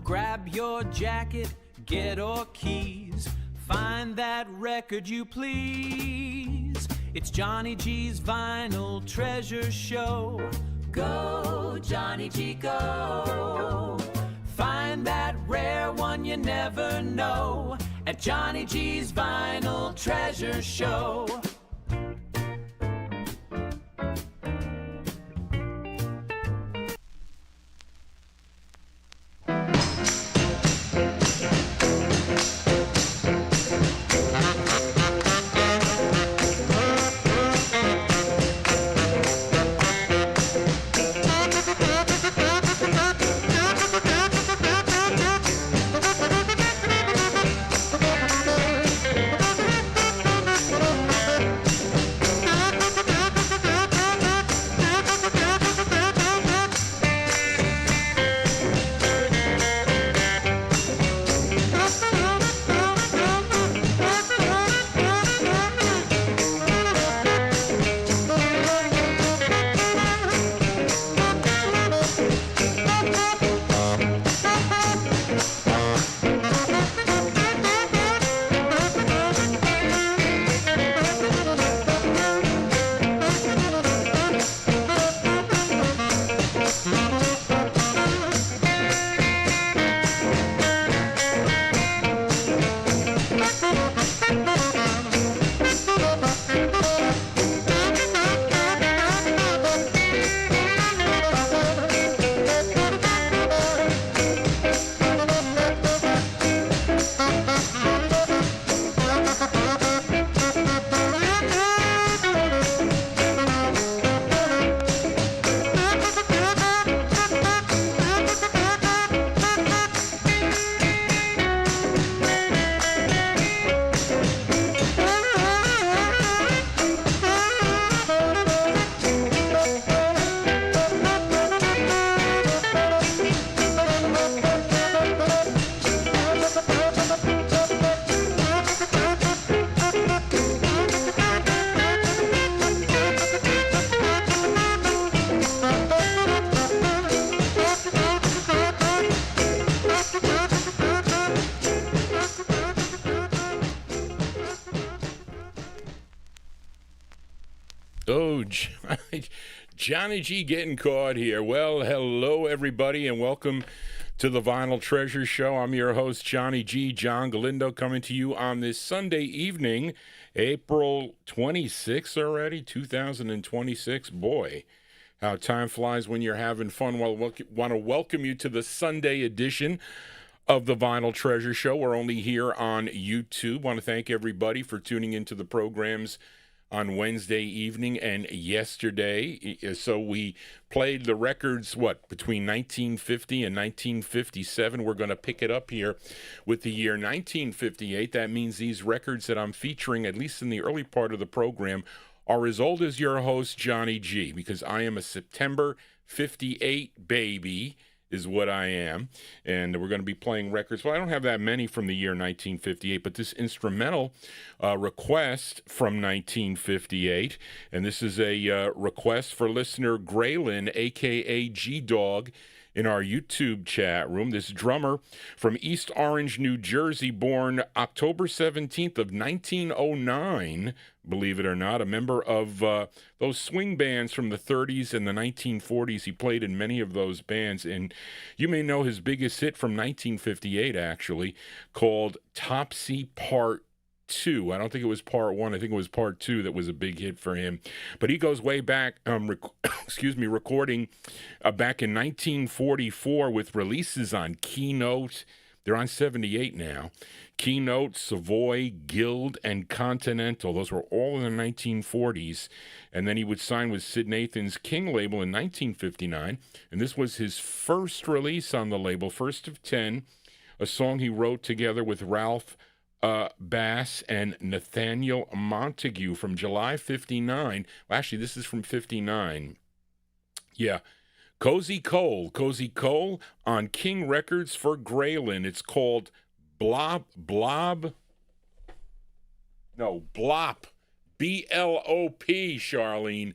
grab your jacket, get or keys, find that record you please. It's Johnny G's Vinyl Treasure Show. Go, Johnny G, go. Find that rare one you never know at Johnny G's Vinyl Treasure Show. Oh, Johnny G getting caught here. Well, hello, everybody, and welcome to the Vinyl Treasure Show. I'm your host, Johnny G, John Galindo, coming to you on this Sunday evening, April 26th already, 2026. Boy, how time flies when you're having fun. Well, want to welcome you to the Sunday edition of the Vinyl Treasure Show. We're only here on YouTube. Want to thank everybody for tuning into the programs on Wednesday evening and yesterday. So we played the records, between 1950 and 1957. We're going to pick it up here with the year 1958. That means these records that I'm featuring, at least in the early part of the program, are as old as your host, Johnny G, because I am a September 58 baby, is what I am. And we're going to be playing records. Well, I don't have that many from the year 1958, but this instrumental request from 1958, and this is a request for listener Graylin, a.k.a. G-Dog, in our YouTube chat room. This drummer from East Orange, New Jersey, born October 17th of 1909, believe it or not, a member of those swing bands from the 30s and the 1940s. He played in many of those bands, and you may know his biggest hit from 1958, actually, called Topsy Part 2. I don't think it was Part 1. I think it was Part 2 that was a big hit for him. But he goes way back, recording back in 1944 with releases on Keynote. They're on 78 now. Keynote, Savoy, Guild, and Continental. Those were all in the 1940s. And then he would sign with Sid Nathan's King label in 1959. And this was his first release on the label, first of 10, a song he wrote together with Ralph Bass and Nathaniel Montague from July 59. Well, actually, this is from 59. Yeah. Cozy Cole on King Records for Graylin. It's called Blop. B-L-O-P, Charlene.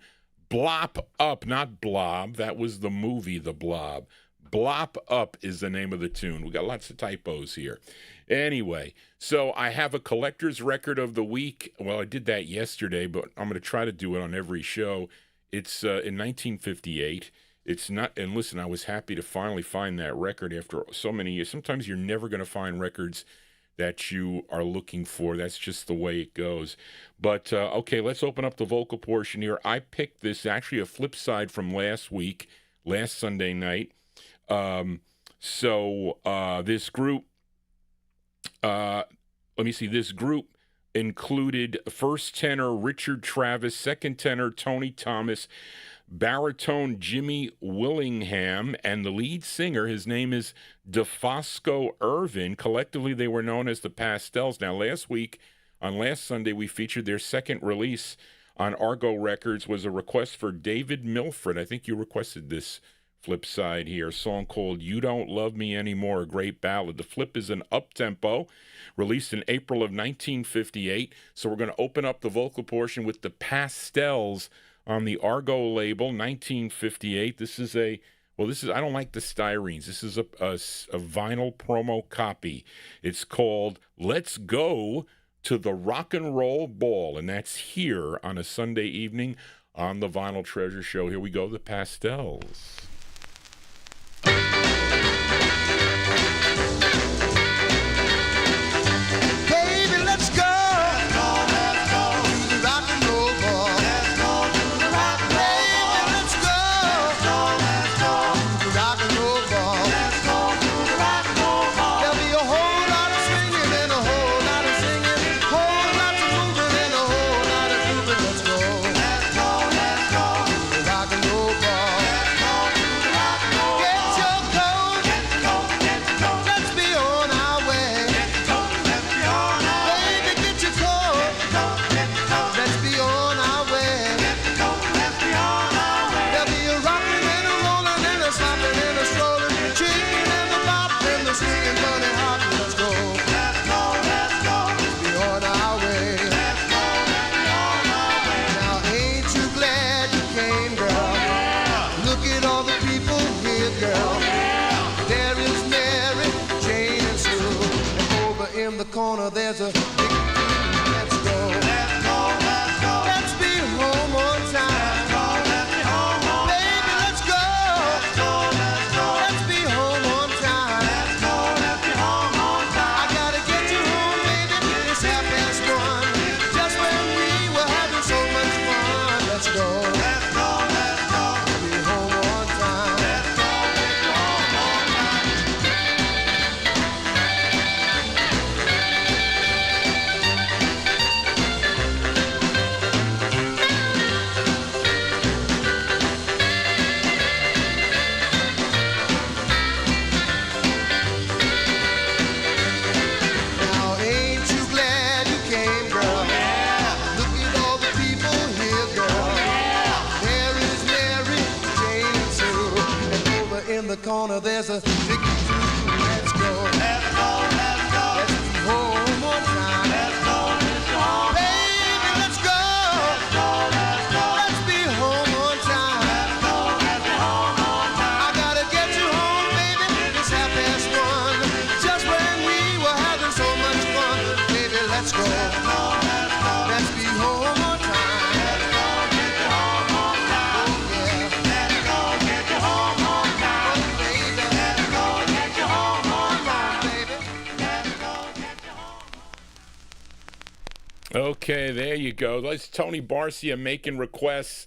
Blop Up, not Blob. That was the movie, The Blob. Blop Up is the name of the tune. We got lots of typos here. Anyway, so I have a collector's record of the week. Well, I did that yesterday, but I'm going to try to do it on every show. It's in 1958. It's not, and listen, I was happy to finally find that record after so many years. Sometimes you're never going to find records that you are looking for. That's just the way it goes. But, okay, let's open up the vocal portion here. I picked this, actually a flip side from last week, last Sunday night. This group, this group included first tenor Richard Travis, second tenor Tony Thomas, baritone Jimmy Willingham, and the lead singer, his name is DeFosco Irvin. Collectively, they were known as the Pastels. Now, last Sunday, we featured their second release on Argo Records, was a request for David Milford. I think you requested this flip side here, a song called You Don't Love Me Anymore, a great ballad. The flip is an up-tempo, released in April of 1958. So we're going to open up the vocal portion with the Pastels on the Argo label, 1958. I don't like the styrenes. This is a vinyl promo copy. It's called Let's Go to the Rock and Roll Ball, and that's here on a Sunday evening on the Vinyl Treasure Show. Here we go, the Pastels. Corner, there's a big let's go. Let's go, let's go. Let's be home on time. Let's go, let's be home on time. Baby, let's go. Let's go, let's go. Let's be home on time. Let's go, let's be home on time. I gotta get you home, baby. It's 1:30. Just when we were having so much fun. Let's go. Let's go, let's go. Be home on time. Let's go, let's be home on time. Corner, there's a big let's go. Let's go, let's go. Let's be home on time. Let's go, let's go. Baby, let's go. Let's go, let's go. Let's be home on time. Let's go, let's be home on time. I gotta get you home, baby. It's 1:30. Just when we were having so much fun. Baby, let's go. Let's go, let's go. Let's be home on time. Let's go, get you home on time. Oh, yeah. Let's go, get you home on time. Okay, there you go. That's Tony Barcia making requests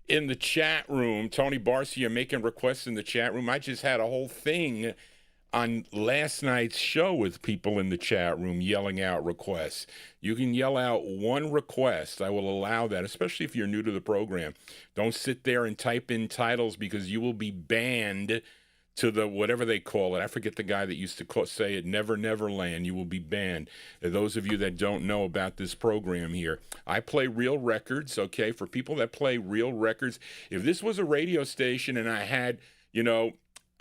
in the chat room. Tony Barcia making requests in the chat room. I just had a whole thing on last night's show with people in the chat room yelling out requests. You can yell out one request. I will allow that, especially if you're new to the program. Don't sit there and type in titles because you will be banned to the whatever they call it. I forget the guy that used to say it, Never Neverland. You will be banned. Those of you that don't know about this program here, I play real records, okay? For people that play real records, if this was a radio station and I had,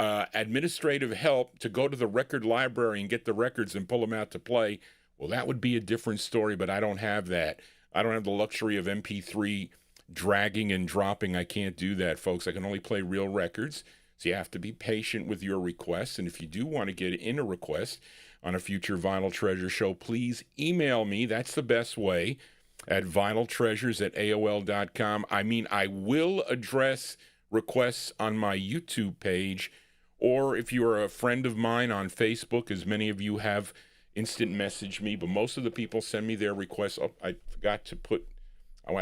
administrative help to go to the record library and get the records and pull them out to play, well, that would be a different story, but I don't have that. I don't have the luxury of MP3 dragging and dropping. I can't do that, folks. I can only play real records. So you have to be patient with your requests. And if you do want to get in a request on a future Vinyl Treasure show, please email me. That's the best way, at vinyltreasures@aol.com. I mean, I will address requests on my YouTube page, or if you're a friend of mine on Facebook, as many of you have instant message me, but most of the people send me their requests. Oh, I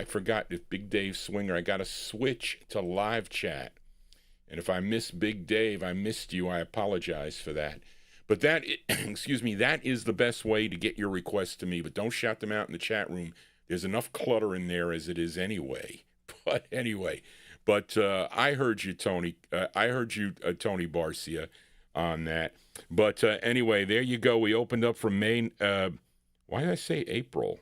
forgot if Big Dave Swinger, I got to switch to live chat. And if I miss Big Dave, I missed you. I apologize for that. But that, excuse me, that is the best way to get your requests to me. But don't shout them out in the chat room. There's enough clutter in there as it is anyway. But anyway, I heard you, Tony. Tony Barcia, on that. But anyway, there you go. We opened up from May. Why did I say April?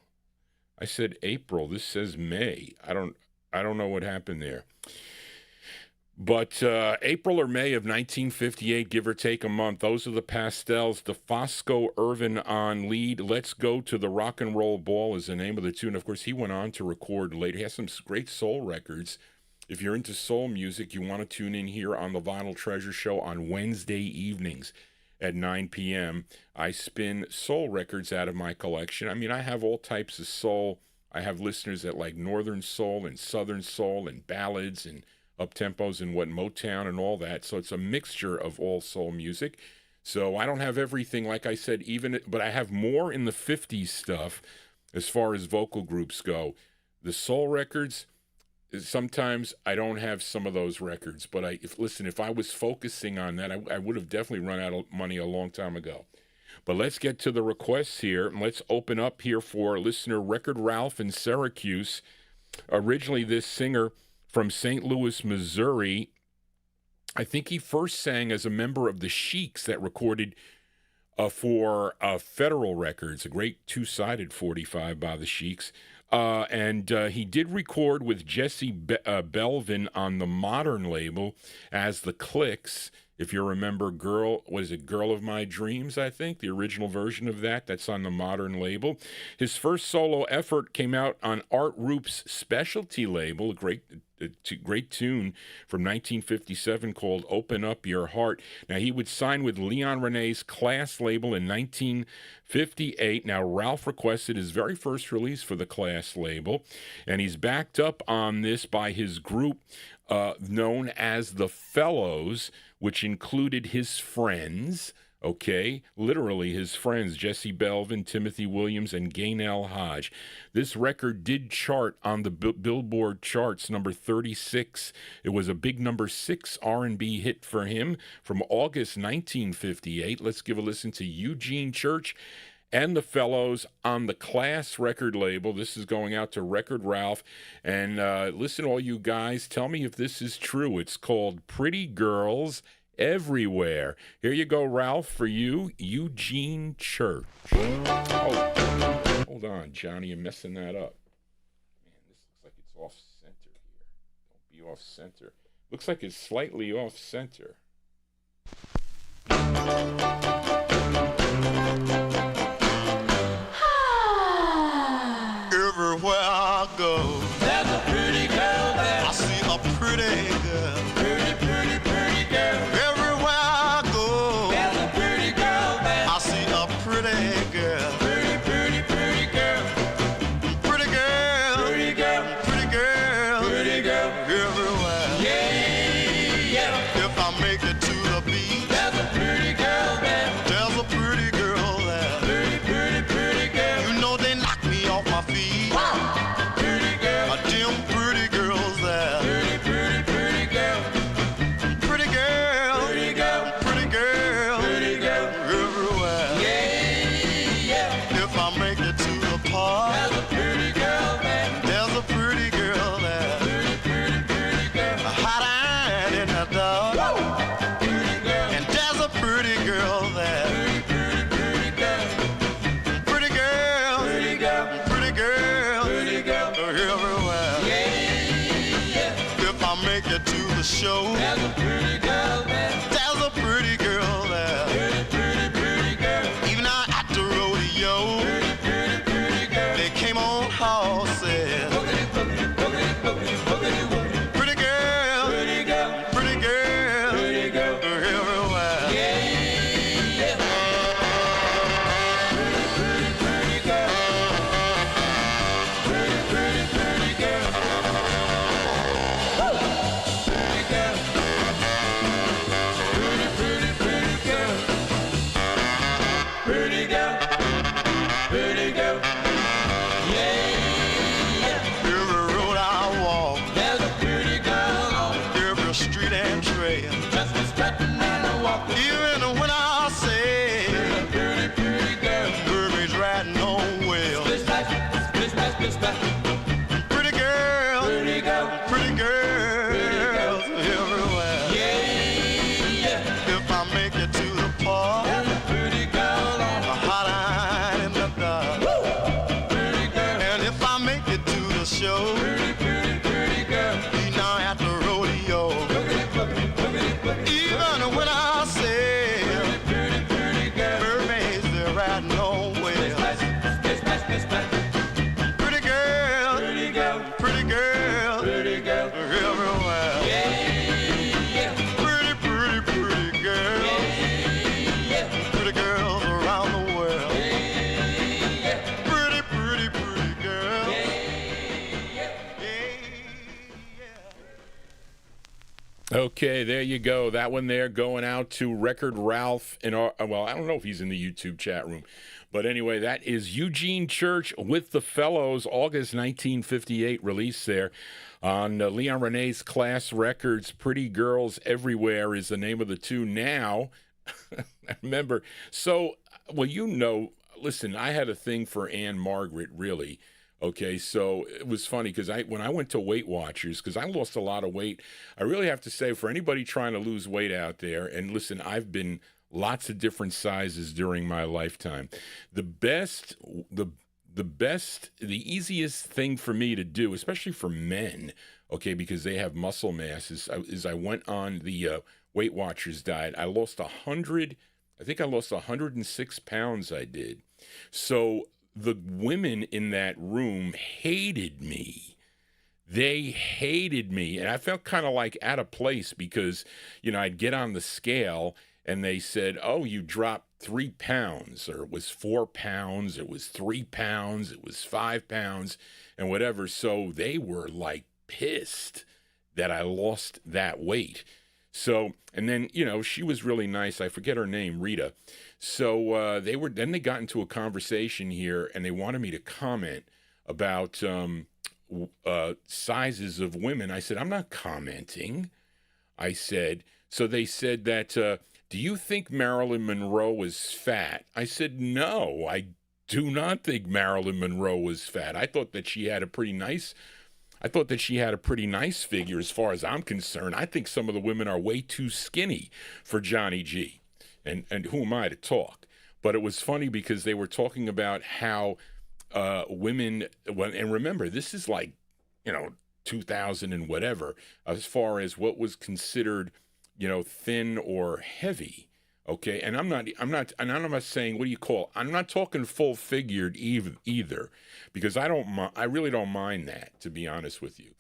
I said April. This says May. I don't know what happened there. But April or May of 1958, give or take a month, those are the Pastels. DeFosco Irvin on lead. Let's Go to the Rock and Roll Ball is the name of the tune. Of course, he went on to record later. He has some great soul records. If you're into soul music, you want to tune in here on the Vinyl Treasure Show on Wednesday evenings at 9 p.m. I spin soul records out of my collection. I mean, I have all types of soul. I have listeners that like Northern Soul and Southern Soul and ballads and uptempos and Motown and all that. So it's a mixture of all soul music. So I don't have everything, like I said, but I have more in the 50s stuff as far as vocal groups go. The soul records, sometimes I don't have some of those records. But if I was focusing on that, I would have definitely run out of money a long time ago. But let's get to the requests here, and let's open up here for listener Record Ralph in Syracuse. Originally, this singer from St. Louis, Missouri, I think he first sang as a member of the Sheiks that recorded for Federal Records, a great two-sided 45 by the Sheiks. And he did record with Jesse Belvin on the Modern label as the Clicks. If you remember Girl of My Dreams, I think, the original version of that. That's on the Modern label. His first solo effort came out on Art Roop's Specialty label, a great tune from 1957 called Open Up Your Heart. Now, he would sign with Leon Renee's Class label in 1958. Now, Ralph requested his very first release for the Class label, and he's backed up on this by his group known as the Fellows, which included his friends, okay, literally his friends, Jesse Belvin, Timothy Williams, and Gaynell Hodge. This record did chart on the Billboard charts, number 36. It was a big number 6 R&B hit for him from August 1958. Let's give a listen to Eugene Church and the Fellows on the Class record label. This is going out to Record Ralph. And listen, all you guys, tell me if this is true. It's called Pretty Girls Everywhere. Here you go, Ralph, for you, Eugene Church. Oh, hold on, Johnny, I'm messing that up. Man, this looks like it's off center here. Don't be off center. Looks like it's slightly off center. Everywhere I go, There's a pretty girl there. I see a pretty girl. Pretty, pretty, pretty girl. Everywhere I go, There's a pretty girl there. I see a pretty girl. Pretty, pretty, pretty girl. Pretty girl. Pretty girl. Pretty girl. Pretty girl. Everywhere. Yeah, yeah. If I make it to the beach, There's a pretty girl there. there's a pretty girl there. Pretty, pretty, pretty girl. You know they knock me off my feet. Pretty girl. Them pretty girls there. Pretty, pretty, pretty girl. Pretty girl. Pretty girl. Pretty girl. Pretty girl. Everywhere. Yeah, yeah. If I make it to the park, There's a pretty girl there. there's a pretty girl there. Pretty, pretty, pretty girl. Hiding in the dark. Pretty girl. And there's a pretty girl there. Pretty, pretty, pretty girl. Pretty girl. Pretty girl. Pretty girl. Pretty girl. Everywhere. Yeah, yeah. If I make it to the show, There's a pretty girl there. there's a pretty girl there. Pretty, pretty, pretty girl. Even out at the rodeo, Pretty, pretty, pretty girl. they came on horses. Boogity, boogity, boogity, boogity, boogity, boogity. Pretty girl. Pretty girl. Pretty girl. Pretty girl. Even when I say, pretty, pretty girl, Kirby's riding on well. Splish splash, splish splash, splish splash. Pretty girl, pretty girl, pretty girls everywhere. Yeah, yeah. If I make it to the park, pretty girl on the hotline in the dark. Pretty girl. And if I make it to the show, pretty, pretty, pretty girl, be now at the rodeo. Even when I say, pretty, pretty girl, mermaids they're riding on well. Pretty girl, pretty girl, pretty girl, pretty girl everywhere. Yeah, pretty, pretty, pretty girl. Yeah, pretty girls around the world. Yeah, pretty, pretty, pretty girl. Yeah. Okay, there you go. That one there going out to Record Ralph in our, well, I don't know if he's in the YouTube chat room. But anyway, that is Eugene Church with the Fellows, August 1958 release there on Leon Renee's Class Records. Pretty Girls Everywhere is the name of the tune now. I remember. So, well, you know, listen, I had a thing for Anne Margaret, really. Okay, so it was funny because when I went to Weight Watchers, because I lost a lot of weight, I really have to say, for anybody trying to lose weight out there, and listen, I've been lots of different sizes during my lifetime. The easiest thing for me to do, especially for men, okay, because they have muscle mass, is I went on the Weight Watchers diet. I lost 106 pounds I did. So the women in that room hated me. They hated me. And I felt kind of like out of place because, you know, I'd get on the scale and they said, oh, you dropped 3 pounds, or it was 4 pounds, it was 3 pounds, it was 5 pounds, and whatever. So they were like pissed that I lost that weight. So, and then, you know, she was really nice. I forget her name, Rita. So they got into a conversation here, and they wanted me to comment about sizes of women. I said, I'm not commenting. I said, so they said that, do you think Marilyn Monroe was fat? I said, no, I do not think Marilyn Monroe was fat. I thought that she had a pretty nice figure as far as I'm concerned. I think some of the women are way too skinny for Johnny G. And who am I to talk? But it was funny because they were talking about how women, and remember, this is like, you know, 2000 and whatever, as far as what was considered, you know, thin or heavy. Okay, and I'm not saying, what do you call? I'm not talking full figured either, because I really don't mind that, to be honest with you.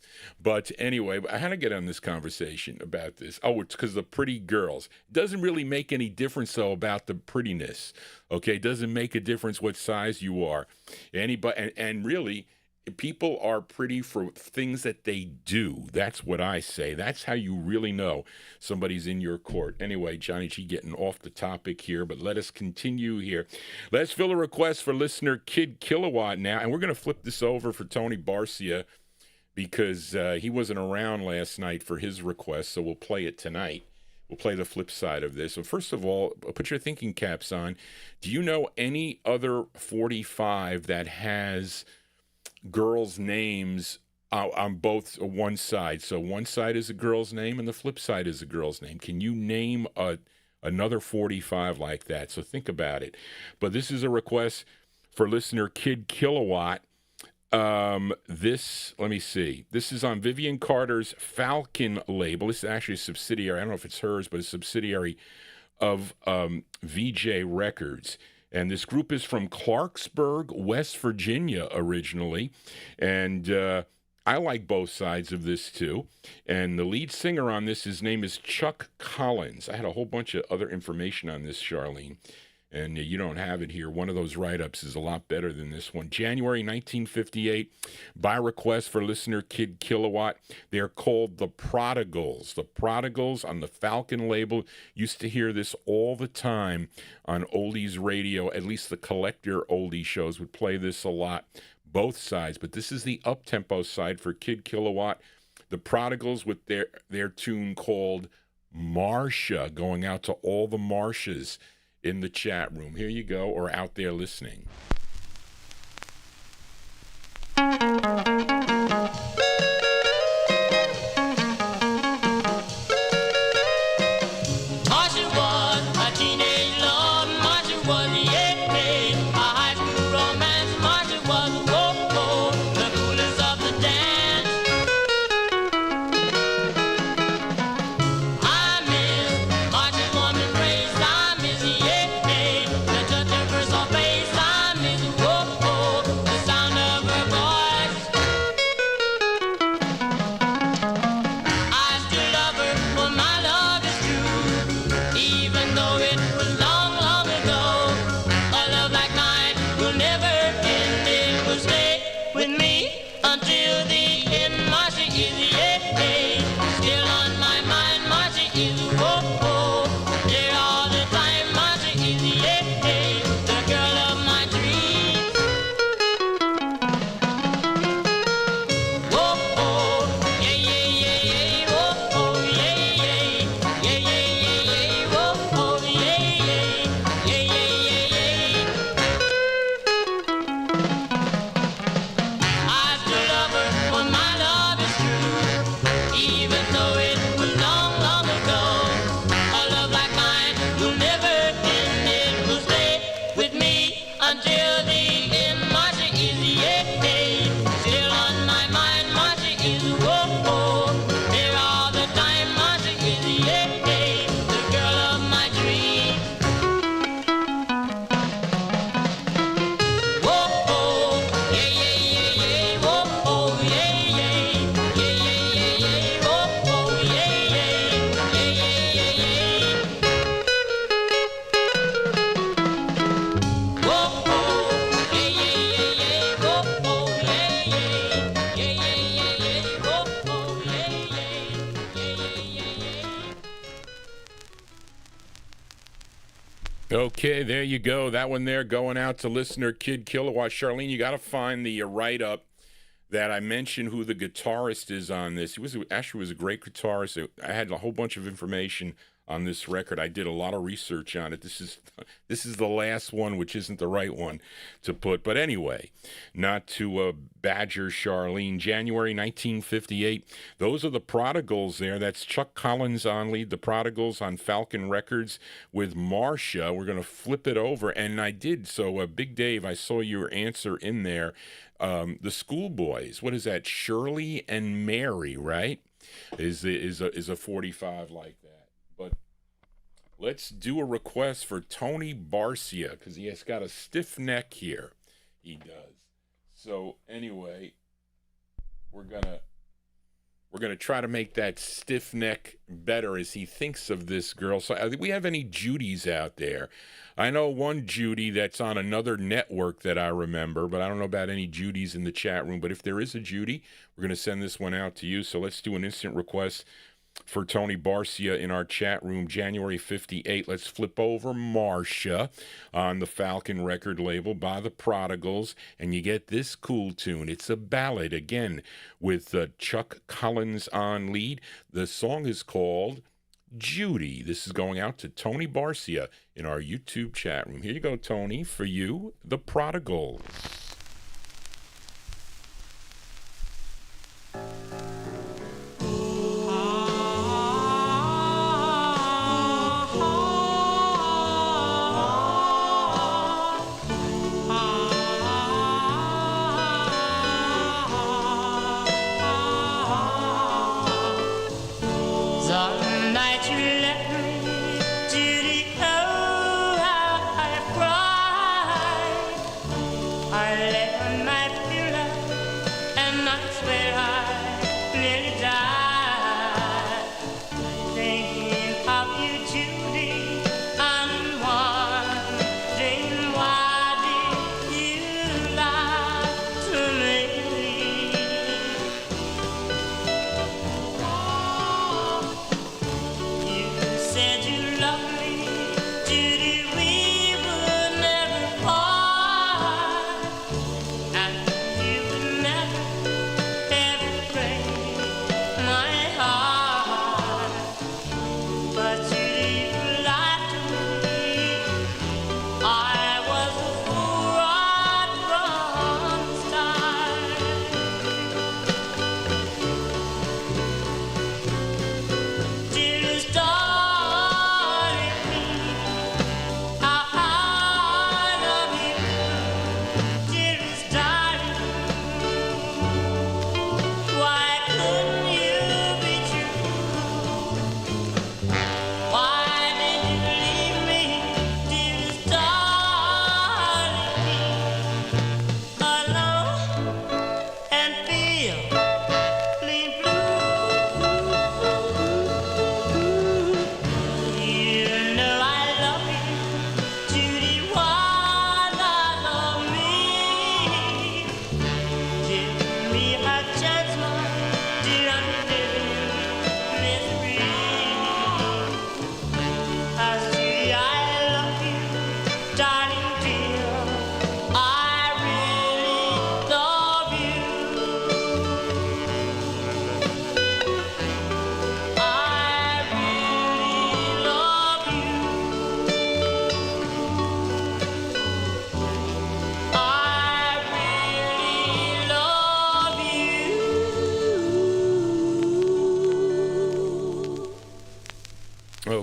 But anyway, I had to get on this conversation about this. Oh, it's because the pretty girls. It doesn't really make any difference though about the prettiness. Okay, it doesn't make a difference what size you are. Anybody, and really, people are pretty for things that they do. That's what I say. That's how you really know somebody's in your court. Anyway, Johnny G getting off the topic here, but let us continue here. Let's fill a request for listener Kid Kilowatt now, and we're going to flip this over for Tony Barcia because he wasn't around last night for his request, so we'll play it tonight. We'll play the flip side of this. So first of all, put your thinking caps on. Do you know any other 45 that has girls' names on both one side? So one side is a girl's name and the flip side is a girl's name. Can you name another 45 like that? So think about it. But this is a request for listener Kid Kilowatt. Let me see. This is on Vivian Carter's Falcon label. This is actually a subsidiary. I don't know if it's hers, but a subsidiary of VJ Records. And this group is from Clarksburg, West Virginia, originally. And I like both sides of this, too. And the lead singer on this, his name is Chuck Collins. I had a whole bunch of other information on this, Charlene. And you don't have it here. One of those write-ups is a lot better than this one. January 1958, by request for listener Kid Kilowatt. They're called the Prodigals. The Prodigals on the Falcon label. Used to hear this all the time on oldies radio. At least the collector oldie shows would play this a lot. Both sides. But this is the up-tempo side for Kid Kilowatt. The Prodigals with their tune called Marcia, going out to all the Marcias in the chat room. Here you go, or out there listening. Okay, there you go. That one there going out to listener Kid Kilowatt. Charlene, you got to find the write-up that I mentioned who the guitarist is on this. He was actually was a great guitarist. I had a whole bunch of information on this record. I did a lot of research on it. This is the last one, which isn't the right one to put. But anyway, not to badger Charlene. January 1958. Those are the Prodigals there. That's Chuck Collins on lead. The Prodigals on Falcon Records with Marcia. We're going to flip it over. And I did. So, Big Dave, I saw your answer in there. The Schoolboys. What is that? Shirley and Mary, right? Is a 45 like that. But let's do a request for Tony Barcia because he has got a stiff neck here. He does. So anyway, we're gonna try to make that stiff neck better as he thinks of this girl. So we have any Judys out there? I know one Judy that's on another network that I remember, but I don't know about any Judys in the chat room. But if there is a Judy, we're gonna send this one out to you. So let's do an instant request for Tony Barcia in our chat room, January 58. Let's flip over Marcia on the Falcon record label by the Prodigals, and you get this cool tune. It's a ballad, again, with Chuck Collins on lead. The song is called Judy. This is going out to Tony Barcia in our YouTube chat room. Here you go, Tony, for you, the Prodigals. I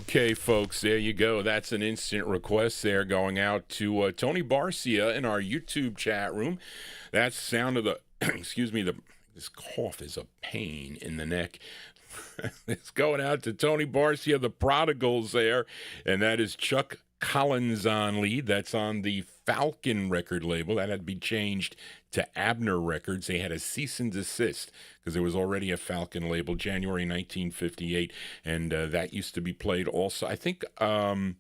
Okay, folks, there you go. That's an instant request there going out to Tony Barcia in our YouTube chat room. That's the sound of the, excuse me, this cough is a pain in the neck. It's going out to Tony Barcia, the Prodigals there, and that is Chuck Collins on lead. That's on the Falcon record label. That had to be changed to Abner Records. They had a cease and desist because there was already a Falcon label, January 1958, and that used to be played also. I think the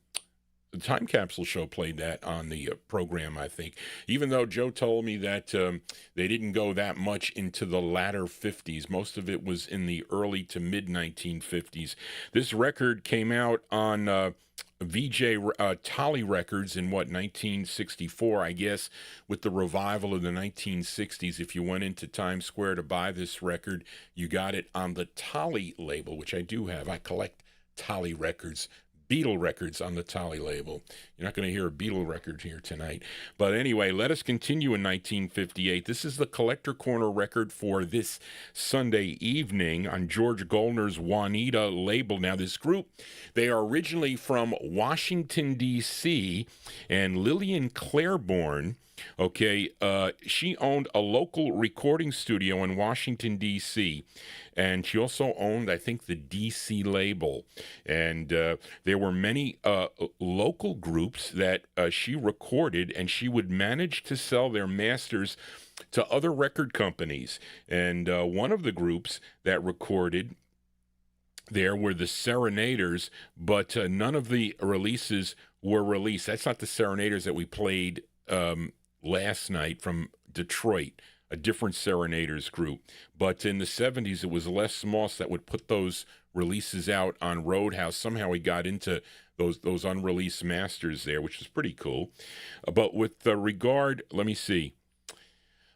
Time Capsule Show played that on the program, I think, even though Joe told me that they didn't go that much into the latter 50s. Most of it was in the early to mid 1950s. This record came out on VJ Tolly Records in 1964, I guess, with the revival of the 1960s. If you went into Times Square to buy this record, you got it on the Tolly label, which I do have. I collect Tolly records, Beatle records on the Tolly label. You're not going to hear a Beatle record here tonight. But anyway, let us continue in 1958. This is the Collector Corner record for this Sunday evening on George Goldner's Juanita label. Now, this group, they are originally from Washington, D.C., and Lillian Claiborne, okay, she owned a local recording studio in Washington, D.C., and she also owned, I think, the D.C. label. And there were many local groups that she recorded, and she would manage to sell their masters to other record companies. And one of the groups that recorded there were the Serenaders, but none of the releases were released. That's not the Serenaders that we played last night from Detroit, a different Serenaders group. But in the 70s, it was Les Moss that would put those releases out on Roadhouse. Somehow he got into those unreleased masters there, which is pretty cool. But with regard, let me see.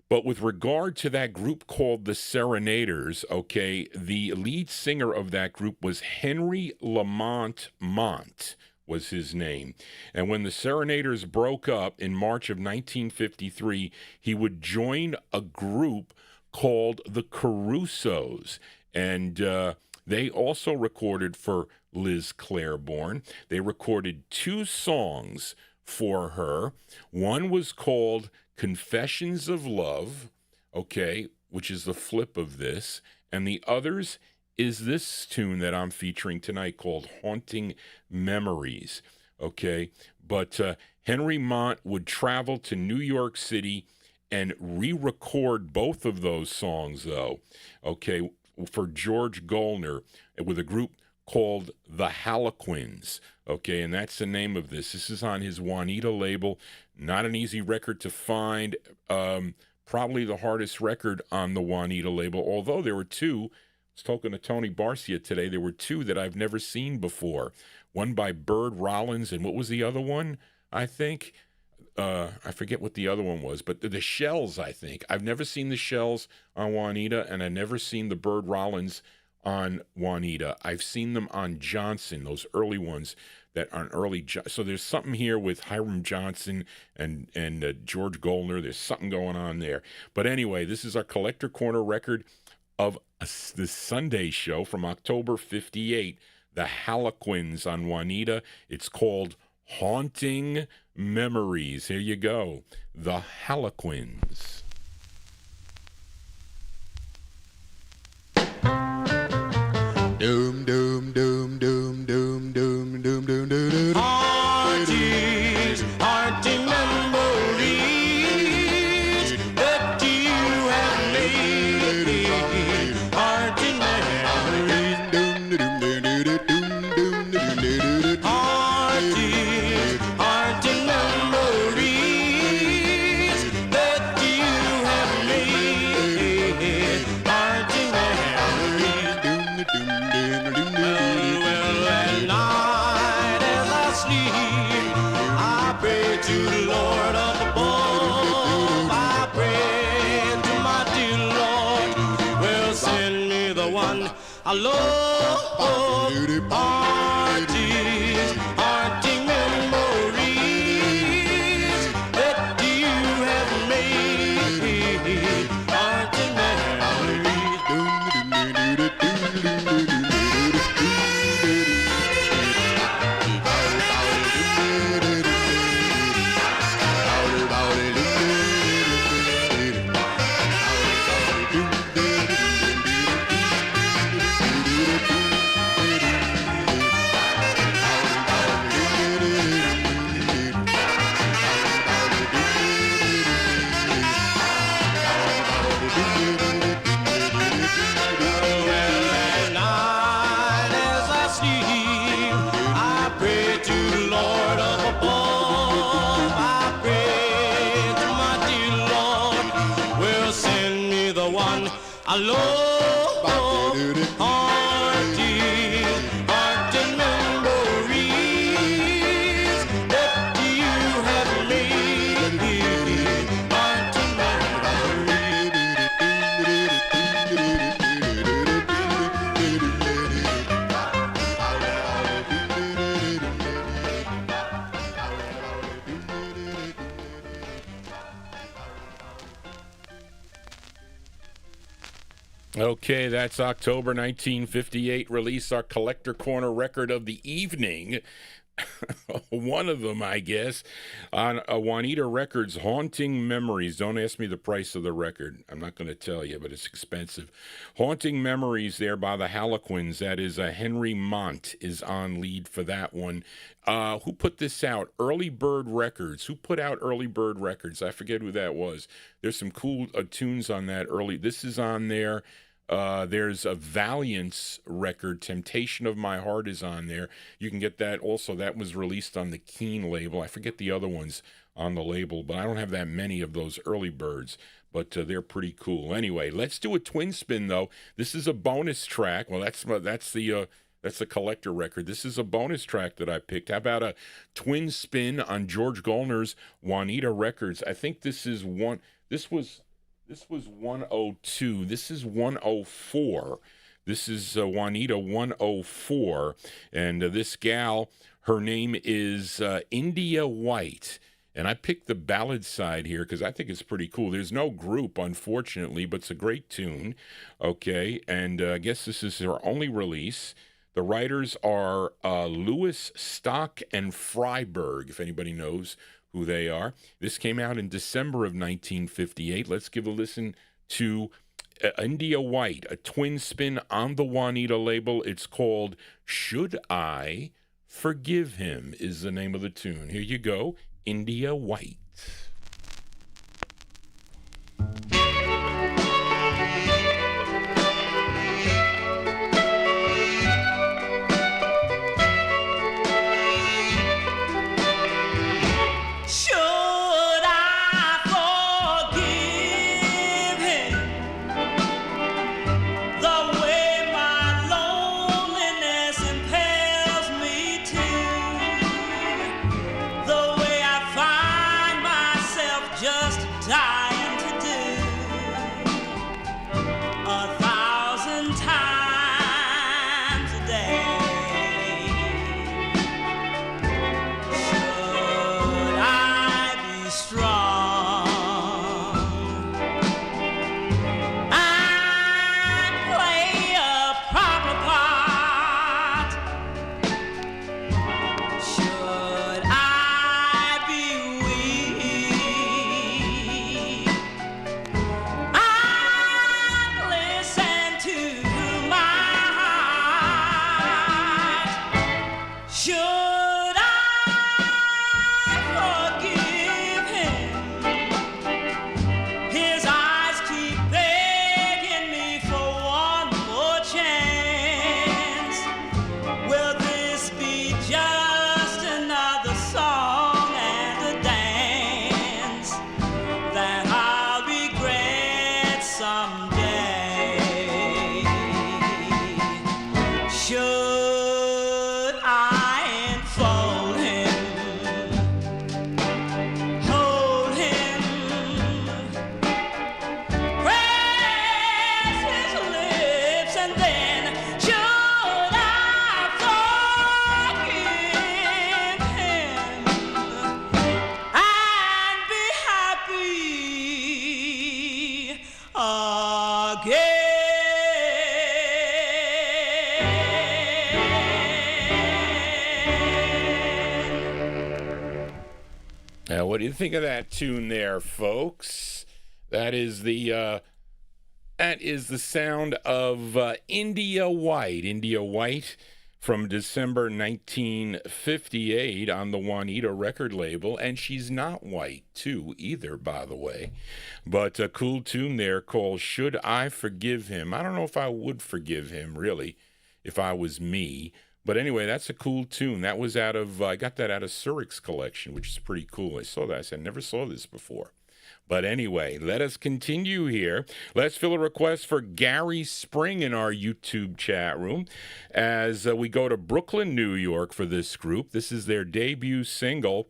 But with regard to that group called the Serenaders, okay, the lead singer of that group was Henry Lamont Mont, was his name. And when the Serenaders broke up in March of 1953, he would join a group called the Carusos. And they also recorded for Liz Claiborne. They recorded 2 songs for her. One was called Confessions of Love, okay, which is the flip of this. And the others is this tune that I'm featuring tonight called Haunting Memories, okay? But Henry Mont would travel to New York City and re-record both of those songs, though, okay, for George Goldner with a group called the Harlequins, okay? And that's the name of this. This is on his Juanita label. Not an easy record to find. Probably the hardest record on the Juanita label, although there were 2. I was talking to Tony Barcia today. There were 2 that I've never seen before. One by Bird Rollins, and what was the other one, I think? I forget what the other one was, but the Shells, I think. I've never seen the Shells on Juanita, and I've never seen the Bird Rollins on Juanita. I've seen them on Johnson, those early ones that are early. So there's something here with Hiram Johnson and George Goldner. There's something going on there. But anyway, this is our Collector Corner record of the Sunday show from October 58, the Harlequins on Juanita. It's called Haunting Memories. Here you go, the Harlequins. Doom, doom, doom, doom, doom, doom, doom, doom, doom, doom. Haunting, haunting memories that you have made. Haunting memories. Haunting, haunting memories that you have made. Haunting memories. Well, at night as I sleep, I pray to the Lord up above. I pray to my dear Lord, well, send me the one I love. Artists, haunting memories that you have made. Haunting memories. Hello, hearty, hearty memories that you have lately. Hearty Okay, that's October 1958 release, our Collector Corner record of the evening. One of them, I guess, on Juanita Records, Haunting Memories. Don't ask me the price of the record. I'm not going to tell you, but it's expensive. Haunting Memories there by the Harlequins. That is Henry Mont is on lead for that one. Who put this out? Early Bird Records. Who put out Early Bird Records? I forget who that was. There's some cool tunes on that early. This is on there. There's a Valiance record, Temptation of My Heart is on there. You can get that also. That was released on the Keen label. I forget the other ones on the label, but I don't have that many of those early birds, but they're pretty cool. Anyway, let's do a twin spin, though. This is a bonus track. Well, that's the collector record. This is a bonus track that I picked. How about a twin spin on George Gollner's Juanita Records? I think this is one. This was 102. This is 104. This is Juanita 104. And this gal, her name is India White. And I picked the ballad side here because I think it's pretty cool. There's no group, unfortunately, but it's a great tune. Okay, and I guess this is her only release. The writers are Lewis, Stock, and Freiberg, if anybody knows who they are. This came out in December of 1958. Let's give a listen to India White, a twin spin on the Juanita label. It's called Should I Forgive Him is the name of the tune. Here you go, India White. What do you think of that tune there, folks? That is the sound of India White. India White from December 1958 on the Juanita record label, and she's not white too either, by the way. But a cool tune there called Should I Forgive Him? I don't know if I would forgive him, really, if I was me. But anyway, that's a cool tune. That was I got that out of Surik's collection, which is pretty cool. I saw that. I said, I never saw this before. But anyway, let us continue here. Let's fill a request for Gary Spring in our YouTube chat room as we go to Brooklyn, New York for this group. This is their debut single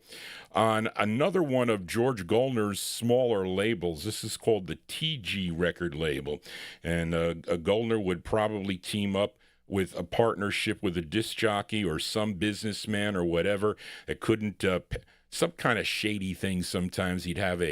on another one of George Goldner's smaller labels. This is called the TG record label. And Goldner would probably team up with a partnership with a disc jockey or some businessman or whatever that couldn't, some kind of shady thing sometimes. He'd have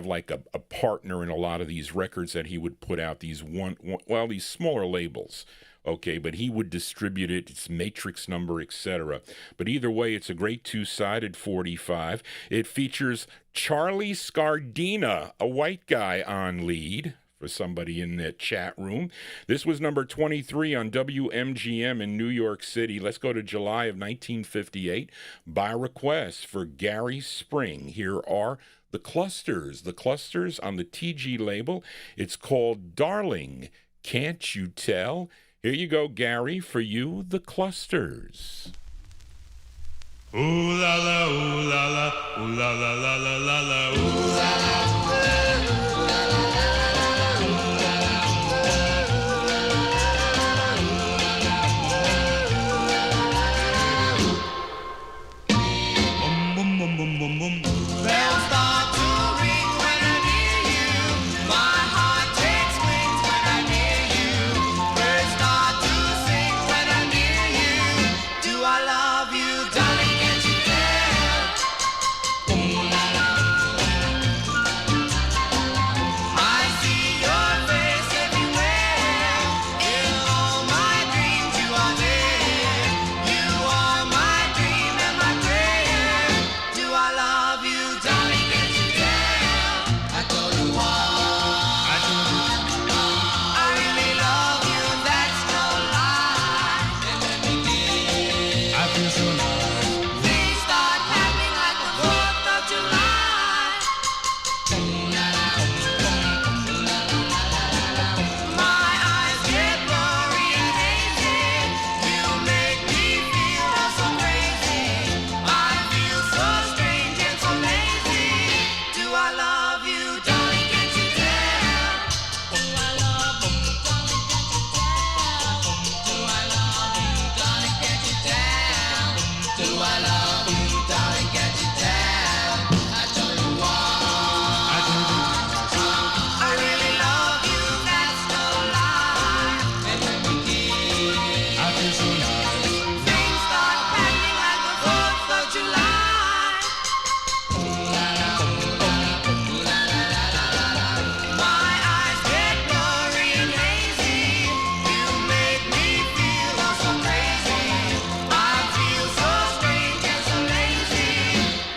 like a partner in a lot of these records that he would put out, these these smaller labels. Okay, but he would distribute it, its matrix number, etc. But either way, it's a great two-sided 45. It features Charlie Scardina, a white guy, on lead, for somebody in the chat room. This was number 23 on WMGM in New York City. Let's go to July of 1958. By request for Gary Spring, here are the Clusters. The Clusters on the TG label. It's called Darling, Can't You Tell? Here you go, Gary, for you, the Clusters. Ooh la la, ooh la la, ooh la la la la la la, ooh la la. Bells start to ring when I'm near you. My heart takes wings when I'm near you. Birds start to sing when I'm near you. Do I love you, darling? Can't you tell? Ooh la la. I see your face everywhere. In all my dreams, you are there. You are my dream and my prayer. Do I love you, darling? Can't you tell? I told you all. I really love you, that's no lie. And let me give. I feel so nice. Things start happening like the 4th of July. My eyes get blurry and hazy. You make me feel oh so crazy. I feel so strange and so lazy. Do I love you, darling? Can't you tell? Do I love you, darling? Can't you tell? Do I love you, darling? Can't you tell? Do I love you, darling? Can't you tell? I told you all. I really love you, that's no lie. And when we kiss, I feel so nice. things start happening like the 4th of July. My eyes get blurry and hazy. You make me feel oh so crazy. I feel so strange and so lazy.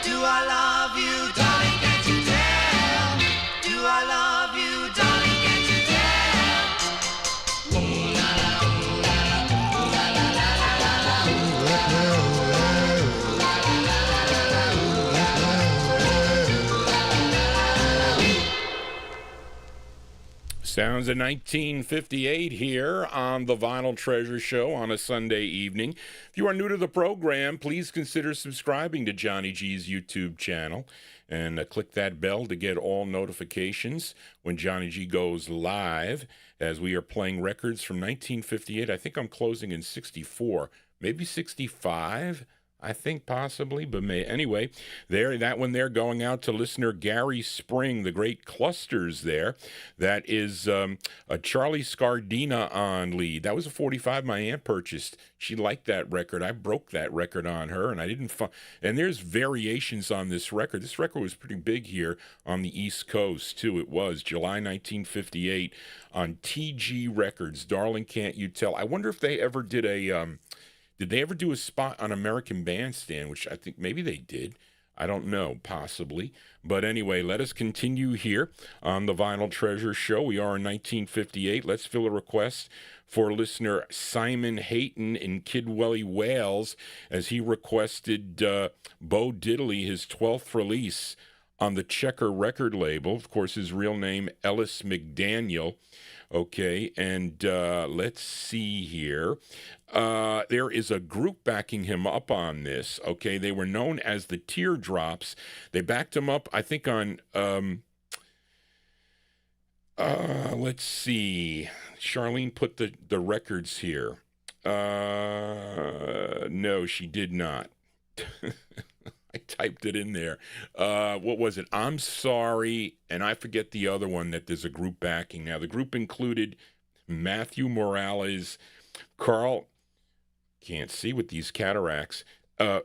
Do I love you, darling? Can't you tell? Do I love you, darling? Can't you tell? Sounds of 1958 here on the Vinyl Treasure Show on a Sunday evening. If you are new to the program, please consider subscribing to Johnny G's YouTube channel and click that bell to get all notifications when Johnny G goes live, as we are playing records from 1958. I think I'm closing in 64, maybe 65. I think possibly, but anyway, that one there going out to listener Gary Spring, the great Clusters there. That is a Charlie Scardina on lead. That was a 45 my aunt purchased. She liked that record. I broke that record on her, and I didn't find. And there's variations on this record. This record was pretty big here on the East Coast too. It was July 1958 on TG Records. Darling, Can't You Tell? I wonder if they ever did a. Did they ever do a spot on American Bandstand, which I think maybe they did. I don't know, possibly. But anyway, let us continue here on the Vinyl Treasure Show. We are in 1958. Let's fill a request for listener Simon Hayton in Kidwelly, Wales, as he requested Bo Diddley, his 12th release on the Checker record label. Of course, his real name, Ellis McDaniel. Okay, and let's see here. There is a group backing him up on this. Okay, they were known as the Teardrops. They backed him up, I think, on, let's see. Charlene put the records here. No, she did not. I typed it in there. What was it? I'm Sorry, and I forget the other one that there's a group backing. Now, the group included Matthew Morales, Carl, can't see with these cataracts,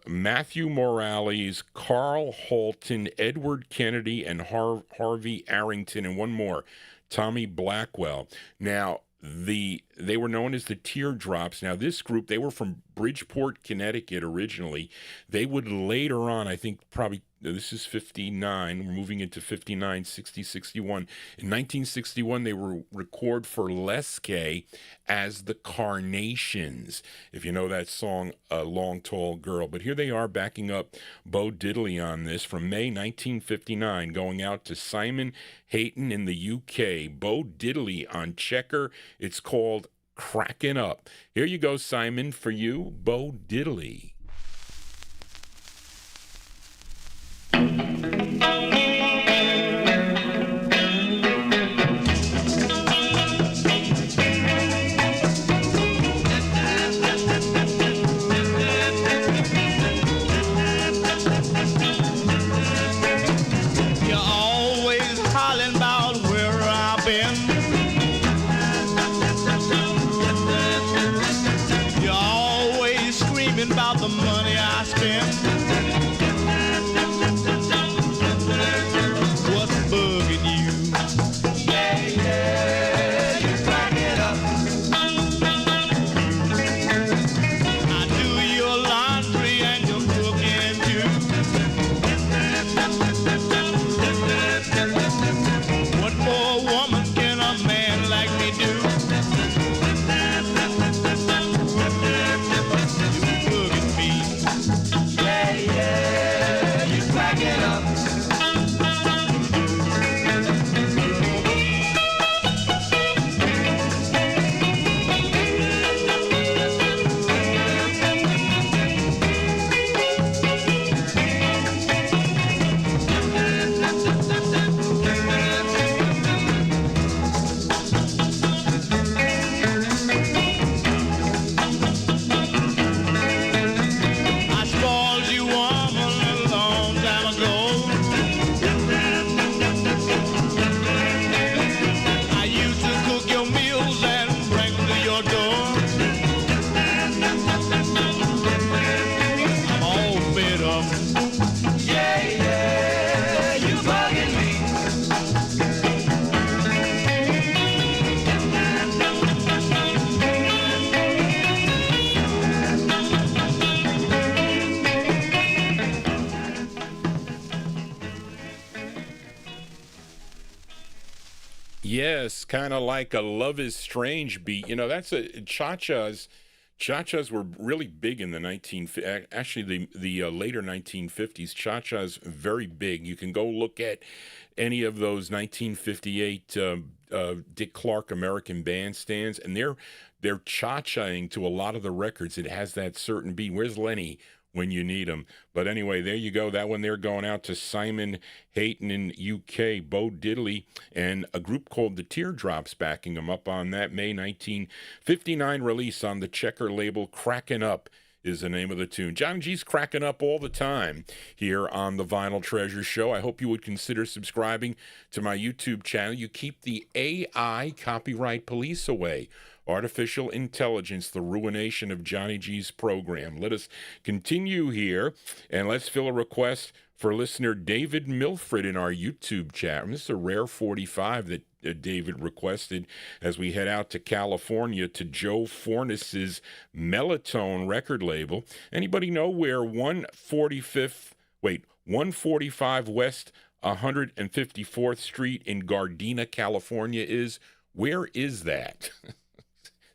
Matthew Morales, Carl Holton, Edward Kennedy, and Harvey Arrington, and one more, Tommy Blackwell. Now, they were known as the Teardrops. Now, this group, they were from Bridgeport, Connecticut originally. They would later on, I think probably, this is 59, we're moving into 59, 60, 61. In 1961, they were recorded for Les Kay as the Carnations, if you know that song, A Long Tall Girl. But here they are backing up Bo Diddley on this from May 1959, going out to Simon Hayton in the UK. Bo Diddley on Checker. It's called Crackin' Up. Here you go, Simon, for you, Bo Diddley. About the money I spend. What's bugging you? Yeah, yeah, you crack it up. I do your laundry and your cooking too. What more woman can a man like me do? Yes, kind of like a Love is Strange beat. You know, that's a cha-chas. Cha-chas were really big in the the later 1950s. Cha-chas very big. You can go look at any of those 1958 Dick Clark American Bandstands, and they're cha-chaing to a lot of the records. It has that certain beat. Where's Lenny when you need him? But anyway, there you go. That one there going out to Simon Hayton in UK, Bo Diddley, and a group called the Teardrops backing him up on that May 1959 release on the Checker label. Crackin' Up is the name of the tune. JohnnyG's cracking up all the time here on the Vinyltreasure Show. I hope you would consider subscribing to my YouTube channel. You keep the AI copyright police away. Artificial intelligence, the ruination of Johnny G's program. Let us continue here, and let's fill a request for listener David Milford in our YouTube chat. And this is a rare 45 that David requested as we head out to California to Joe Fornes's Mellatone record label. Anybody know where 145 West 154th Street in Gardena, California is? Where is that?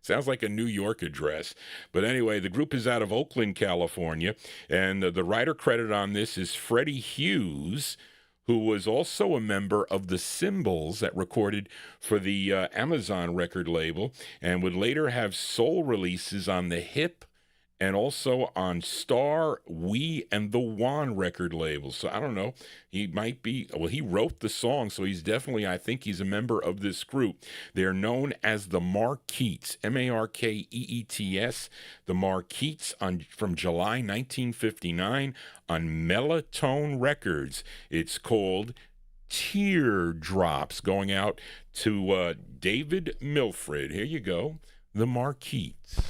Sounds like a New York address. But anyway, the group is out of Oakland, California, and the writer credit on this is Freddie Hughes, who was also a member of the Symbols that recorded for the Amazon record label and would later have soul releases on the Hip and also on Star, We, and the Wan record labels. So I don't know. He might be, well, he wrote the song, so he's definitely, I think he's a member of this group. They're known as the Marqueets, Markeets, the Marqueets from July 1959 on Melotone Records. It's called Teardrops, going out to David Milfred. Here you go, the Marqueets.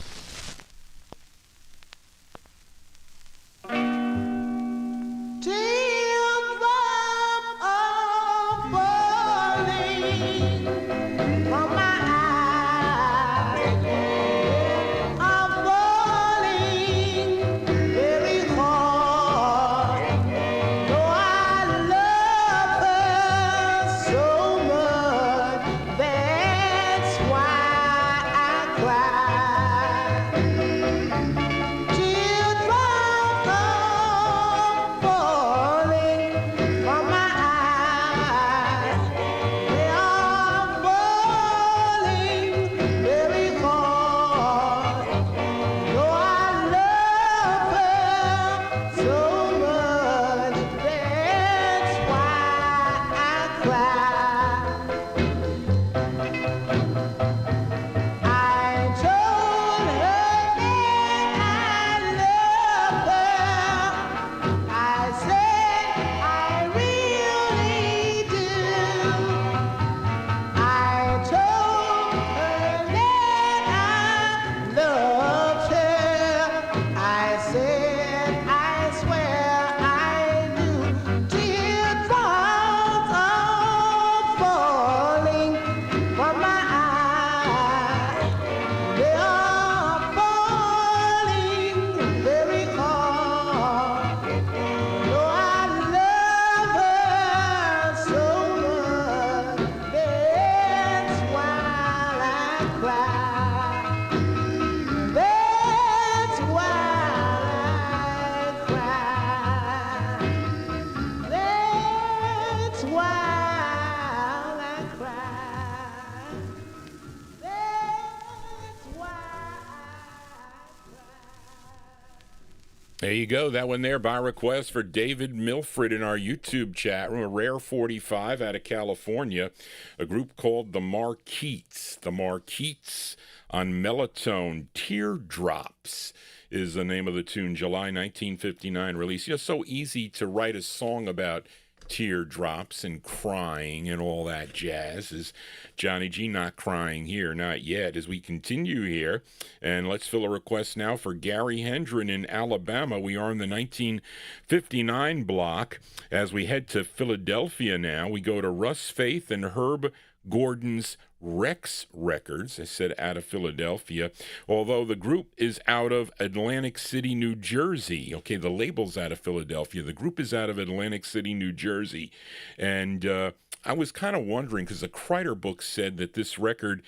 There you go. That one there by request for David Milfred in our YouTube chat room. A rare 45 out of California. A group called the Marqueets. The Marqueets on Melotone. Teardrops is the name of the tune. July 1959 release. You know, so easy to write a song about teardrops and crying and all that jazz. Is Johnny G not crying here? Not yet. As we continue here, and let's fill a request now for Gary Hendren in Alabama. We are in the 1959 block. As we head to Philadelphia now, we go to Russ Faith and Herb Gordon's Rex Records. I said out of Philadelphia, although the group is out of Atlantic City, New Jersey. Okay, the label's out of Philadelphia. The group is out of Atlantic City, New Jersey. And I was kind of wondering, because the Kreider book said that this record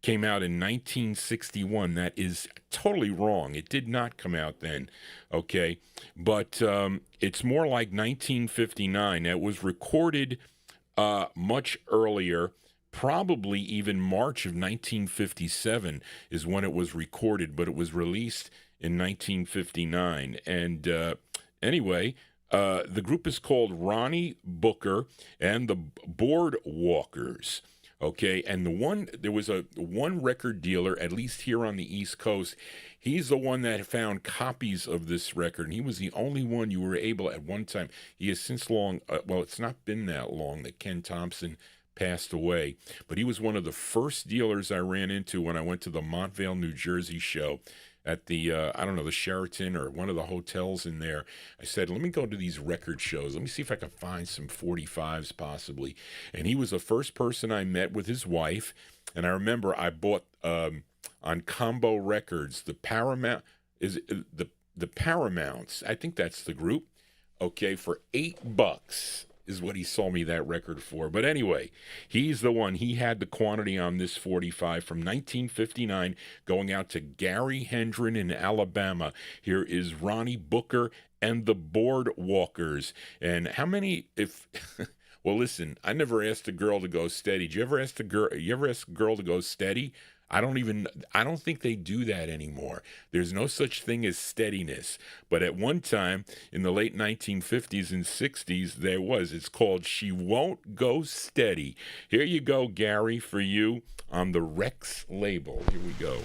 came out in 1961. That is totally wrong. It did not come out then, okay? But it's more like 1959. It was recorded much earlier. Probably even March of 1957 is when it was recorded, but it was released in 1959. And anyway, the group is called Ronnie Booker and the Boardwalkers. Okay, and there was one record dealer, at least here on the East Coast. He's the one that found copies of this record, and he was the only one you were able at one time. He has since long, well, it's not been that long that Ken Thompson passed away, but he was one of the first dealers I ran into when I went to the Montvale, New Jersey show at the, I don't know, the Sheraton or one of the hotels in there. I said, let me go to these record shows. Let me see if I can find some 45s possibly. And he was the first person I met with his wife. And I remember I bought on Combo Records, the Paramounts, I think that's the group, okay, for $8 is what he sold me that record for. But anyway, he's the one. He had the quantity on this 45 from 1959 going out to Gary Hendren in Alabama. Here is Ronnie Booker and the Boardwalkers. And how many, if, well, listen, I never asked a girl to go steady. Did you ever ask a girl to go steady? I don't think they do that anymore. There's no such thing as steadiness. But at one time, in the late 1950s and 60s, there was. It's called She Won't Go Steady. Here you go, Gary, for you on the Rex label. Here we go.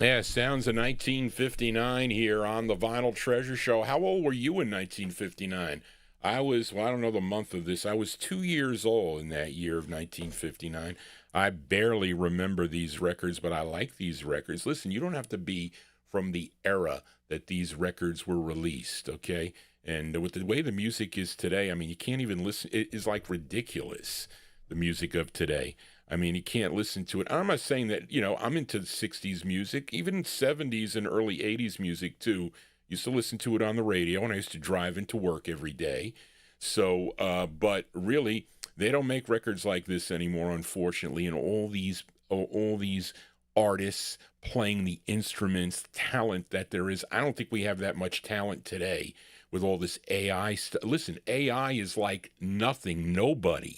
Yeah, sounds of 1959 here on the Vinyl Treasure Show. How old were you in 1959? I was, well, I don't know the month of this. I was 2 years old in that year of 1959. I barely remember these records, but I like these records. Listen, you don't have to be from the era that these records were released, okay? And with the way the music is today, I mean, you can't even listen. It is like ridiculous, the music of today. I mean, you can't listen to it. I'm not saying that, you know, I'm into the 60s music, even 70s and early 80s music, too. Used to listen to it on the radio, and I used to drive into work every day. So, but really, they don't make records like this anymore, unfortunately, and all these artists playing the instruments, talent that there is. I don't think we have that much talent today with all this AI stuff. Listen, AI is like nothing, nobody.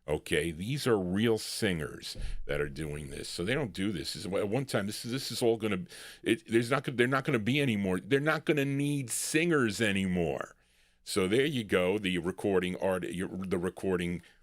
Okay, these are real singers that are doing this, so they don't do this. At one time, this is all going to. They're not going to be anymore. They're not going to need singers anymore. So there you go, the recording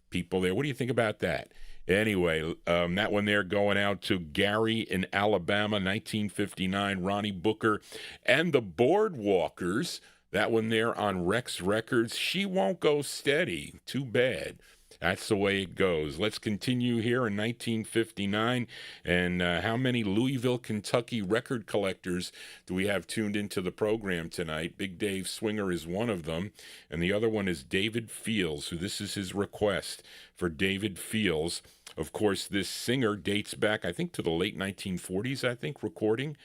people there. What do you think about that? Anyway, that one there going out to Gary in Alabama, 1959. Ronnie Booker and the Boardwalkers. That one there on Rex Records, She Won't Go Steady. Too bad. That's the way it goes. Let's continue here in 1959. And how many Louisville, Kentucky record collectors do we have tuned into the program tonight? Big Dave Swinger is one of them. And the other one is David Fields, who this is his request for David Fields. Of course, this singer dates back, I think, to the late 1940s, recording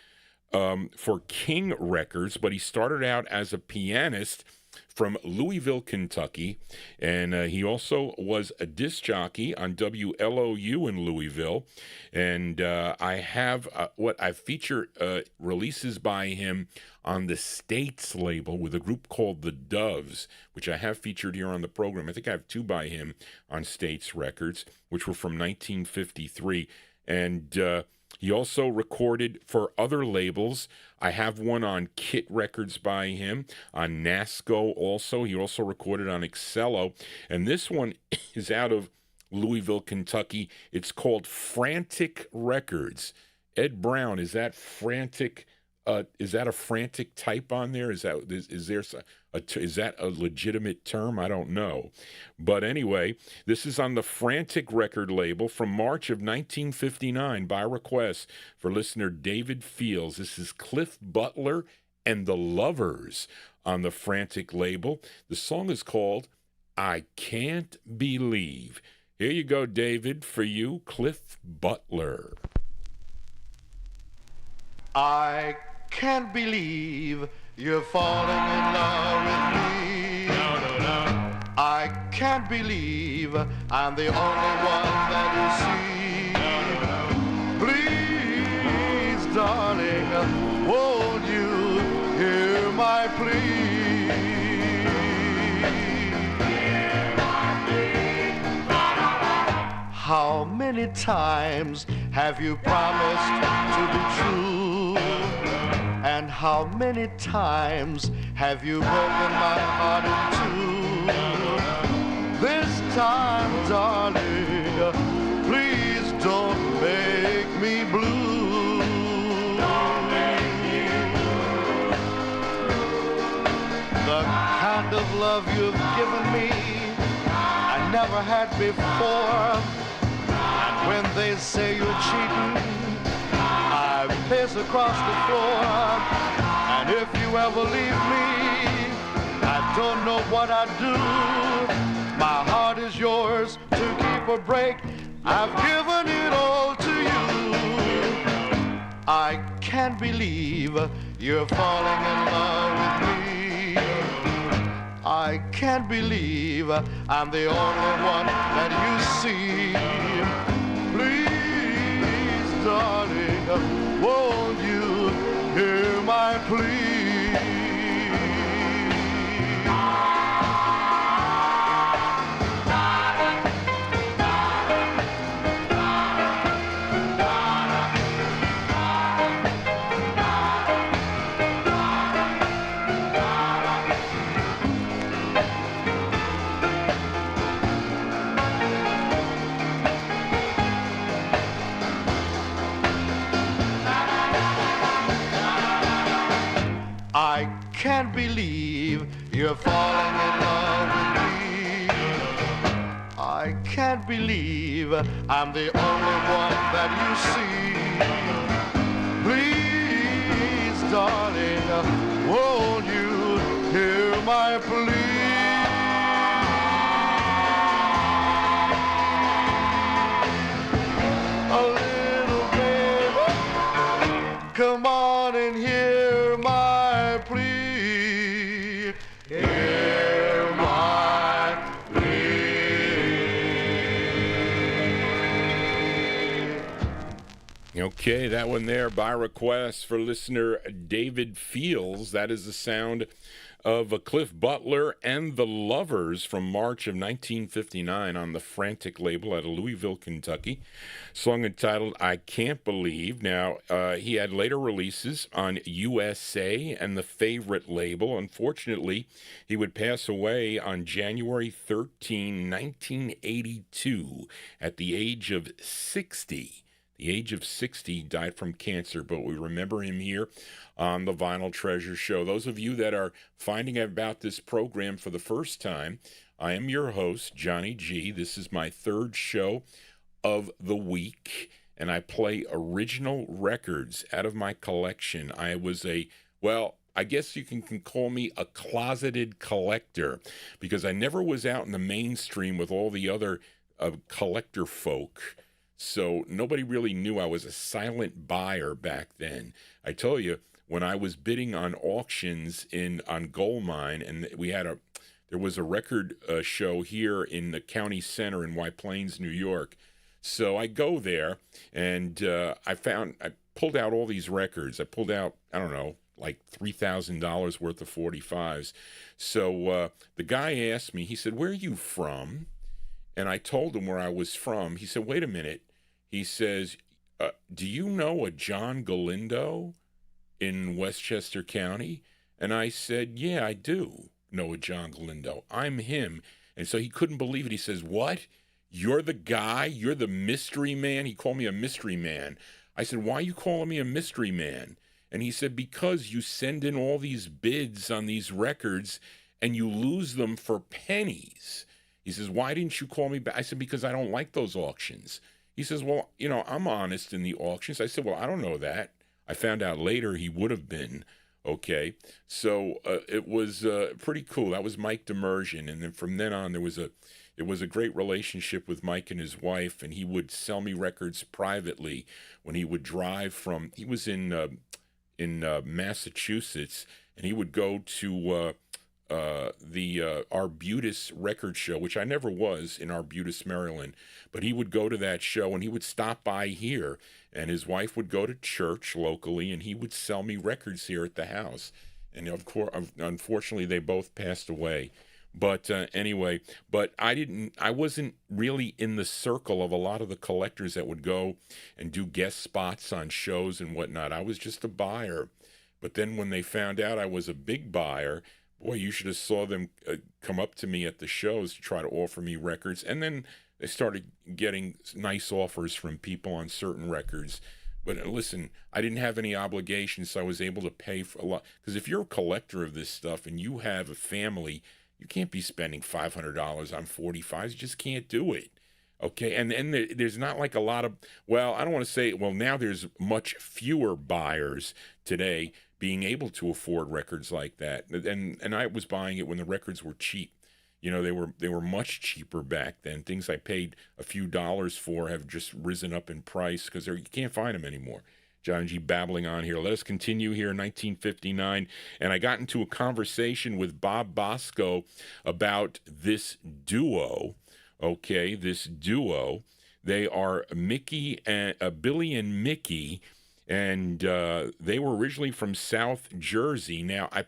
for King Records. But he started out as a pianist from Louisville, Kentucky, and he also was a disc jockey on WLOU in Louisville, and I have I feature releases by him on the States label with a group called the Doves, which I have featured here on the program. I think I have two by him on States Records, which were from 1953, and he also recorded for other labels. I have one on Kit Records by him, on NASCO also. He also recorded on Excello. And this one is out of Louisville, Kentucky. It's called Frantic Records. Ed Brown, is that Frantic? Is that a frantic type on there? Is that a legitimate term? I don't know. But anyway, this is on the Frantic record label from March of 1959 by request for listener David Fields. This is Cliff Butler and the Lovers on the Frantic label. The song is called I Can't Believe. Here you go, David, for you, Cliff Butler. I can't believe you're falling in love with me. No, no, no. I can't believe I'm the only one that you see. Please, darling, won't you hear my plea? How many times have you promised to be true? And how many times have you broken my heart in two? This time, darling, please don't make me blue. Don't make me blue. The kind of love you've given me, I never had before. And when they say you're cheating, I pace across the floor. And if you ever leave me, I don't know what I'd do. My heart is yours to keep or break. I've given it all to you. I can't believe you're falling in love with me. I can't believe I'm the only one that you see. Please, darling, won't you hear my plea? I can't believe you're falling in love with me. I can't believe I'm the only one that you see. Please, darling, won't you hear my plea? A little baby, come on and hear my plea. Hear my plea. Okay, that one there by request for listener David Fields. That is the sound of Cliff Butler and the Lovers from March of 1959 on the Frantic label out of Louisville, Kentucky. Song entitled I Can't Believe. Now, he had later releases on USA and the Favorite label. Unfortunately, he would pass away on January 13, 1982 at the age of 60. the age of 60, died from cancer, but we remember him here on the Vinyl Treasure Show. Those of you that are finding out about this program for the first time, I am your host, Johnny G. This is my third show of the week, and I play original records out of my collection. I was I guess you can call me a closeted collector, because I never was out in the mainstream with all the other collector folk. So nobody really knew I was a silent buyer back then. I tell you, when I was bidding on auctions on Gold Mine, and there was a record show here in the county center in White Plains, New York. So I go there, and I pulled out all these records. I pulled out, I don't know, like $3,000 worth of 45s. So the guy asked me, he said, "Where are you from?" And I told him where I was from. He said, "Wait a minute." He says, "Do you know a John Galindo in Westchester County?" And I said, "Yeah, I do know a John Galindo. I'm him." And so he couldn't believe it. He says, "What? You're the guy? You're the mystery man?" He called me a mystery man. I said, "Why are you calling me a mystery man?" And he said, "Because you send in all these bids on these records and you lose them for pennies." He says, "Why didn't you call me back?" I said, "Because I don't like those auctions." He says, "Well, I'm honest in the auctions." I said, "Well, I don't know that." I found out later he would have been. Okay. So it was pretty cool. That was Mike Demersion. And then from then on, it was a great relationship with Mike and his wife, and he would sell me records privately when he would drive he was in Massachusetts, and he would go to the Arbutus record show, which I never was in Arbutus, Maryland, but he would go to that show, and he would stop by here, and his wife would go to church locally, and he would sell me records here at the house. And of course, unfortunately, they both passed away. But anyway, I wasn't really in the circle of a lot of the collectors that would go and do guest spots on shows and whatnot. I was just a buyer. But then when they found out I was a big buyer, boy, you should have saw them come up to me at the shows to try to offer me records. And then they started getting nice offers from people on certain records. But listen, I didn't have any obligations, so I was able to pay for a lot. Because if you're a collector of this stuff and you have a family, you can't be spending $500 on 45s. You just can't do it. Okay, and there's not like a lot of, I don't want to say, now there's much fewer buyers today being able to afford records like that. And I was buying it when the records were cheap. They were much cheaper back then. Things I paid a few dollars for have just risen up in price because you can't find them anymore. Johnny G babbling on here. Let us continue here in 1959. And I got into a conversation with Bob Bosco about this duo. Okay, this duo. They are Billy and Mickey, and they were originally from South Jersey. Now, I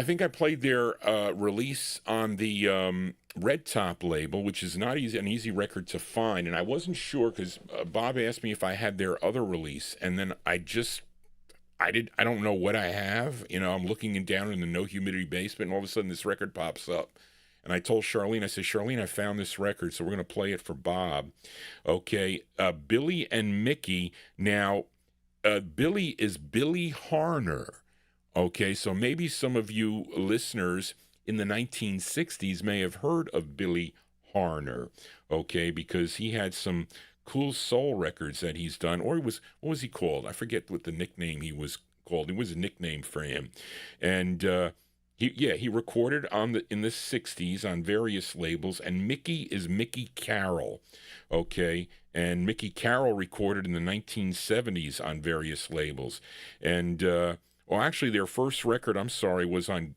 think I played their release on the Red Top label, which is not an easy record to find, and I wasn't sure because Bob asked me if I had their other release, and then I don't know what I have. I'm looking down in the No Humidity basement, and all of a sudden this record pops up. And I told Charlene, I said, "Charlene, I found this record, so we're going to play it for Bob." Okay, Billy and Mickey. Now, Billy is Billy Harner. Okay, so maybe some of you listeners in the 1960s may have heard of Billy Harner, okay, because he had some cool soul records that he's done, or what was he called? I forget what the nickname he was called. It was a nickname for him. And he recorded in the 60s on various labels, and Mickey is Mickey Carroll, okay, and Mickey Carroll recorded in the 1970s on various labels. And actually, their first record, was on.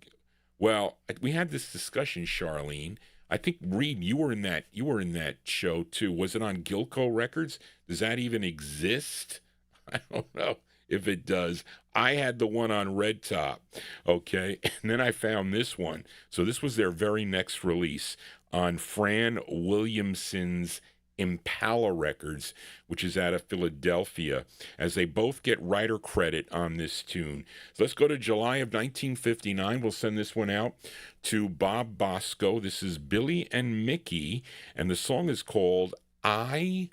We had this discussion, Charlene. I think Reed, you were in that show too. Was it on Gilco Records? Does that even exist? I don't know if it does. I had the one on Red Top, okay, and then I found this one. So this was their very next release on Fran Williamson's Impala Records, which is out of Philadelphia, as they both get writer credit on this tune. So let's go to July of 1959. We'll send this one out to Bob Bosco. This is Billy and Mickey, and the song is called the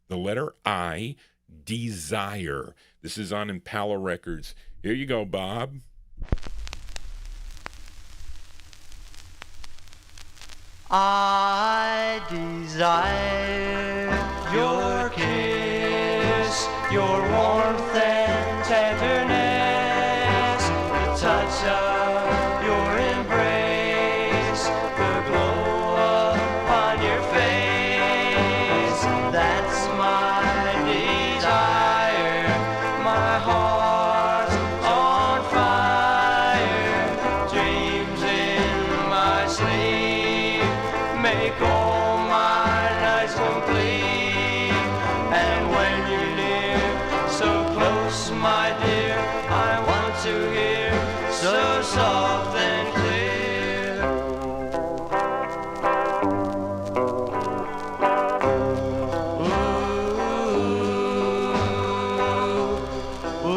letter I, Desire. This is on Impala Records. Here you go, Bob. I desire your kiss, your warmth and tenderness, the touch of your embrace, the glow upon your face. That's my desire, my heart's on fire, dreams in my sleep make all my nights complete. And when you're near, so close, my dear, I want to hear so soft and clear. Ooh, ooh,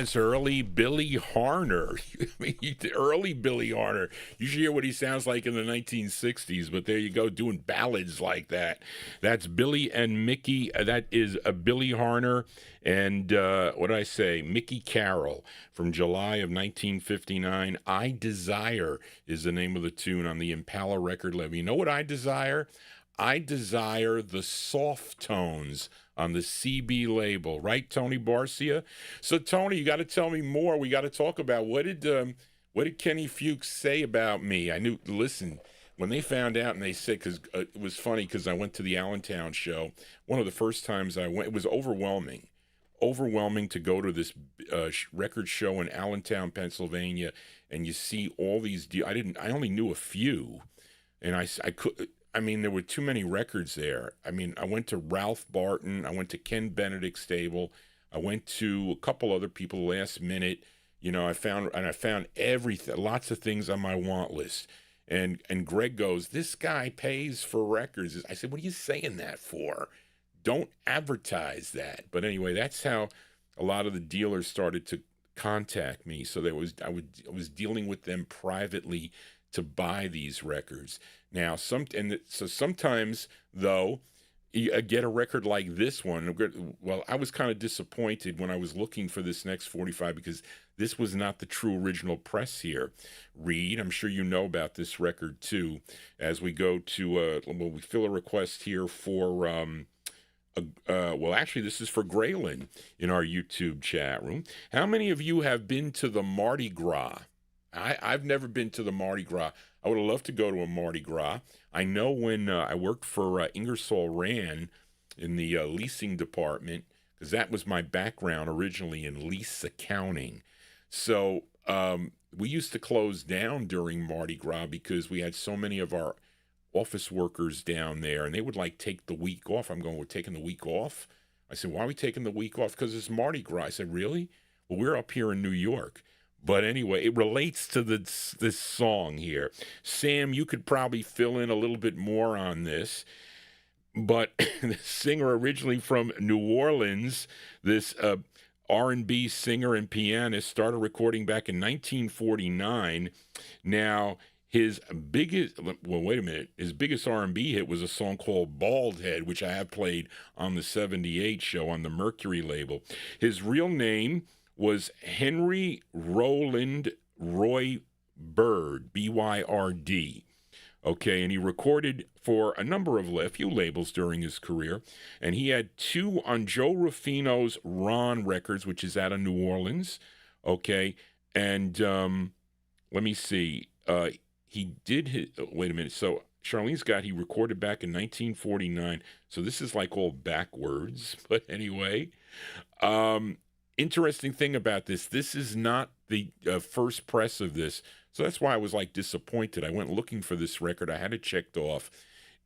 That's early Billy Harner. I mean, early Billy Harner. You should hear what he sounds like in the 1960s, but there you go, doing ballads like that. That's Billy and Mickey. That is a Billy Harner and, what did I say, Mickey Carroll from July of 1959. I Desire is the name of the tune on the Impala record label. You know what I desire? I desire the soft tones on the CB label, right, Tony Barcia? So, Tony, you got to tell me more. We got to talk about what did Kenny Fuchs say about me? I knew. Listen, when they found out and they said, because it was funny because I went to the Allentown show. One of the first times I went, it was overwhelming to go to this record show in Allentown, Pennsylvania, and you see all these. I only knew a few, and I could. I mean, there were too many records there. I mean, I went to Ralph Barton. I went to Ken Benedict's stable. I went to a couple other people last minute. You know, I found everything, lots of things on my want list. And Greg goes, this guy pays for records. I said, what are you saying that for? Don't advertise that. But anyway, that's how a lot of the dealers started to contact me. So I was dealing with them privately to buy these records. Now, sometimes, though, you get a record like this one. Well, I was kind of disappointed when I was looking for this next 45 because this was not the true original press here. Reed, I'm sure you know about this record, too, as we go to, we fill a request here for, well, actually, this is for Graylin in our YouTube chat room. How many of you have been to the Mardi Gras? I've never been to the Mardi Gras. I would have loved to go to a Mardi Gras. I know when I worked for Ingersoll Rand in the leasing department, because that was my background originally in lease accounting. So we used to close down during Mardi Gras because we had so many of our office workers down there, and they would like take the week off. I'm going, we're taking the week off? I said, why are we taking the week off? Because it's Mardi Gras. I said, really? Well, we're up here in New York. But anyway, it relates to this song here. Sam, you could probably fill in a little bit more on this. but the singer originally from New Orleans, this R&B singer and pianist, started recording back in 1949. Now, his biggest, well, wait a minute, his biggest R&B hit was a song called Bald Head, which I have played on the 78 show on the Mercury label. His real name was Henry Roland Roy Byrd, B-Y-R-D. Okay, and he recorded for a few labels during his career, and he had 2 on Joe Rufino's Ron Records, which is out of New Orleans. Okay, and let me see. He did his, wait a minute. So Charlene's got, he recorded back in 1949. So this is like all backwards. But anyway, interesting thing about this is not the first press of this. So that's why I was like disappointed. I went looking for this record. I had it checked off.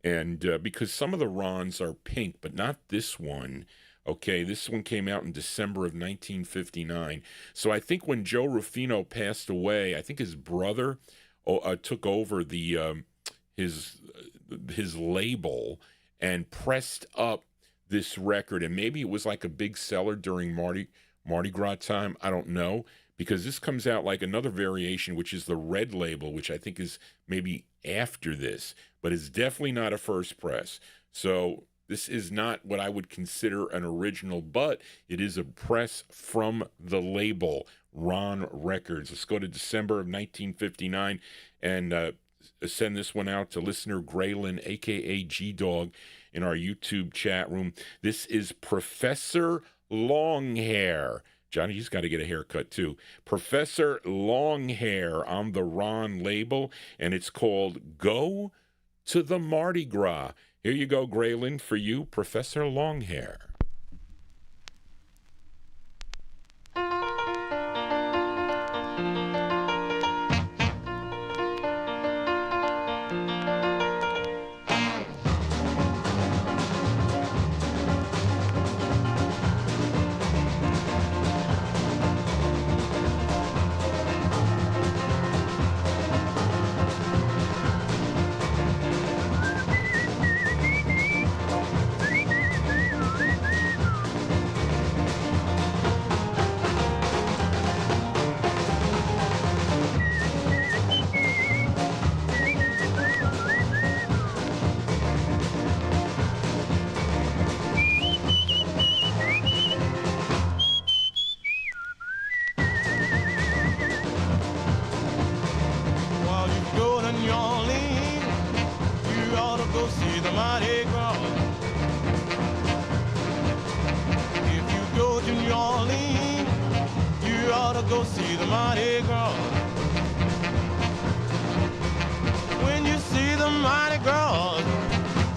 And because some of the Rons are pink, but not this one. Okay, this one came out in December of 1959. So I think when Joe Rufino passed away, I think his brother took over the his label and pressed up this record, and maybe it was like a big seller during Mardi Gras time. I don't know, because this comes out like another variation, which is the red label, which I think is maybe after this, but it's definitely not a first press. So this is not what I would consider an original, but it is a press from the label Ron Records. Let's go to December of 1959 and send this one out to listener Graylin, a.k.a. G-Dog, in our YouTube chat room. This is Professor Longhair. Johnny, he's got to get a haircut, too. Professor Longhair on the Ron label, and it's called Go to the Mardi Gras. Here you go, Graylin, for you, Professor Longhair.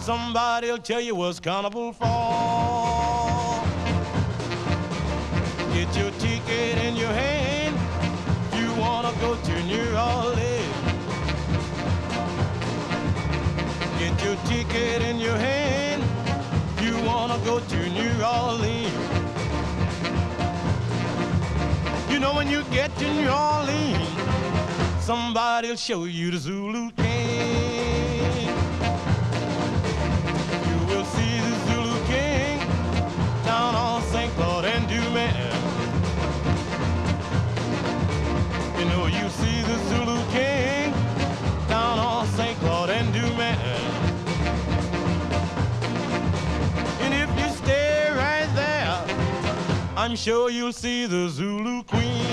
Somebody'll tell you what's carnival for. Get your ticket in your hand. You wanna go to New Orleans. Get your ticket in your hand. You wanna go to New Orleans. You know when you get to New Orleans, somebody'll show you the Zulu King. You'll see the Zulu King down on St. Claude and Dumas. You know you see the Zulu King down on St. Claude and Dumas. And if you stay right there, I'm sure you'll see the Zulu Queen.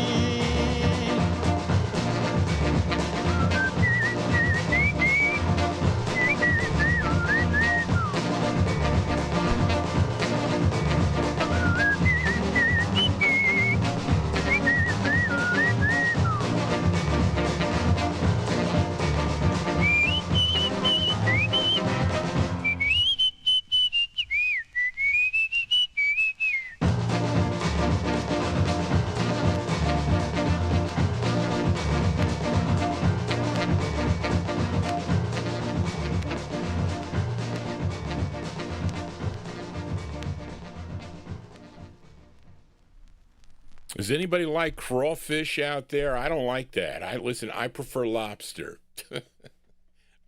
Does anybody like crawfish out there? I don't like that. I prefer lobster.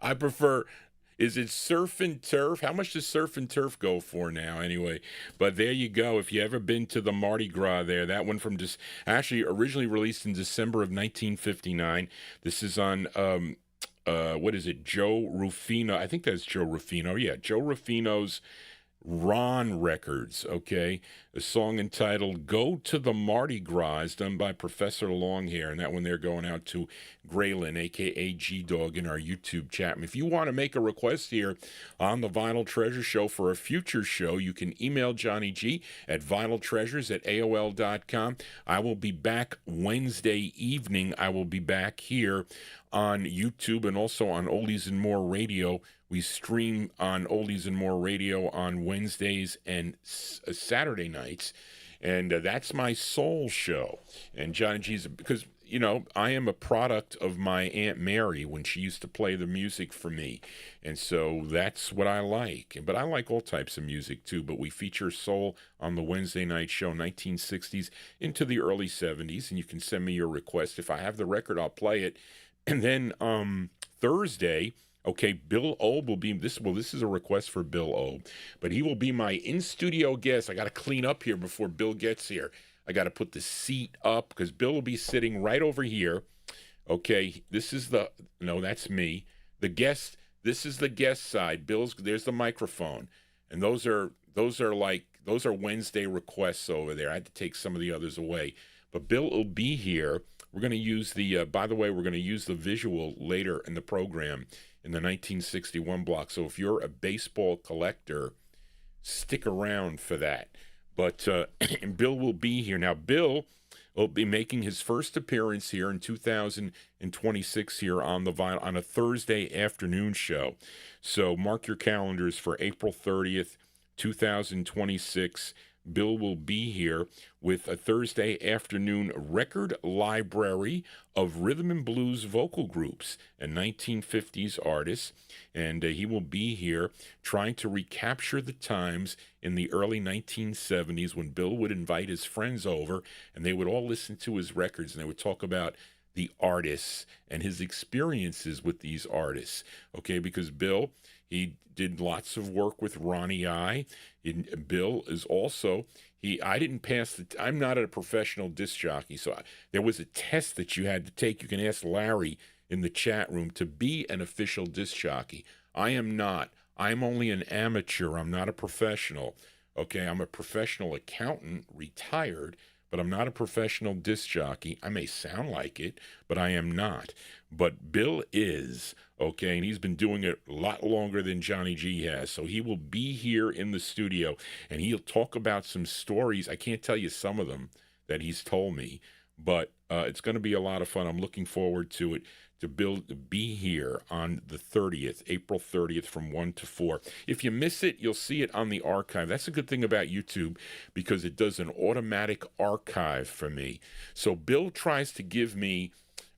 I prefer, Is it Surf and Turf? How much does Surf and Turf go for now, anyway? But there you go. If you ever been to the Mardi Gras there, that one from just actually originally released in December of 1959. This is on what is it? Joe Rufino. I think that's Joe Rufino. Yeah, Joe Rufino's Ron Records, okay? A song entitled Go to the Mardi Gras is done by Professor Longhair, and that one they're going out to Graylin, a.k.a. G-Dog, in our YouTube chat. And if you want to make a request here on the Vinyl Treasure Show for a future show, you can email Johnny G at vinyltreasures@aol.com. I will be back Wednesday evening. I will be back here on YouTube and also on Oldies and More Radio. We stream on Oldies and More Radio on Wednesdays and Saturday nights, and that's my soul show. And Johnny G's, because, you know, I am a product of my Aunt Mary when she used to play the music for me, and so that's what I like. But I like all types of music, too, but we feature soul on the Wednesday night show, 1960s into the early 70s, and you can send me your request. If I have the record, I'll play it. And then Thursday... Okay, Bill Obe will be, this is a request for Bill Obe, but he will be my in-studio guest. I got to clean up here before Bill gets here. I got to put the seat up because Bill will be sitting right over here. Okay, this is no, that's me. The guest, this is the guest side. There's the microphone. And those are Wednesday requests over there. I had to take some of the others away. But Bill will be here. We're going to use by the way, we're going to use the visual later in the program in the 1961 block. So if you're a baseball collector, stick around for that. But Bill will be here. Now, Bill will be making his first appearance here in 2026 here on the vinyl on a Thursday afternoon show. So mark your calendars for April 30th, 2026. Bill will be here with a Thursday afternoon record library of rhythm and blues vocal groups and 1950s artists. And he will be here trying to recapture the times in the early 1970s when Bill would invite his friends over and they would all listen to his records and they would talk about the artists and his experiences with these artists. Okay, because Bill, he did lots of work with Ronnie I. Bill is also, I'm not a professional disc jockey, so there was a test that you had to take. You can ask Larry in the chat room to be an official disc jockey. I am not. I'm only an amateur. I'm not a professional. Okay, I'm a professional accountant, retired, but I'm not a professional disc jockey. I may sound like it, but I am not. But Bill is, okay, and he's been doing it a lot longer than Johnny G has. So he will be here in the studio, and he'll talk about some stories. I can't tell you some of them that he's told me, but it's going to be a lot of fun. I'm looking forward to it, to be here on the 30th, April 30th from 1 to 4. If you miss it, you'll see it on the archive. That's a good thing about YouTube because it does an automatic archive for me. So Bill tries to give me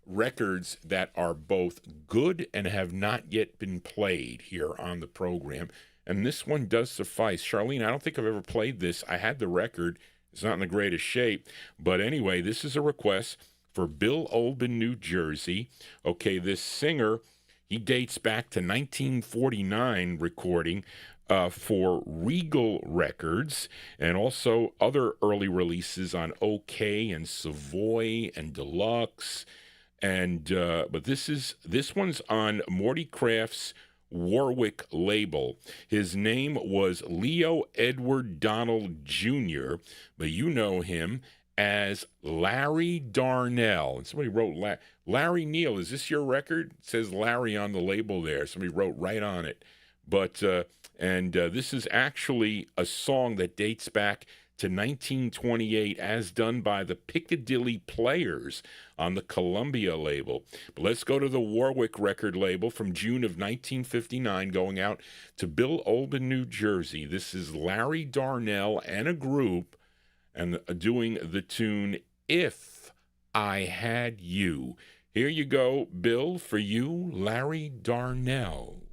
records that are both good and have not yet been played here on the program. And this one does suffice. Charlene, I don't think I've ever played this. I had the record. It's not in the greatest shape. But anyway, this is a request for Bill Obe in New Jersey. Okay, this singer, he dates back to 1949 recording for Regal Records and also other early releases on OK and Savoy and Deluxe. And but this one's on Morty Craft's Warwick label. His name was Leo Edward Donald Jr., but you know him as Larry Darnell. And somebody wrote, Larry Neal, is this your record? It says Larry on the label there. Somebody wrote right on it. But this is actually a song that dates back to 1928 as done by the Piccadilly Players on the Columbia label. But let's go to the Warwick record label from June of 1959 going out to Bill Obe in New Jersey. This is Larry Darnell and a group and doing the tune If I Had You. Here you go, Bill, for you, Larry Darnell.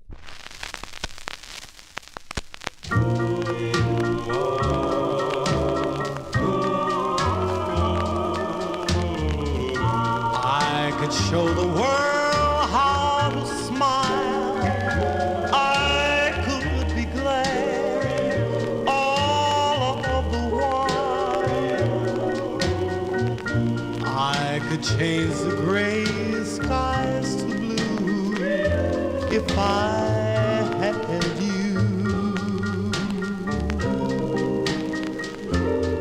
I could show the world how to smile. I change the gray skies to blue if I had you.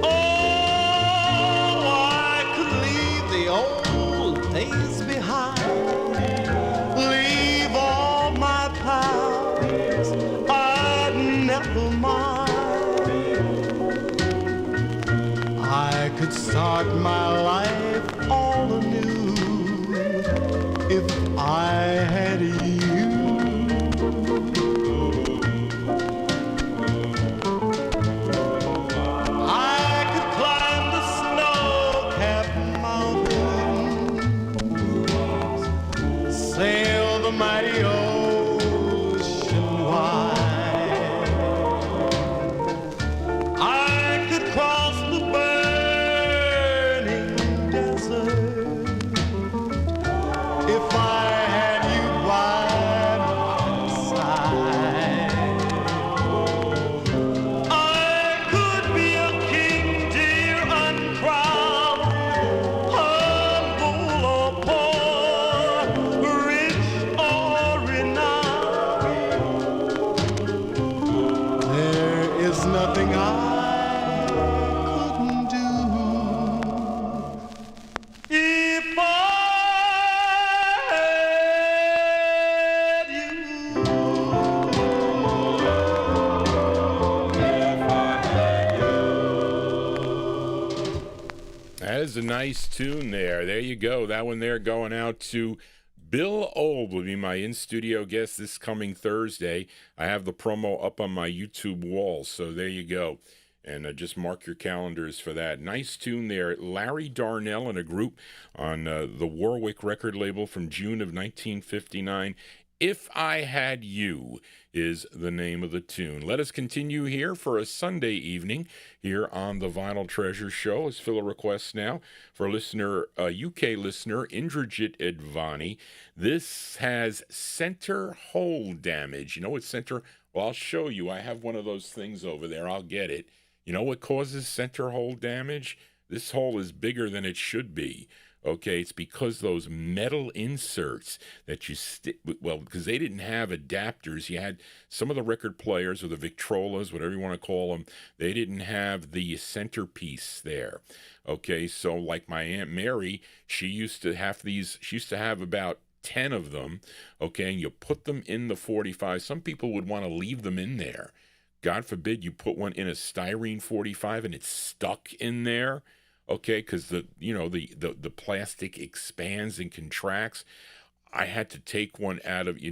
Oh, I could leave the old days behind, leave all my past, I'd never mind. I could start my life all anew if I had you. I could climb the snow-capped mountains, sail the mighty ocean wide. I could cross the burning desert if I had you by my side. I could be a king, dear, uncrowned, humble or poor, rich or renowned. There is nothing I couldn't do if I had you. That is a nice tune there. There you go. That one there going out to Bill Old will be my in-studio guest this coming Thursday. I have the promo up on my YouTube wall, so there you go. And just mark your calendars for that. Nice tune there. Larry Darnell and a group on the Warwick record label from June of 1959. If I Had You is the name of the tune. Let us continue here for a Sunday evening here on the Vinyl Treasure Show. Let's fill a request now for listener, UK listener, Indrajit Advani. This has center hole damage. You know what center? Well, I'll show you. I have one of those things over there. I'll get it. You know what causes center hole damage? This hole is bigger than it should be. Okay, it's because those metal inserts that you stick, well, because they didn't have adapters. You had some of the record players or the Victrolas, whatever you want to call them, they didn't have the centerpiece there. Okay, so like my Aunt Mary, she used to have these, she used to have about 10 of them, okay, and you put them in the 45. Some people would want to leave them in there. God forbid you put one in a styrene 45 and it's stuck in there. Okay, because the plastic expands and contracts. I had to take one out of the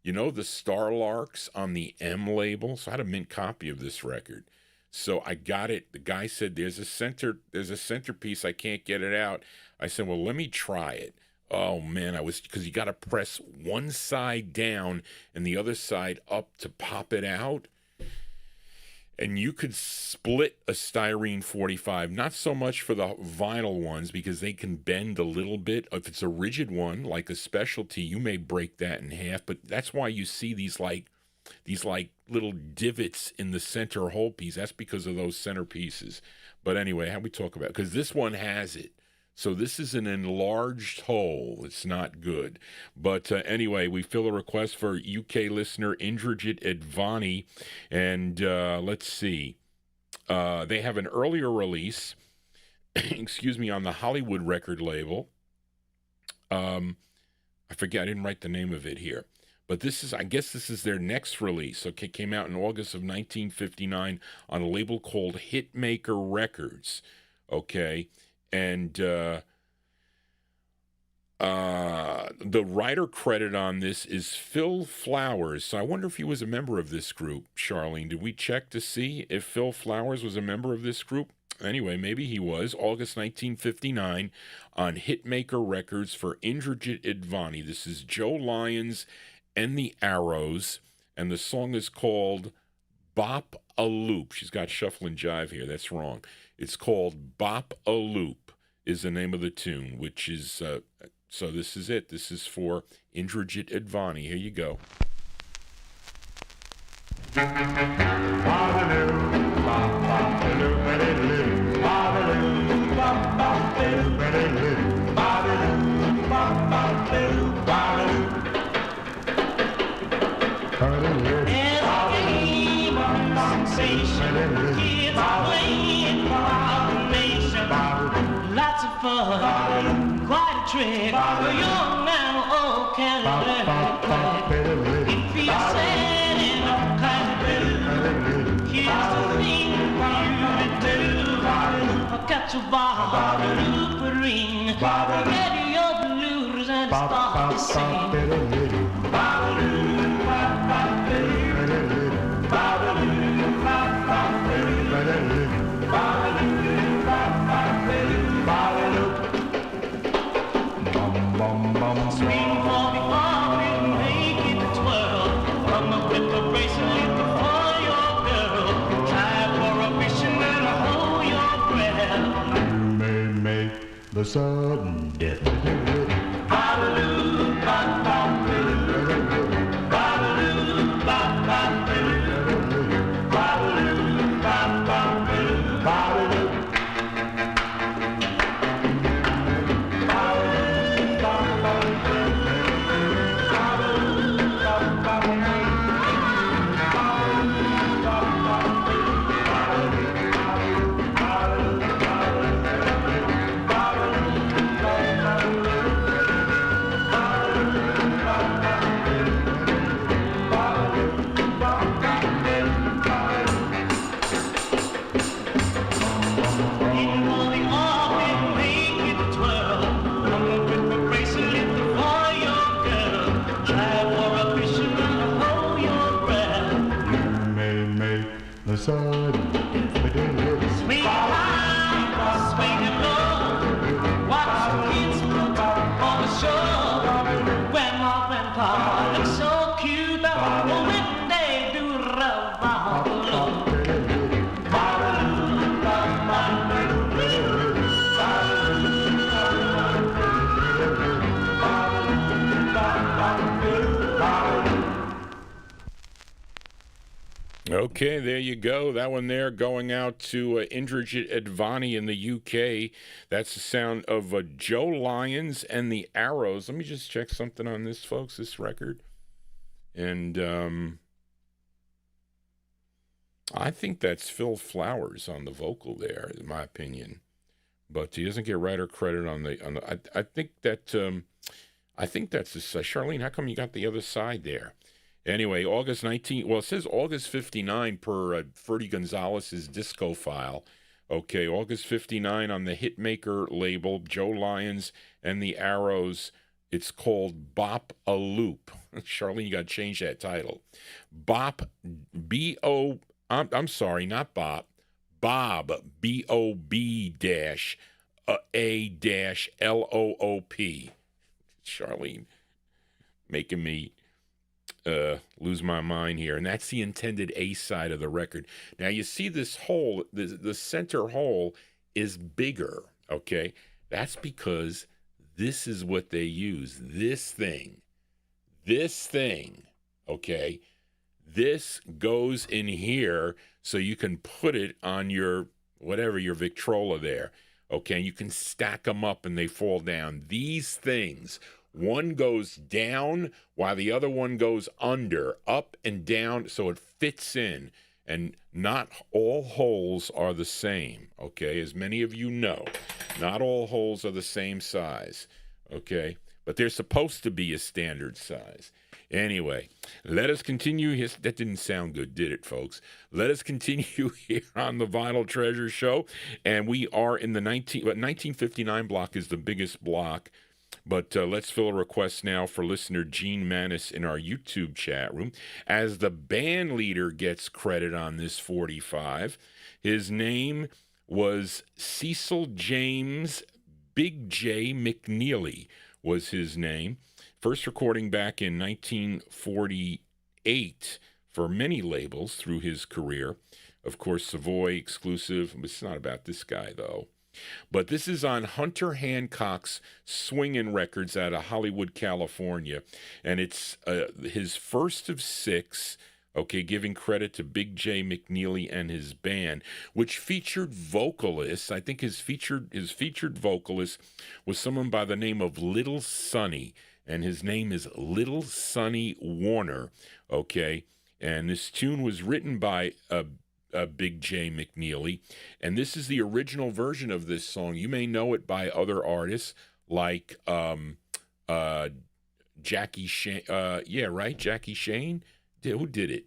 Starlarks on the M label. So I had a mint copy of this record. So I got it. The guy said there's a centerpiece. I can't get it out. I said, well, let me try it. Oh man, because you got to press one side down and the other side up to pop it out. And you could split a styrene 45, not so much for the vinyl ones because they can bend a little bit. If it's a rigid one, like a specialty, you may break that in half. But that's why you see these little divots in the center hole piece. That's because of those centerpieces. But anyway, how we talk about it? Because this one has it. So this is an enlarged hole. It's not good. But anyway, we fill a request for UK listener Indrajit Advani. And let's see. They have an earlier release, excuse me, on the Hollywood record label. I forget, I didn't write the name of it here. But I guess this is their next release. Okay, it came out in August of 1959 on a label called Hitmaker Records. Okay. And the writer credit on this is Phil Flowers. So I wonder if he was a member of this group, Charlene. Did we check to see if Phil Flowers was a member of this group? Anyway, maybe he was. August 1959 on Hitmaker Records for Indrajit Advani. This is Joe Lyons and the Arrows, and the song is called Bop a Loop. She's got shuffle and jive here. That's wrong. It's called Bop a Loop is the name of the tune, which is, so this is it. This is for Indrajit Advani. Here you go. Ba And a game of sensation. Kids are playing for our nation. Lots of fun, quite a trick. For young man, oh, can learn. If you're sad and all kinds of blue, here's the thing for you to do. Catch a bar, loop a ring, ready your blues and start to sing. Swing for the arm and make it twirl. Come up with a bracelet for your girl. Try for a vision and hold your breath. You may make the sudden death. Ba-da-doo, ba-ba-doo. Ba-da-doo, ba-ba-doo. Ba-da-doo, ba-ba-doo. Ba-da-doo. The sudden death. Swing high, swing it low. Watch the kids put on the show. Grandma, grandpa look so cute. Oh, when they do rub on Okay, there you go. That one there going out to Indrajit Advani in the UK. That's the sound of Joe Lyons and the Arrows. Let me just check something on this, folks, this record. And I think that's Phil Flowers on the vocal there, in my opinion. But he doesn't get writer credit on the. I think that I think that's this. Charlene, how come you got the other side there? Anyway, August 19, well, it says August 59 per Ferdy Gonzalez's disco file. Okay, August 59 on the Hitmaker label, Joe Lyons and the Arrows. It's called Bop a Loop. Charlene, you got to change that title. Bop, B-O, I'm sorry, not Bop. Bob, B-O-B dash A dash L-O-O-P. Charlene, making me lose my mind here. And that's the intended A side of the record. Now you see this hole, the center hole is bigger, okay? That's because this is what they use. This thing, okay? This goes in here so you can put it on your, whatever, your Victrola there, okay? You can stack them up and they fall down. These things, one goes down while the other one goes under, up and down, so it fits in. And not all holes are the same, okay? As many of you know, not all holes are the same size, okay? But they're supposed to be a standard size. Anyway, let us continue. That didn't sound good, did it, folks? Let us continue here on the Vinyltreasure Show. And we are in the 1959 block is the biggest block. But let's fill a request now for listener Gene Manis in our YouTube chat room. As the band leader gets credit on this 45, his name was Cecil James Big J McNeely was his name. First recording back in 1948 for many labels through his career. Of course, Savoy exclusive. It's not about this guy, though. But this is on Hunter Hancock's Swingin' Records out of Hollywood, California. And it's his first of 6, okay, giving credit to Big J McNeely and his band, which featured vocalists. I think his featured vocalist was someone by the name of Little Sonny. and his name is Little Sonny Warner, okay? And this tune was written by Big Jay McNeely, and this is the original version of this song. You may know it by other artists like Jackie Shane. Yeah, right, Jackie Shane. Who did it?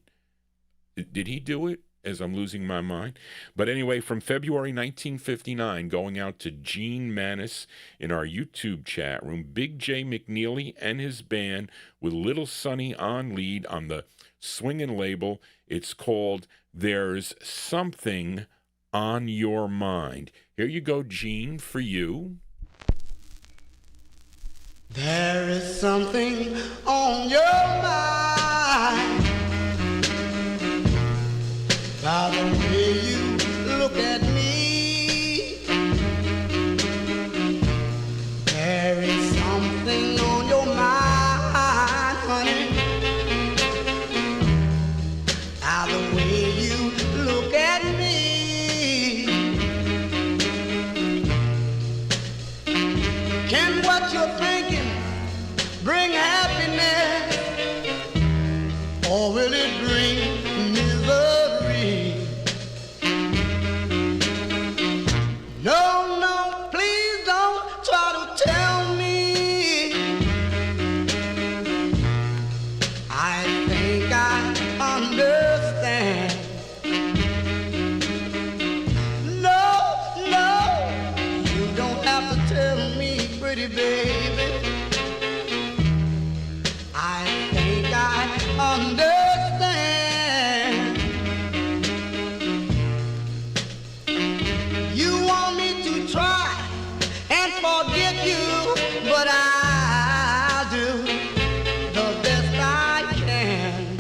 Did he do it? As I'm losing my mind. But anyway, from February 1959, going out to Gene Manis in our YouTube chat room, Big Jay McNeely and his band with Little Sonny on lead on the swingin' label. It's called There's Something on Your Mind. Here you go, Gene, for you. There is something on your mind. By the way you look at me, there is something on your mind, honey. By the way you look at me, can what you're thinking bring happiness, or will it bring misery? No, no, please don't try to tell me. I think I understand. No, no, you don't have to tell me, pretty baby. I think I understand. You want me to try and forget you, but I'll do the best I can.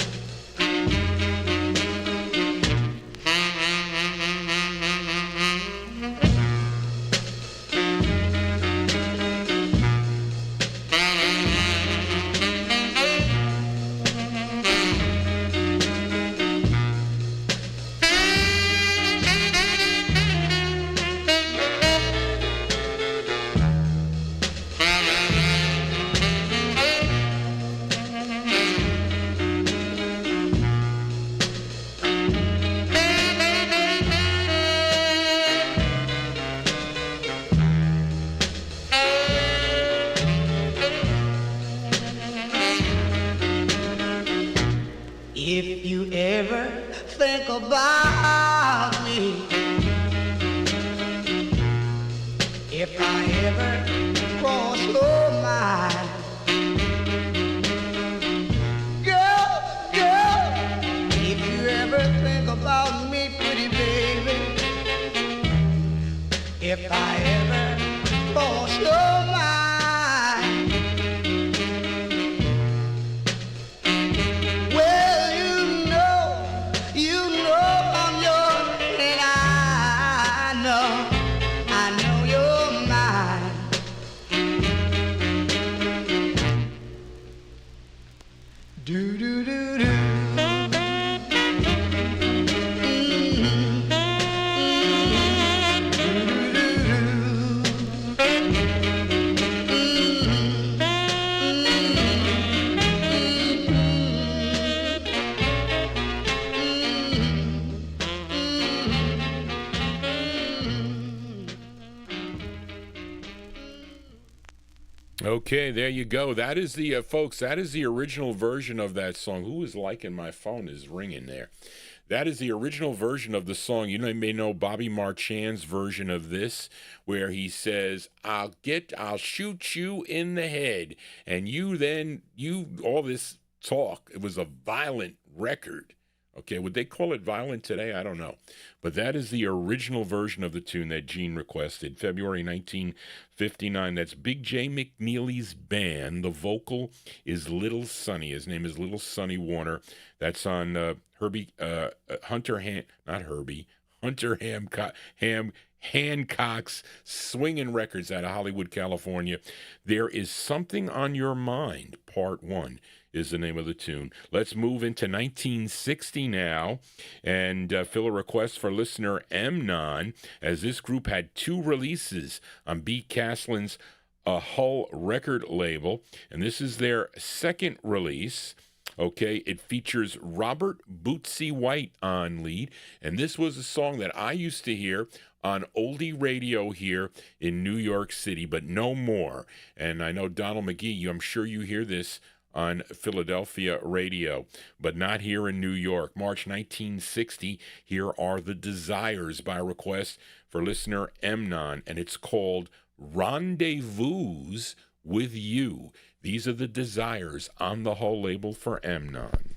If you ever think about me, if I ever cross your mind, girl, if you ever think about me, pretty baby, if I ever cross your mind, do do do do. Okay, there you go. That is the, folks, that is the original version of that song. Who is liking my phone is ringing there. That is the original version of the song. You may know Bobby Marchand's version of this, where he says, I'll shoot you in the head. And all this talk. It was a violent record. Okay, would they call it violent today? I don't know. But that is the original version of the tune that Gene requested, February 1959. That's Big Jay McNeely's band. The vocal is Little Sonny. His name is Little Sonny Warner. That's on Hunter Hancock's Swingin' Records out of Hollywood, California. There is Something on Your Mind, Part 1. Is the name of the tune. Let's move into 1960 now and fill a request for listener Mnon, as this group had two releases on Beat Caslin's a Hull record label, and this is their second release. Okay, it features Robert Bootsy White on lead, and this was a song that I used to hear on oldie radio here in New York City, but no more. And I know Donald McGee, I'm sure you hear this on Philadelphia radio, but not here in New York. March 1960, here are The Desires by request for listener Emnon, and it's called Rendezvous with You. These are The Desires on the whole label for Emnon.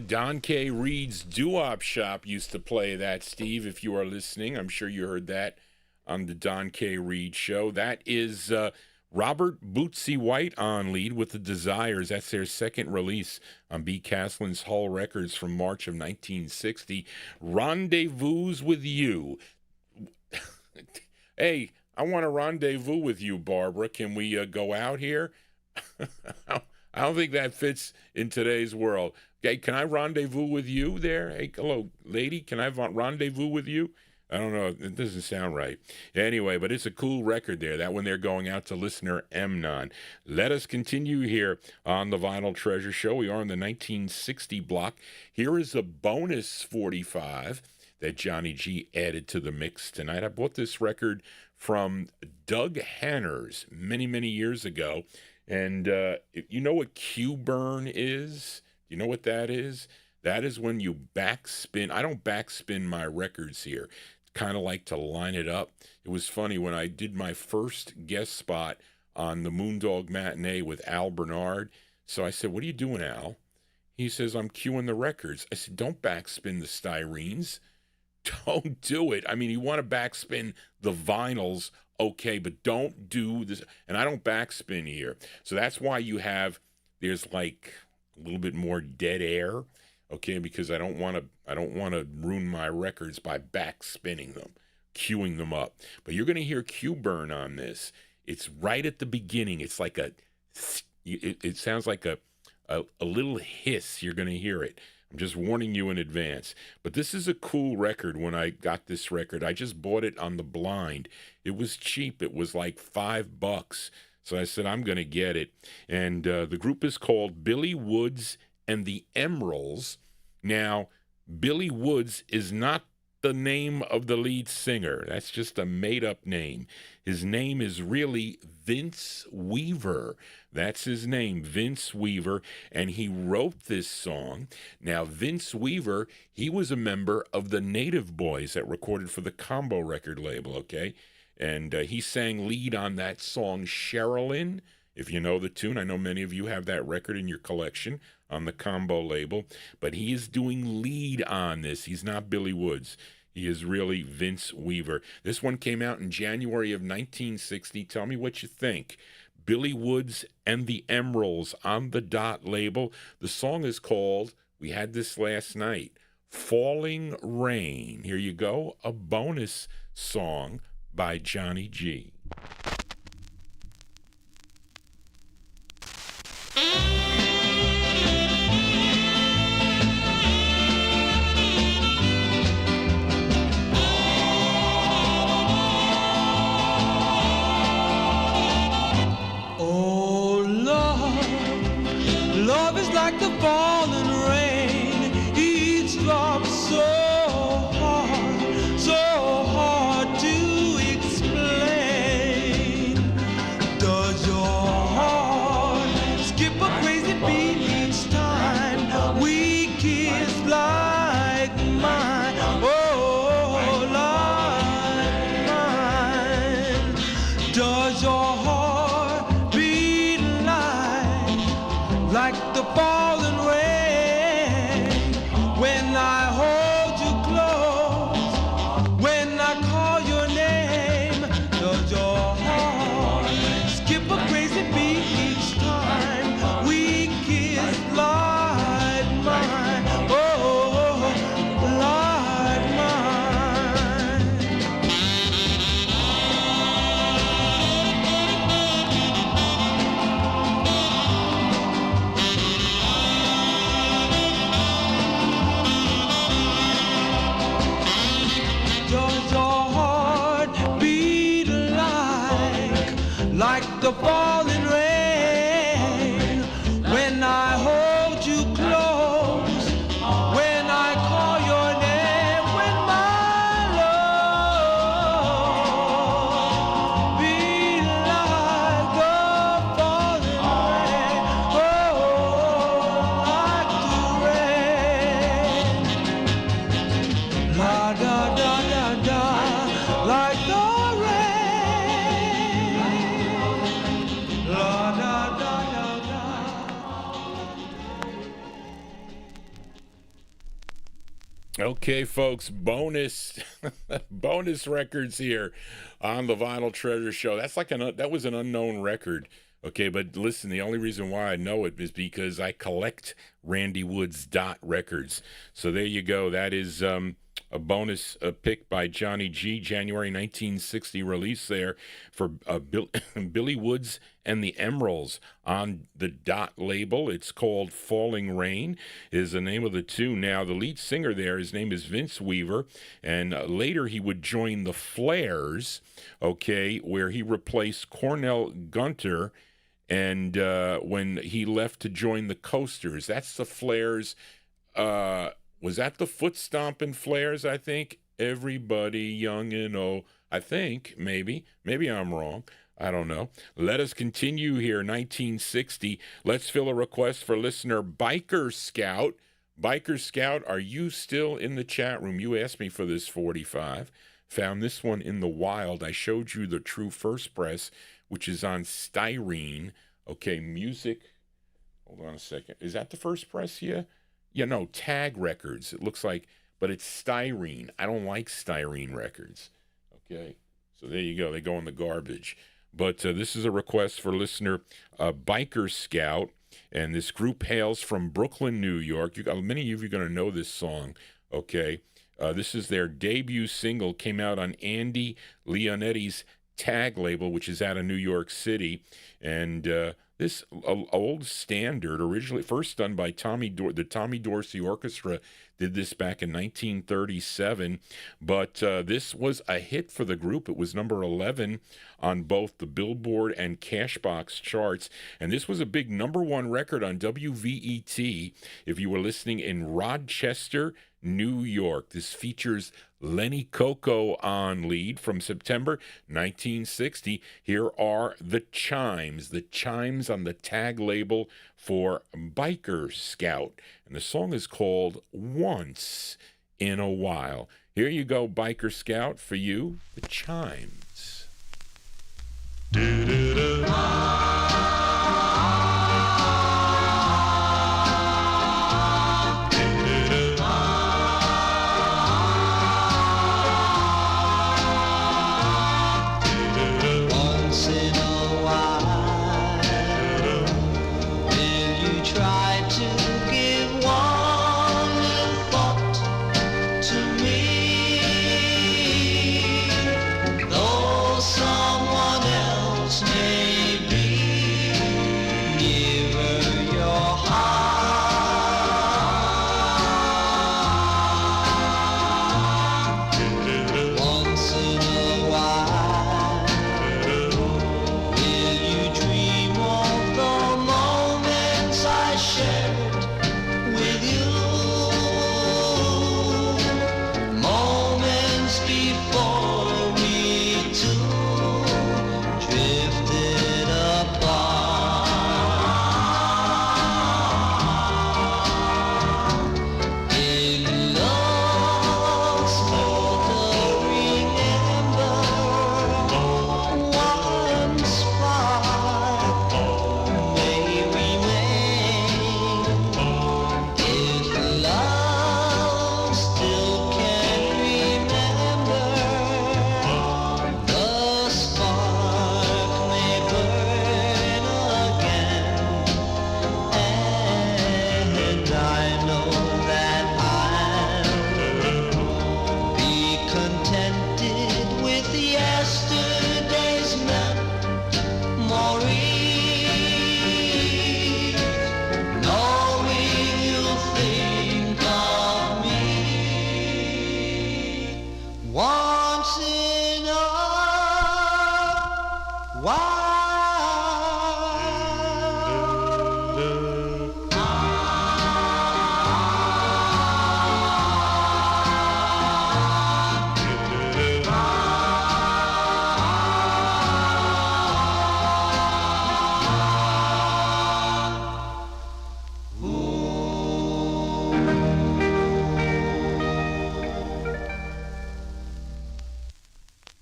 Don K. Reed's Doo-Wop Shop used to play that, Steve, if you are listening. I'm sure you heard that on the Don K. Reed show. That is Robert Bootsy White on lead with The Desires. That's their second release on B. Caslin's Hull Records from March of 1960. Rendezvous with You. Hey, I want to rendezvous with you, Barbara. Can we go out here? I don't think that fits in today's world. Okay, can I rendezvous with you there? Hey, hello, lady, can I rendezvous with you? I don't know, it doesn't sound right. Anyway, but it's a cool record there, that one they're going out to listener Emnon. Let us continue here on the Vinyl Treasure Show. We are in the 1960 block. Here is a bonus 45 that Johnny G added to the mix tonight. I bought this record from Doug Hanners many, many years ago. And you know what Q-burn is? You know what that is? That is when you backspin. I don't backspin my records here. Kind of like to line it up. It was funny when I did my first guest spot on the Moondog Matinee with Al Bernard. So I said, "What are you doing, Al?" He says, "I'm cueing the records." I said, "Don't backspin the styrenes. Don't do it. I mean, you want to backspin the vinyls, okay, but don't do this." And I don't backspin here. So that's why there's like a little bit more dead air, okay, because I don't want to ruin my records by backspinning them, queuing them up. But you're going to hear Q-burn on this. It's right at the beginning. It's like it sounds like a little hiss. You're going to hear it. I'm just warning you in advance. But this is a cool record. When I got this record, I just bought it on the blind. It was cheap. It was like $5. So I said, I'm going to get it. And the group is called Billy Woods and the Emeralds. Now, Billy Woods is not the name of the lead singer. That's just a made-up name. His name is really Vince Weaver. That's his name, Vince Weaver, and he wrote this song. Now, Vince Weaver, he was a member of the Native Boys that recorded for the Combo record label, okay? And he sang lead on that song, Sherilyn. If you know the tune, I know many of you have that record in your collection on the combo label, but he is doing lead on this. He's not Billy Woods. He is really Vince Weaver. This one came out in January of 1960. Tell me what you think. Billy Woods and the Emeralds on the Dot label. The song is called, we had this last night, Falling Rain. Here you go, a bonus song by Johnny G. Love is like the falling rain, each drop so hard to explain. Does your heart skip a crazy beat each time we kiss like mine? Oh, like mine. Does your heart beat like the falling rain when I hold you close, when I call your name? Does your heart skip a crazy beat each time we kiss like mine? Oh, like mine. Does your heart beat like the falling rain when I hold you close, when I call your name, when my love beat like the falling rain, oh, like the rain, la da da da da, like the rain, la da da da da. Okay, folks, bonus bonus records here on the Vinyl Treasure Show. That's like that was an unknown record. Okay, but listen, the only reason why I know it is because I collect Randy Wood's Dot records. So there you go. That is a bonus pick by Johnny G, January 1960 release there for Billy Woods and the Emeralds on the Dot label. It's called Falling Rain is the name of the tune. Now, the lead singer there, his name is Vince Weaver, and later he would join the Flares, okay, where he replaced Cornell Gunter, and when he left to join the Coasters. That's the Flares. Was that the Foot Stompin' Flares, I think? Everybody young and old. I think, maybe. Maybe I'm wrong. I don't know. Let us continue here. 1960. Let's fill a request for listener Biker Scout. Biker Scout, are you still in the chat room? You asked me for this 45. Found this one in the wild. I showed you the True First Press, which is on styrene. Okay, music. Hold on a second. Is that the First Press here? Yeah, no, Tag Records. It looks like, but it's styrene. I don't like styrene records. Okay, so there you go. They go in the garbage. But this is a request for listener Biker Scout, and this group hails from Brooklyn, New York. Many of you are going to know this song, okay? This is their debut single, came out on Andy Leonetti's Tag label, which is out of New York City, and this old standard, originally first done by the Tommy Dorsey Orchestra, did this back in 1937, but this was a hit for the group. It was number 11 on both the Billboard and Cashbox charts, and this was a big number one record on WVET if you were listening in Rochester, New York. This features Lenny Coco on lead from September 1960. Here are the Chimes on the Tag label for Biker Scout. And the song is called Once in a While. Here you go, Biker Scout, for you, the Chimes. Do-do-do.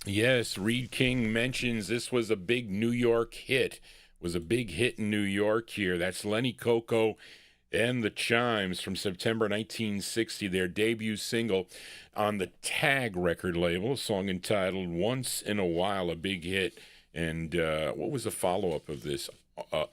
Yes, Reed King mentions this was a big New York hit. Was a big hit in New York here. That's Lenny Coco and the Chimes from September 1960, their debut single on the Tag record label, a song entitled Once in a While, a big hit. And what was the follow-up of this?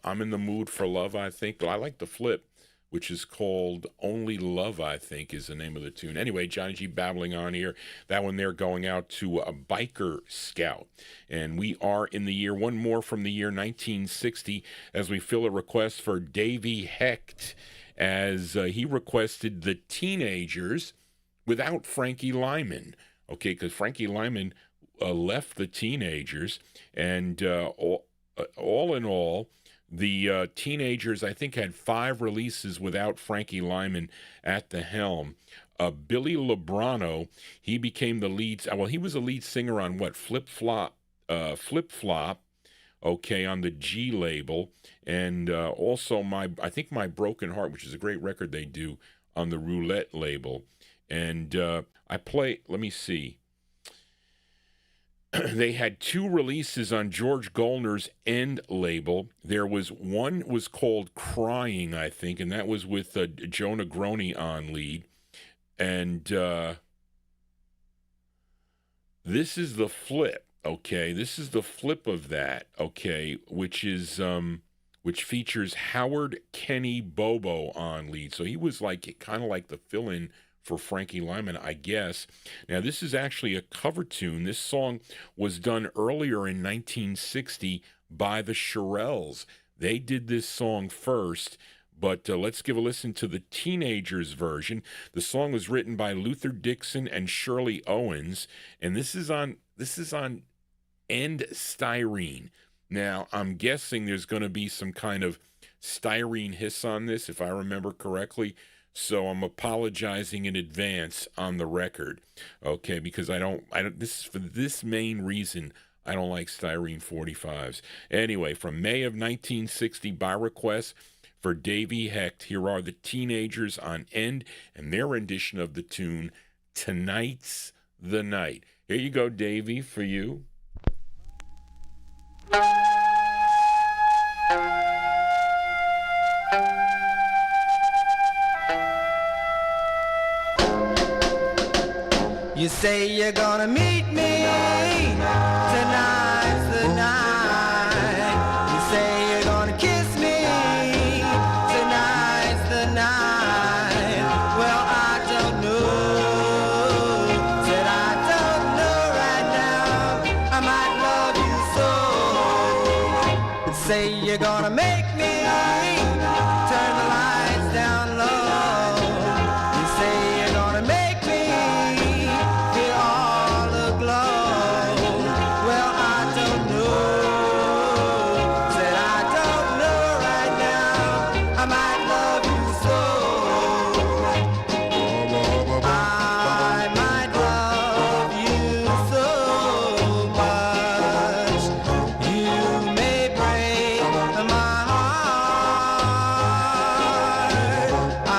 I'm in the Mood for Love, I think. But I like the flip, which is called Only Love, I think, is the name of the tune. Anyway, Johnny G babbling on here. That one there going out to a Biker Scout. And we are in the year, one more from the year 1960, as we fill a request for Davy Hecht, as he requested the Teenagers without Frankie Lyman. Okay, because Frankie Lyman left the Teenagers, and all in all, the Teenagers, I think, had 5 releases without Frankie Lyman at the helm. Billy Lebrano, he became the lead. Well, he was a lead singer on what? Flip Flop, okay, on the G label, and also I think My Broken Heart, which is a great record they do on the Roulette label. And let me see. They had 2 releases on George Goldner's End label. One was called Crying, I think, and that was with Joe Negroni on lead. And this is the flip, okay? This is the flip of that, okay, which features Howard Kenny Bobo on lead. So he was kind of like the fill-in for Frankie Lyman, I guess. Now, this is actually a cover tune. This song was done earlier in 1960 by the Shirelles. They did this song first, but let's give a listen to the Teenagers version. The song was written by Luther Dixon and Shirley Owens, and this is on End Styrene. Now, I'm guessing there's going to be some kind of styrene hiss on this, if I remember correctly. So I'm apologizing in advance on the record, okay? Because this is for this main reason I don't like styrene 45s. Anyway, from May of 1960, by request for Davy Hecht, here are the Teenagers on End and their rendition of the tune Tonight's the Night. Here you go, Davy, for you. You say you're gonna meet me, tonight's the night. You say you're gonna kiss me, tonight's the night. Well, I don't know, said I don't know right now. I might love you so. Say you're gonna make me turn the lights down low. You say you're gonna make me feel all aglow. Well, I don't know, said I don't know right now. I might love you so. I might love you so much. You may break my heart. I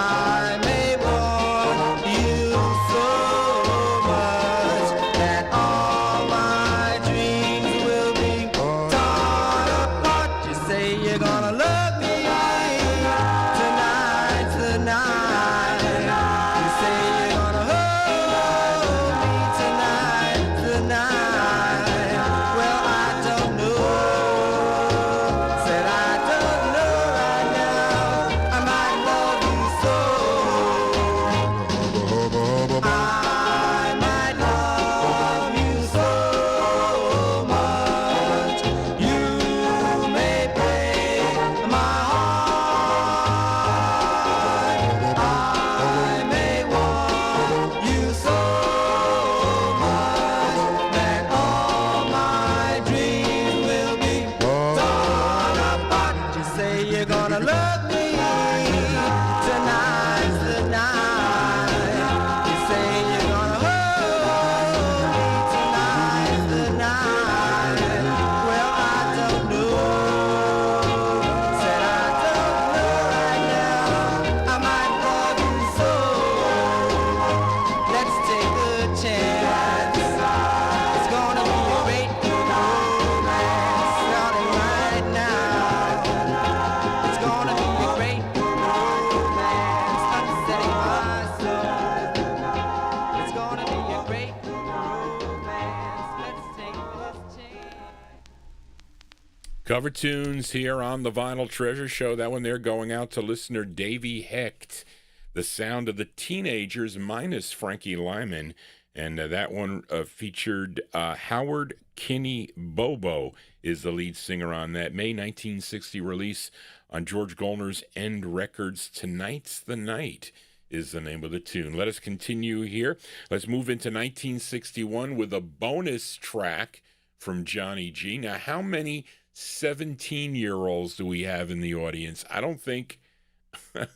Cover tunes here on the Vinyl Treasure Show. That one there going out to listener Davey Hecht. The Sound of the Teenagers minus Frankie Lyman. And that one featured Howard Kinney Bobo is the lead singer on that. May 1960 release on George Goldner's End Records. Tonight's the Night is the name of the tune. Let us continue here. Let's move into 1961 with a bonus track from Johnny G. Now, how many 17-year-olds do we have in the audience? I don't think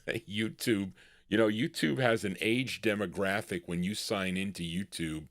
YouTube, YouTube has an age demographic when you sign into YouTube.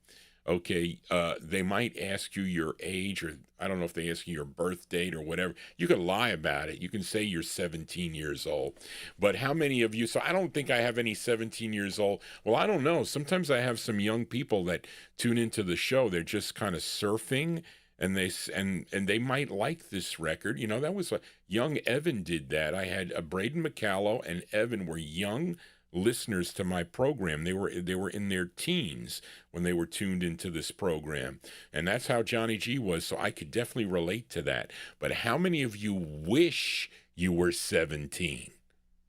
Okay, they might ask you your age, or I don't know if they ask you your birth date or whatever. You can lie about it. You can say you're 17 years old. But how many of you, so I don't think I have any 17 years old. Well, I don't know. Sometimes I have some young people that tune into the show. They're just kind of surfing, and they might like this record. That was young Evan did that. I had Braden McCallow and Evan were young listeners to my program. They were in their teens when they were tuned into this program, and that's how Johnny G was. So I could definitely relate to that. But how many of you wish you were 17?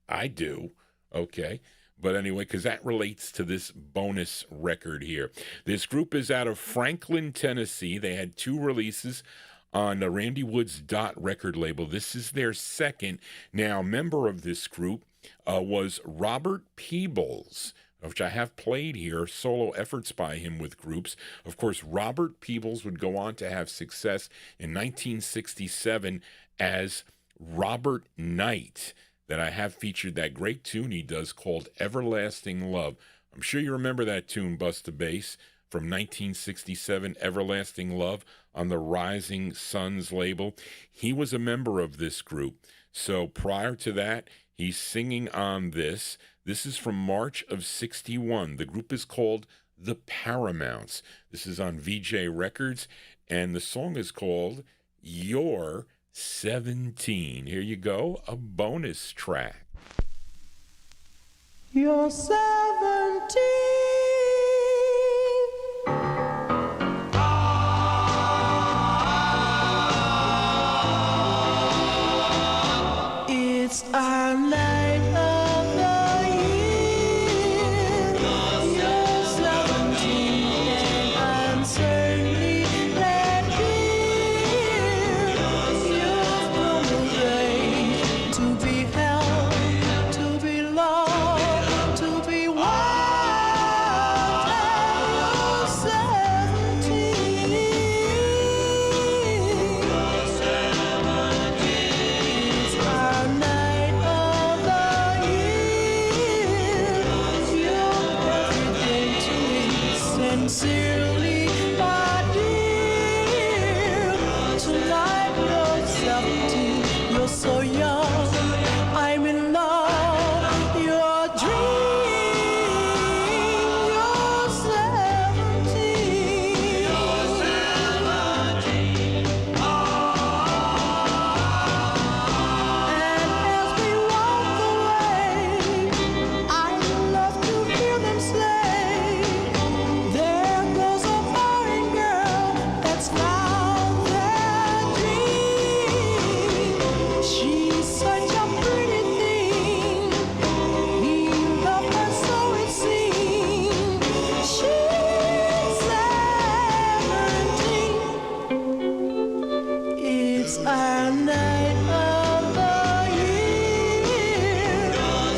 I do. Okay. But anyway, because that relates to this bonus record here. This group is out of Franklin, Tennessee. They had 2 releases on the Randy Woods Dot record label. This is their second. Now, a member of this group was Robert Peebles, which I have played here, solo efforts by him with groups. Of course, Robert Peebles would go on to have success in 1967 as Robert Knight. That I have featured that great tune he does called Everlasting Love. I'm sure you remember that tune, Busta Bass, from 1967, Everlasting Love, on the Rising Suns label. He was a member of this group. So prior to that, he's singing on this. This is from March of 61. The group is called the Paramounts. This is on VJ Records, and the song is called You're 17. Here you go, a bonus track. You're 17. It's our night of the year. You're 17, and I'm certainly glad here. You've grown of age to be held, to be loved, to be wild. And you're 17. It's our night of the year. You're everything to me, sincerely, my dear. Tonight you're 17, you're so young. I'm in love, your dream. You're 17. You're 17. And as we walk away, I love to hear them say, there goes a foreign girl that's found their dream. She's such a pretty thing. He loved her so it seemed. She's 17. It's our night of the year. You're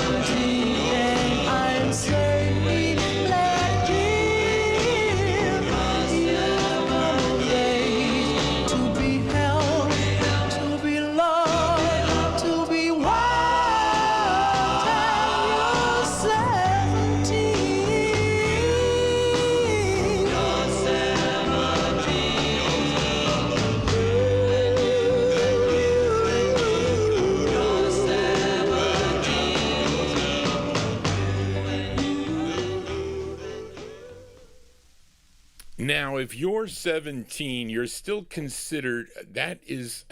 17, and I'm certainly glad, dear. You've come of age to be held, to be loved, to be wild. And you're 17. You're 17. Now, if you're 17, you're still considered, that is,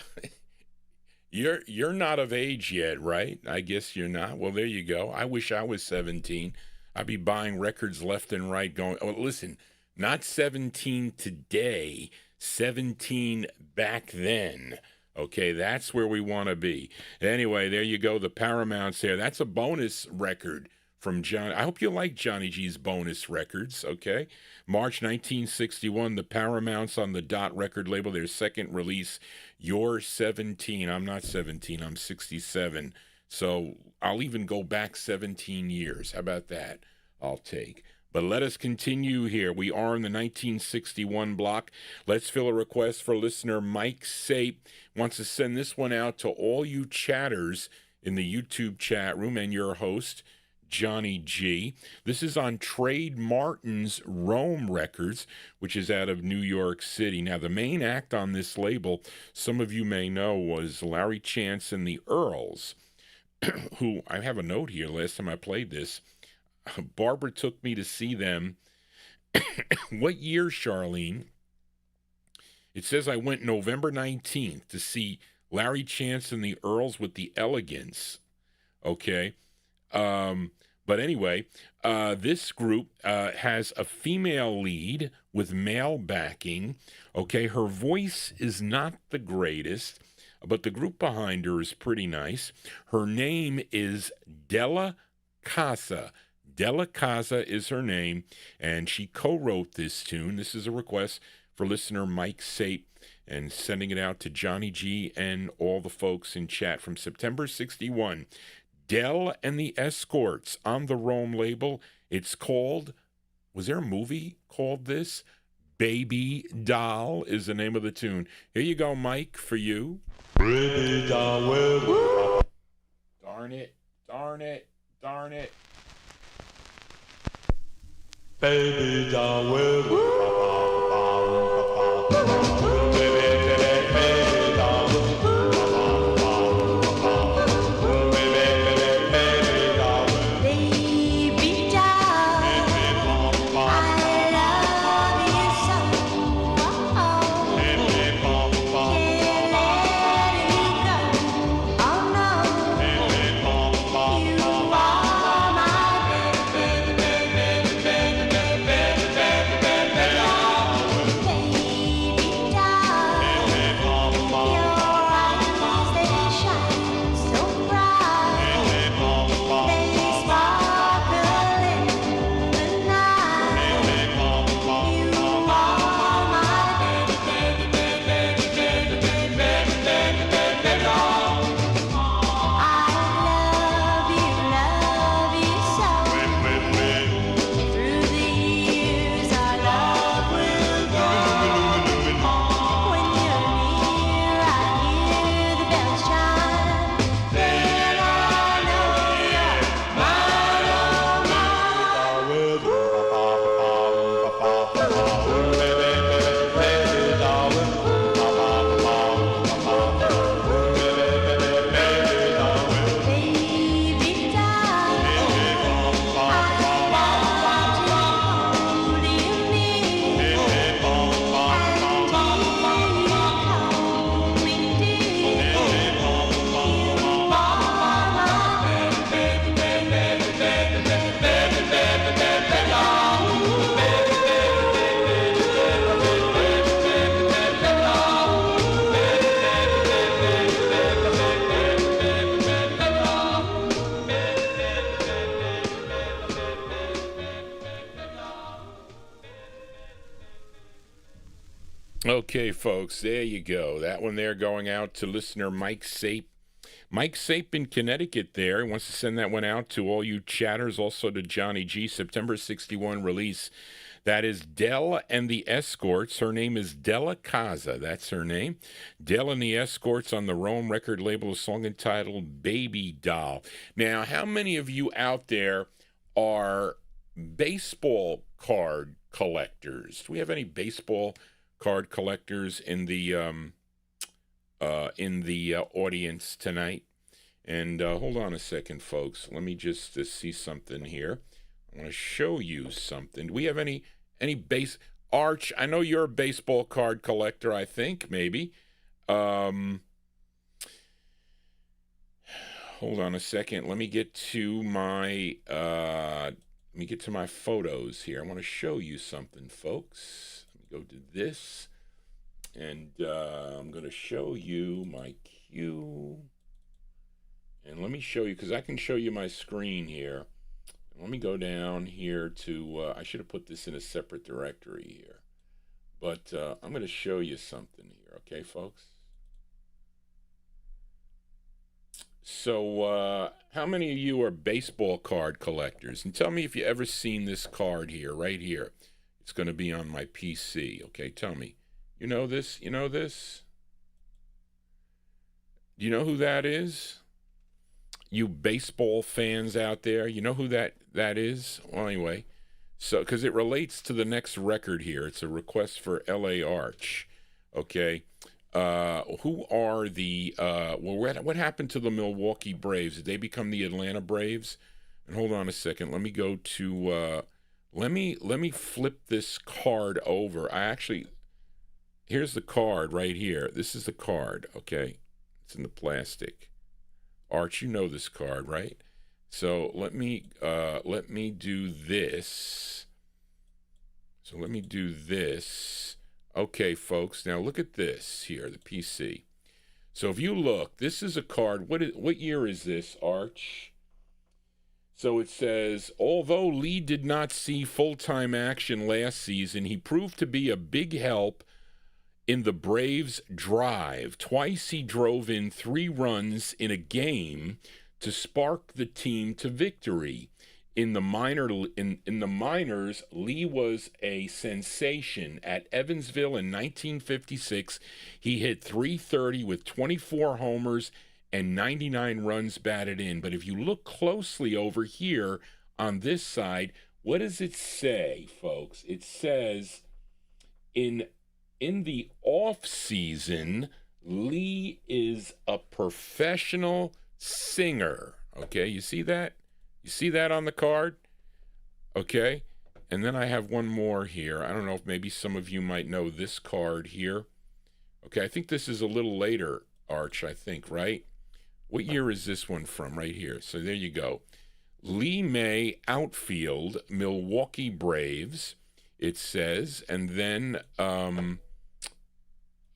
you're not of age yet, right? I guess you're not. Well, there you go. I wish I was 17. I'd be buying records left and right going, oh, listen, not 17 today, 17 back then. Okay, that's where we want to be. Anyway, there you go, the Paramounts there. That's a bonus record from John. I hope you like Johnny G's bonus records, okay? March 1961, the Paramounts on the Dot record label, their second release, You're 17. I'm not 17, I'm 67. So I'll even go back 17 years. How about that? I'll take. But let us continue here. We are in the 1961 block. Let's fill a request for listener Mike Sape. Wants to send this one out to all you chatters in the YouTube chat room and your host, Johnny G. This is on Trade Martin's Rome Records, which is out of New York City. Now, the main act on this label, some of you may know, was Larry Chance and the Earls, who, I have a note here, last time I played this, Barbara took me to see them. What year, Charlene? It says I went November 19th to see Larry Chance and the Earls with the Elegance. Okay. But anyway, this group has a female lead with male backing. Okay. Her voice is not the greatest, but the group behind her is pretty nice. Her name is Della Casa. Della Casa is her name, and she co-wrote this tune. This is a request for listener Mike Sape, and sending it out to Johnny G and all the folks in chat from September 61. Dell and the Escorts on the Rome label. It's called, was there a movie called this? Baby Doll is the name of the tune. Here you go, Mike, for you. Baby doll, well, Darn it, darn it, darn it. baby doll, well, Okay, folks, there you go. That one there going out to listener Mike Sape. Mike Sape in Connecticut there. He wants to send that one out to all you chatters, also to Johnny G. September 61 release. That is Dell and the Escorts. Her name is Della Casa. That's her name. Dell and the Escorts on the Rome record label, a song entitled Baby Doll. Now, how many of you out there are baseball card collectors? Do we have any baseball card collectors in the audience tonight? And hold on a second, folks. Let me just see something here. I want to show you something. Do we have any base Arch? I know you're a baseball card collector. I think maybe. Hold on a second. Let me get to my photos here. I want to show you something, folks. Let me go to this. And I'm going to show you my cue. And let me show you, because I can show you my screen here. Let me go down here to, I should have put this in a separate directory here. But I'm going to show you something here, okay, folks? So how many of you are baseball card collectors? And tell me if you ever seen this card here, right here. It's going to be on my PC, okay? Tell me. You know this? You know this? Do you know who that is? You baseball fans out there, you know who that is? Well, anyway, so because it relates to the next record here. It's a request for L.A. Arch, okay? Who are the, what happened to the Milwaukee Braves? Did they become the Atlanta Braves? And hold on a second. Let me go to, let me flip this card over. Here's the card right here. This is the card, okay? It's in the plastic. Arch, you know this card, right? So let me do this. So let me do this. Okay, folks. Now look at this here, the PC. So if you look, this is a card. What year is this, Arch? So it says, although Lee did not see full-time action last season, he proved to be a big help in the Braves' drive. Twice he drove in 3 runs in a game to spark the team to victory. In the minors, Lee was a sensation. At Evansville in 1956, he hit .330 with 24 homers and 99 runs batted in. But if you look closely over here on this side, what does it say, folks? It says in the off season, Lee is a professional singer. Okay, you see that? You see that on the card? Okay, and then I have one more here. I don't know if maybe some of you might know this card here. Okay, I think this is a little later, Arch, I think, right? What year is this one from? Right here. So there you go. Lee May, outfield, Milwaukee Braves, it says, and then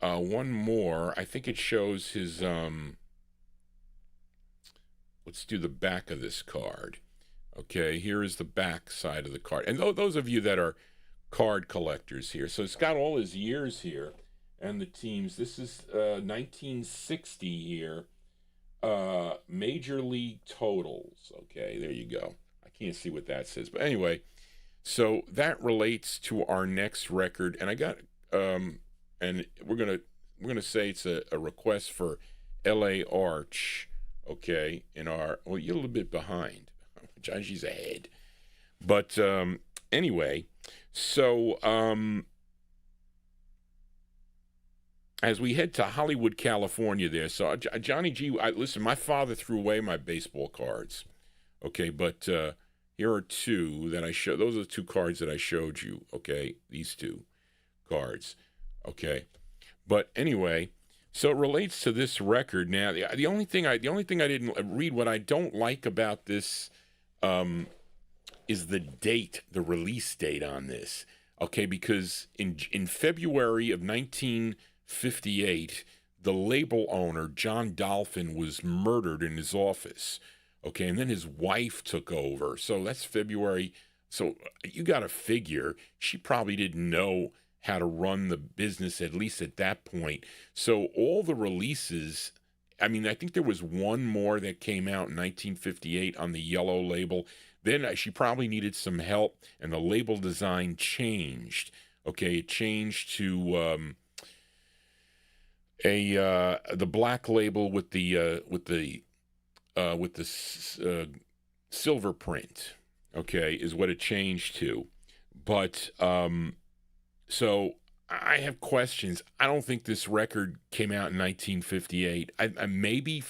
one more. I think it shows his, let's do the back of this card. Okay, here is the back side of the card. And those of you that are card collectors here, so it's got all his years here and the teams. This is 1960 here, Major League totals. Okay, there you go. I can't see what that says. But anyway, so that relates to our next record. And I got, and we're gonna say it's a request for L.A. Arch, okay, well, you're a little bit behind. JohnnyG's ahead. But anyway, so as we head to Hollywood, California there, so Johnny G, listen, my father threw away my baseball cards, okay, but here are 2 that I show. Those are the 2 cards that I showed you, okay, these 2 cards. Okay, but anyway, so it relates to this record. Now, the only thing I didn't read, what I don't like about this, is the date, the release date on this. Okay, because in February of 1958, the label owner John Dolphin was murdered in his office. Okay, and then his wife took over. So that's February. So you got to figure she probably didn't know how to run the business, at least at that point. So all the releases, I mean, I think there was one more that came out in 1958 on the yellow label. Then she probably needed some help, and the label design changed. Okay, it changed to the black label with the silver print. Okay, is what it changed to. But so I have questions. I don't think this record came out in 1958. Maybe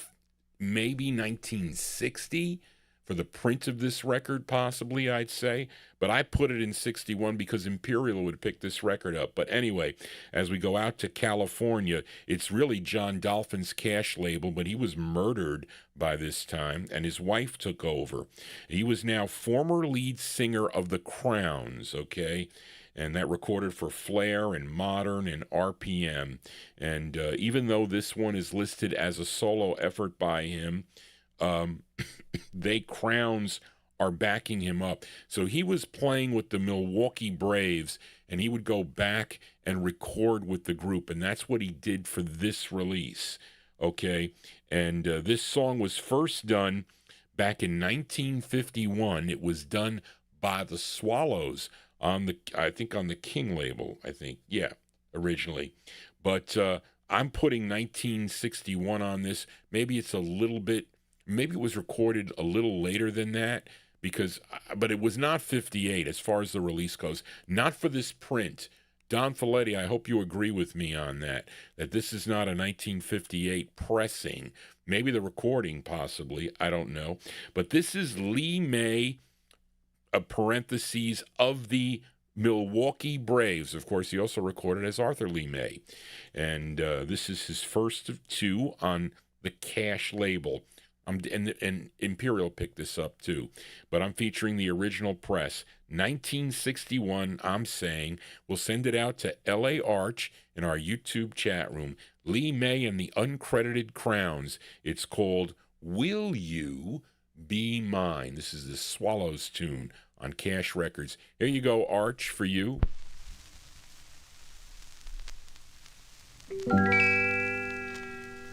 1960 for the print of this record, possibly, I'd say. But I put it in 61 because Imperial would pick this record up. But anyway, as we go out to California, it's really John Dolphin's cash label, but he was murdered by this time, and his wife took over. He was now former lead singer of the Crowns, okay? and that recorded for Flair and Modern and RPM. And even though this one is listed as a solo effort by him, Crowns are backing him up. So he was playing with the Milwaukee Braves, and he would go back and record with the group, and that's what he did for this release. Okay, and this song was first done back in 1951. It was done by the Swallows on the King label, originally. But I'm putting 1961 on this. Maybe it was recorded a little later than that, but it was not 58 as far as the release goes. Not for this print. Don Folletti, I hope you agree with me on that this is not a 1958 pressing. Maybe the recording, possibly. I don't know. But this is Lee May, parentheses, of the Milwaukee Braves. Of course, he also recorded as Arthur Lee May. And this is his first of two on the Cash label. And Imperial picked this up too. But I'm featuring the original press. 1961, I'm saying. We'll send it out to L.A. Arch in our YouTube chat room. Lee May and the Uncredited Crowns. It's called Will You Be Mine. This is the Swallows tune on Cash Records. Here you go, Arch, for you.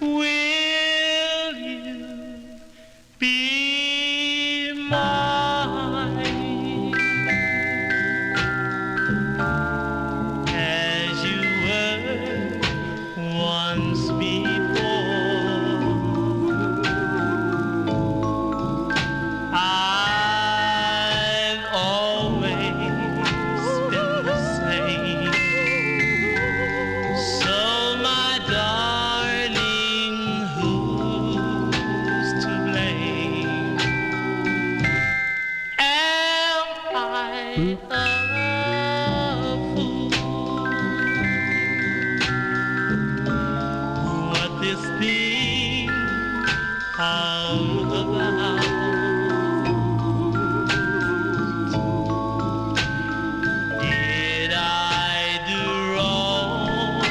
Will you be mine as you were once before? I've always been the same. So my darling, who's to blame? Am I a fool? What this thing all about? Did I do wrong?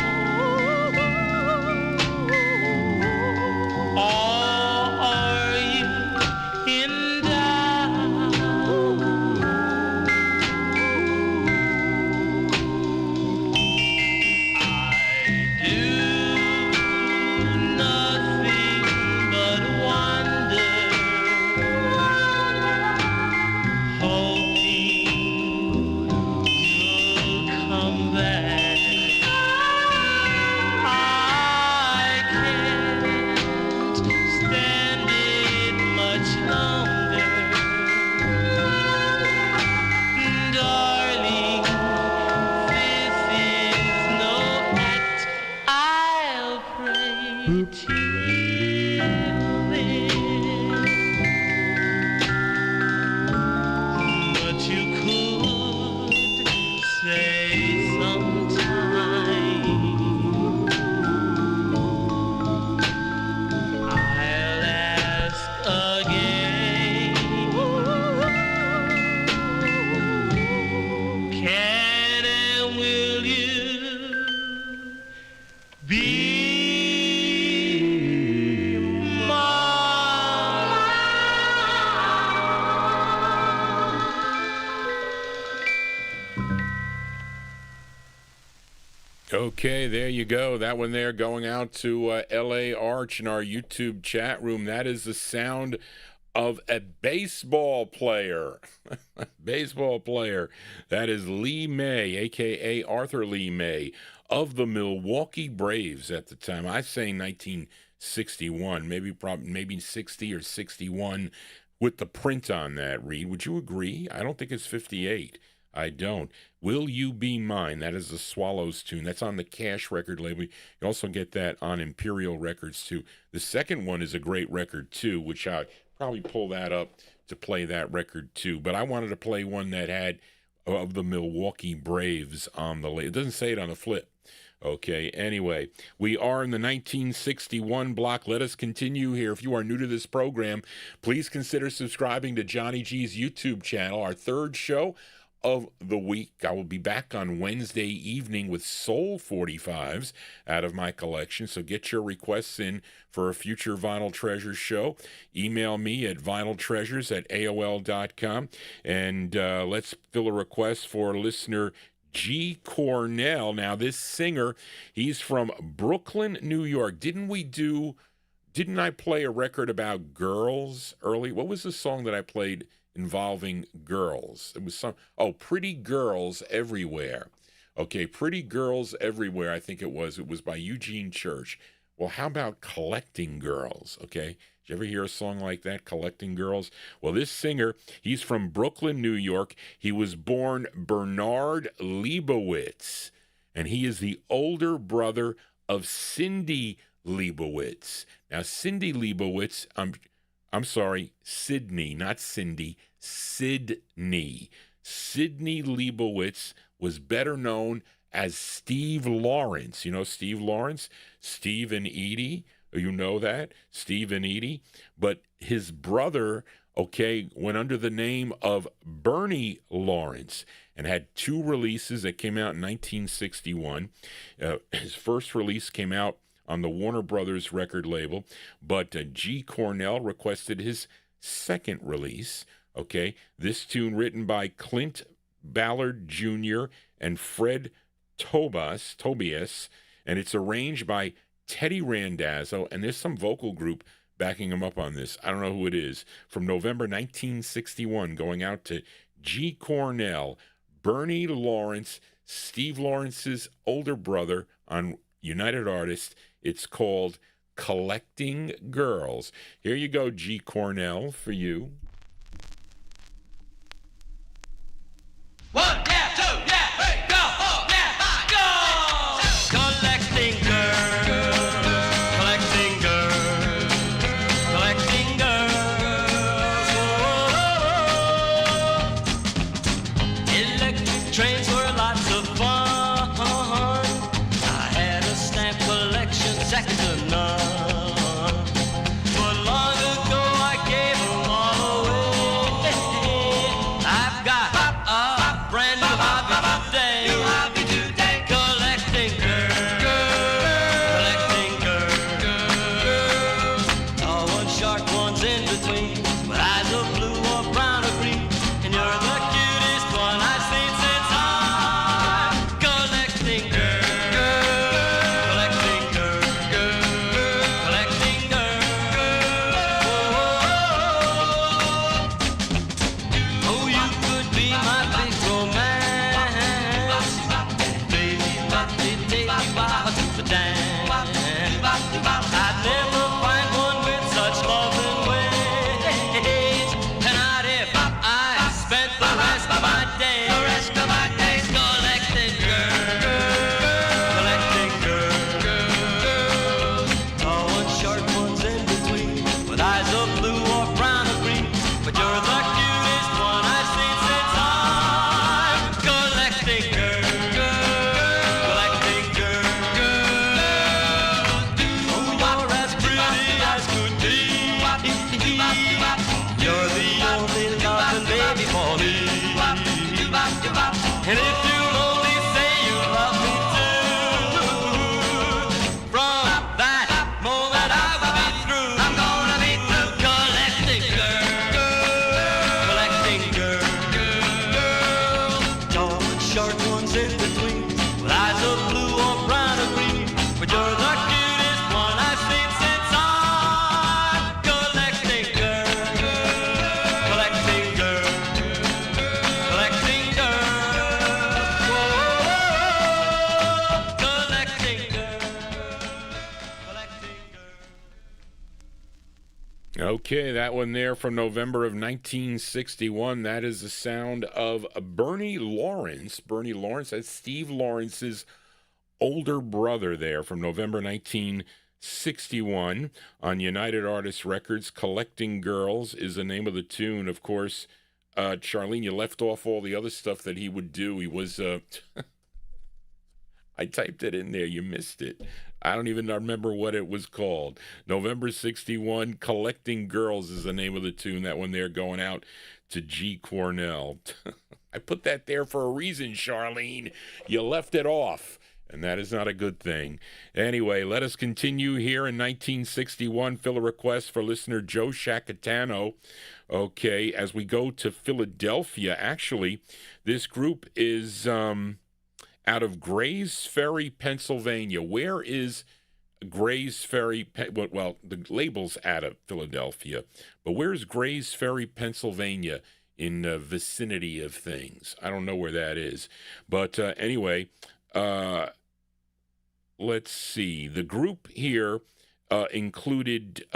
Or are you in doubt? I do nothing but wonder, hoping you'll come back. I can't stand it much longer, darling. This is no act. I'll pray till then. But you could say sometime, I'll ask again. Can and will you be mine? Okay, there you go. That one there going out to L.A. Arch in our YouTube chat room. That is the sound of a baseball player. Baseball player. That is Lee May, a.k.a. Arthur Lee May, of the Milwaukee Braves at the time. I say 1961, maybe 60 or 61 with the print on that, Reed. Would you agree? I don't think it's 58. I don't. Will You Be Mine? That is the Swallows tune. That's on the Cash record label. You also get that on Imperial Records too. The second one is a great record too, which I probably pull that up to play that record too. But I wanted to play one that had of the Milwaukee Braves on the label. It doesn't say it on the flip. Okay, anyway, we are in the 1961 block. Let us continue here. If you are new to this program, please consider subscribing to Johnny G's YouTube channel. Our third show of the week. I will be back on Wednesday evening with Soul 45s out of my collection. So get your requests in for a future Vinyl Treasures show. Email me at vinyltreasures@aol.com. And let's fill a request for listener G. Cornell. Now, this singer, he's from Brooklyn, New York. Didn't I play a record about girls early? What was the song that I played involving girls? It was Pretty Girls Everywhere. Okay, Pretty Girls Everywhere, I think it was. It was by Eugene Church. Well, how about Collecting Girls, okay? Did you ever hear a song like that, Collecting Girls? Well, this singer, he's from Brooklyn, New York. He was born Bernard Leibowitz, and he is the older brother of Cindy Leibowitz. Now, Cindy Leibowitz, I'm sorry, Sydney, not Cindy, Sydney. Sydney Leibowitz was better known as Steve Lawrence. You know Steve Lawrence? Steve and Edie. You know that? Steve and Edie. But his brother, went under the name of Bernie Lawrence and had 2 releases that came out in 1961. His first release came out on the Warner Brothers record label, but G. Cornell requested his second release. This tune written by Clint Ballard Jr. and Fred Tobias, and it's arranged by Teddy Randazzo, and there's some vocal group backing him up on this. I don't know who it is. From November 1961, going out to G. Cornell, Bernie Lawrence, Steve Lawrence's older brother on United Artists. It's called Collecting Girls. Here you go, G. Cornell, for you. 1, yeah, 2, yeah, 3, go, 4, yeah, 5, go! Collecting girls, collecting girls, collecting girls. Oh, electric trains were lots of fun. I had a stamp collection second to none. But long ago I gave them all away. I've got a brand new hobby today. Collecting girls. Tall ones, short ones in between, with eyes of blue or brown or green. And you're the cutest one I've seen since I'm collecting girls. Collecting girls. Collecting girls. Oh, you could be my big romance. Baby, let me take you out to the dance. I'd never find one with such loving ways. And I'd if I spent the rest of my days collecting girls. Collecting girls. Tall ones, short ones in between, with eyes of blue or brown or green. But you're the cutest one I've seen since I'm collecting girls. Collecting girls. Oh, you're as pretty as could be. You're the only loving baby for me. And if you'll only say you love me too, from that moment I will be through. I'm gonna be through collecting girls. Collecting girls. Tall and short ones in between, with eyes of blue or brown or green. But you're the cutest one I've seen since I'm collecting girls. Collecting girls. Collecting girls. Whoa. Collecting girls. Collecting girls. Okay, that one there from November of 1961. That is the sound of Bernie Lawrence. Bernie Lawrence, that's Steve Lawrence's older brother there from November 1961 on United Artists Records. Collecting Girls is the name of the tune. Of course, Charlene, you left off all the other stuff that he would do. He was, I typed it in there. You missed it. I don't even remember what it was called. November 61, Collecting Girls is the name of the tune. That one there going out to G. Cornell. I put that there for a reason, Charlene. You left it off, and that is not a good thing. Anyway, let us continue here in 1961. Fill a request for listener Joe Shacatano. Okay, as we go to Philadelphia, actually, this group is out of Grays Ferry, Pennsylvania. Where is Grays Ferry? Well, the label's out of Philadelphia, but where's Grays Ferry, Pennsylvania? In the vicinity of things. I don't know where that is. But anyway, let's see. The group here included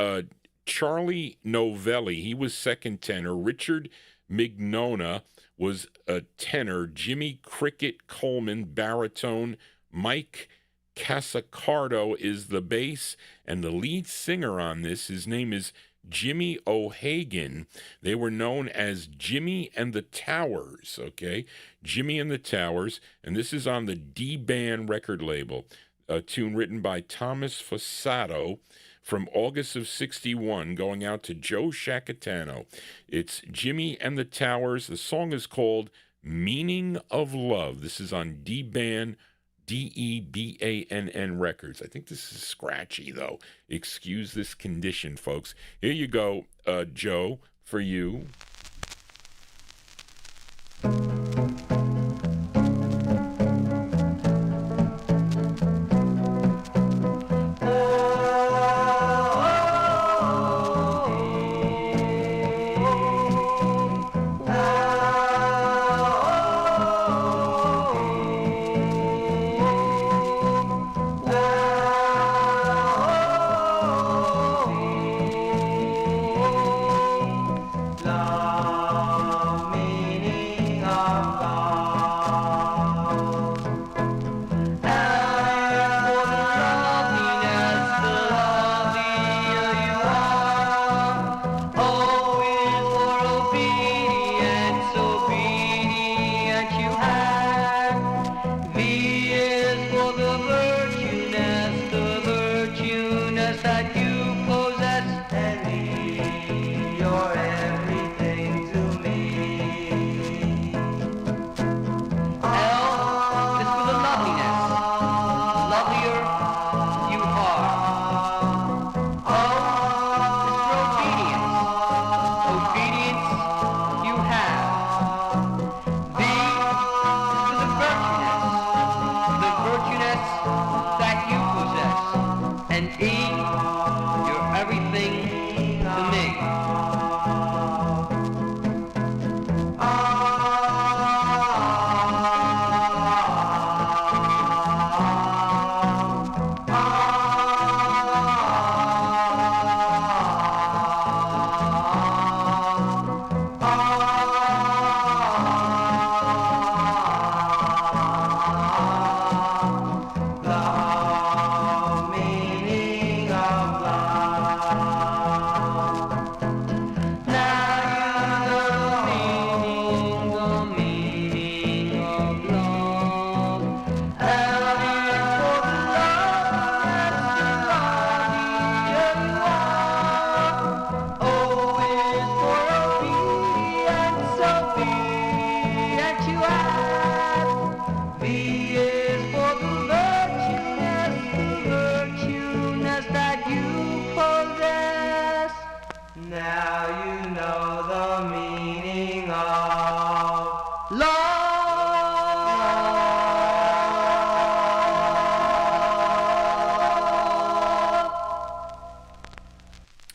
Charlie Novelli. He was second tenor. Richard Mignona was a tenor. Jimmy Cricket Coleman, baritone. Mike Casacardo is the bass. And the lead singer on this, his name is Jimmy O'Hagan. They were known as Jimmy and the Towers, okay? Jimmy and the Towers, and this is on the D-Band record label, a tune written by Thomas Fossato from August of 61, going out to Joe Shacatano. It's Jimmy and the Towers. The song is called Meaning of Love. This is on D-Band, DEBANN Records. I think this is scratchy, though. Excuse this condition, folks. Here you go, Joe, for you.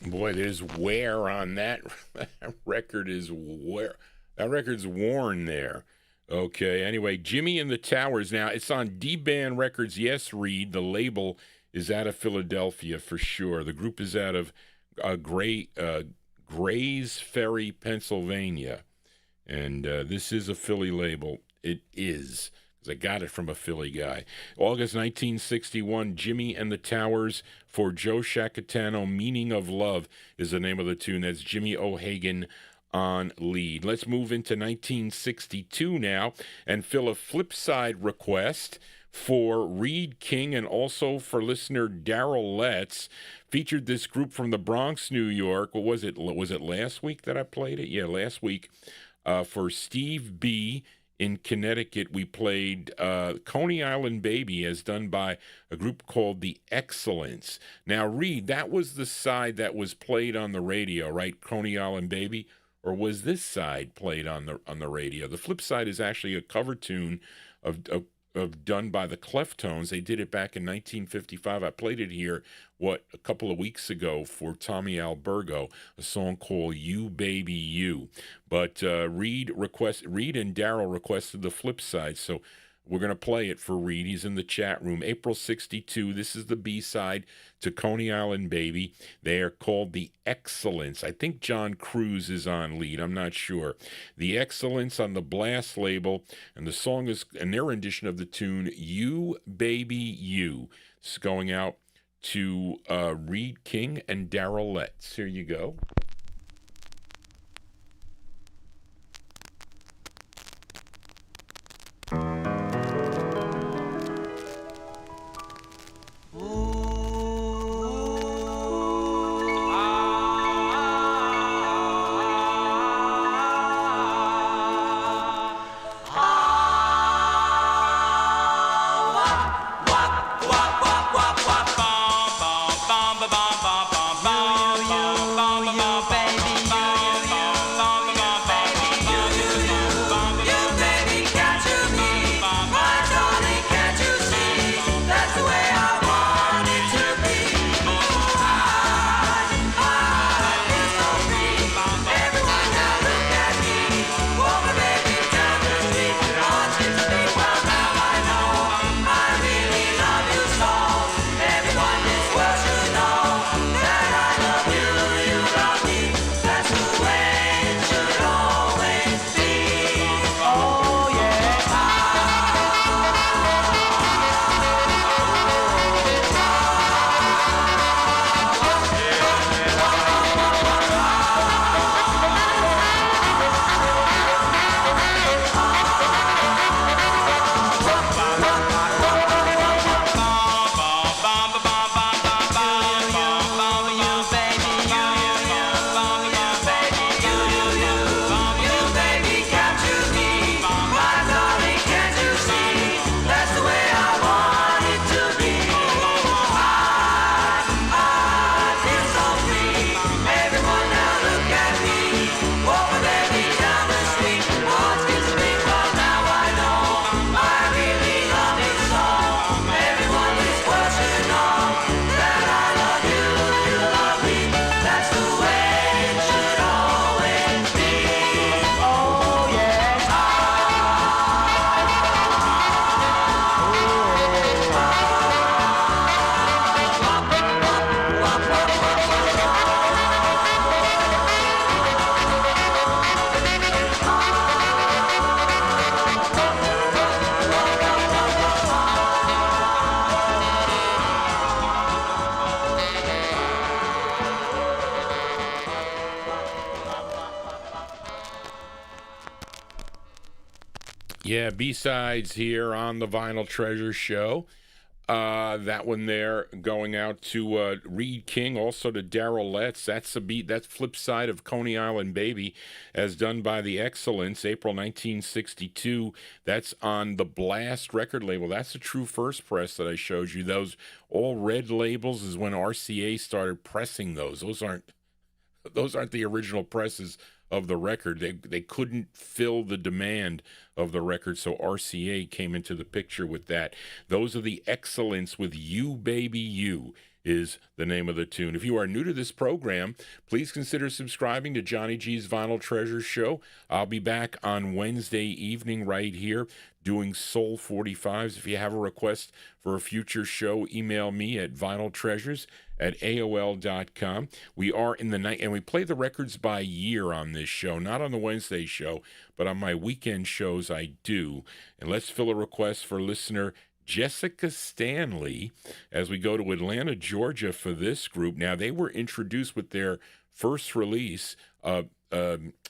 Boy, there's wear on that. That record's worn there. Okay, anyway, Jimmy and the Towers. Now, it's on D-Band Records. Yes, Reed, the label is out of Philadelphia for sure. The group is out of Grays Ferry, Pennsylvania. And this is a Philly label. It is, because I got it from a Philly guy. August 1961, Jimmy and the Towers for Joe Shacatano. Meaning of Love is the name of the tune. That's Jimmy O'Hagan on lead. Let's move into 1962 now and fill a flipside request for Reed King and also for listener Darrell Letts. Featured this group from the Bronx, New York. What was it? Was it last week that I played it? Yeah, last week. For Steve B. in Connecticut, we played Coney Island Baby, as done by a group called The Excellence. Now, Reed, that was the side that was played on the radio, right? Coney Island Baby, or was this side played on the radio? The flip side is actually a cover tune of done by the Cleftones. They did it back in 1955. I played it here, a couple of weeks ago for Tommy Albergo, a song called You Baby You. But Reed and Daryl requested the flip side, so we're going to play it for Reed. He's in the chat room. April 62, this is the B-side to Coney Island Baby. They are called The Excellence. I think John Cruz is on lead. I'm not sure. The Excellence on the Blast label, and the song is, and their rendition of the tune, You Baby You. It's going out to Reed King and Daryl Letts. Here you go. Yeah, B-sides here on the Vinyl Treasure Show. That one there going out to Reed King, also to Daryl Letts. That's that's flip side of Coney Island Baby, as done by The Excellence, April 1962. That's on the Blast record label. That's the true first press that I showed you. Those all red labels is when RCA started pressing those. Those aren't the original presses of the record. They couldn't fill the demand of the record, so RCA came into the picture with that. Those are The Excellence with You Baby You is the name of the tune. If you are new to this program, please consider subscribing to Johnny G's Vinyl Treasure Show. I'll be back on Wednesday evening right here doing Soul 45s. If you have a request for a future show, email me at vinyltreasures@aol.com. We are in the night, and we play the records by year on this show, not on the Wednesday show, but on my weekend shows I do. And let's fill a request for listener Jessica Stanley as we go to Atlanta, Georgia for this group. Now, they were introduced with their first release.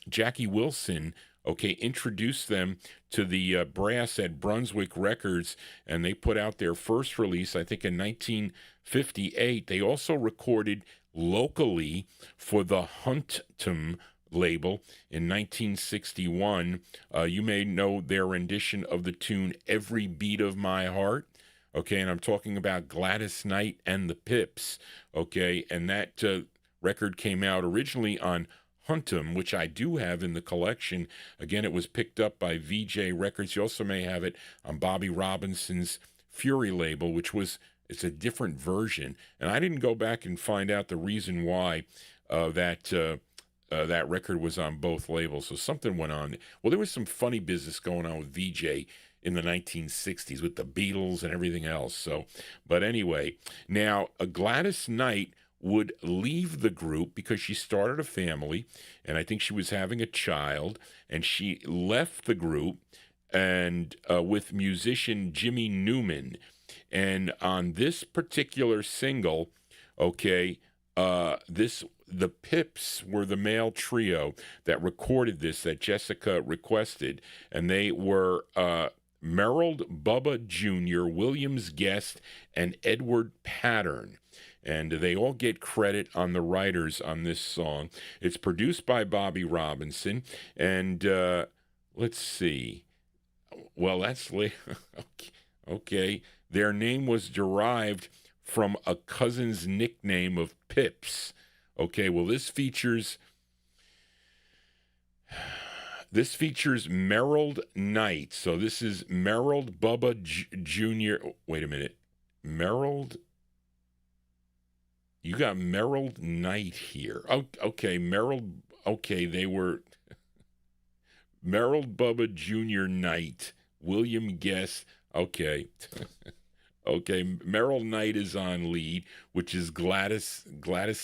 Jackie Wilson, introduced them to the brass at Brunswick Records, and they put out their first release, I think, in 1958. They also recorded locally for the Huntum label in 1961. You may know their rendition of the tune Every Beat of My Heart. Okay, and I'm talking about Gladys Knight and the Pips. Okay, and that record came out originally on Huntum, which I do have in the collection. Again, it was picked up by VJ Records. You also may have it on Bobby Robinson's Fury label, which was, it's a different version. And I didn't go back and find out the reason why that record was on both labels. So something went on. Well, there was some funny business going on with VJ in the 1960s with the Beatles and everything else. So, but anyway, now Gladys Knight would leave the group because she started a family, and I think she was having a child, and she left the group and with musician Jimmy Newman. And on this particular single, okay, the Pips were the male trio that recorded this, that Jessica requested, and they were Merrill Bubba Jr., Williams Guest, and Edward Pattern. And they all get credit on the writers on this song. It's produced by Bobby Robinson. And let's see. Well, that's okay. Their name was derived from a cousin's nickname of Pips. Okay, well, this features Merrill Knight. So this is Merrill Bubba Jr. Wait a minute. You got Merrill Knight here. Oh, okay, they were Merrill Bubba Jr. Knight, William Guest. Okay. Okay, Merrill Knight is on lead, which is Gladys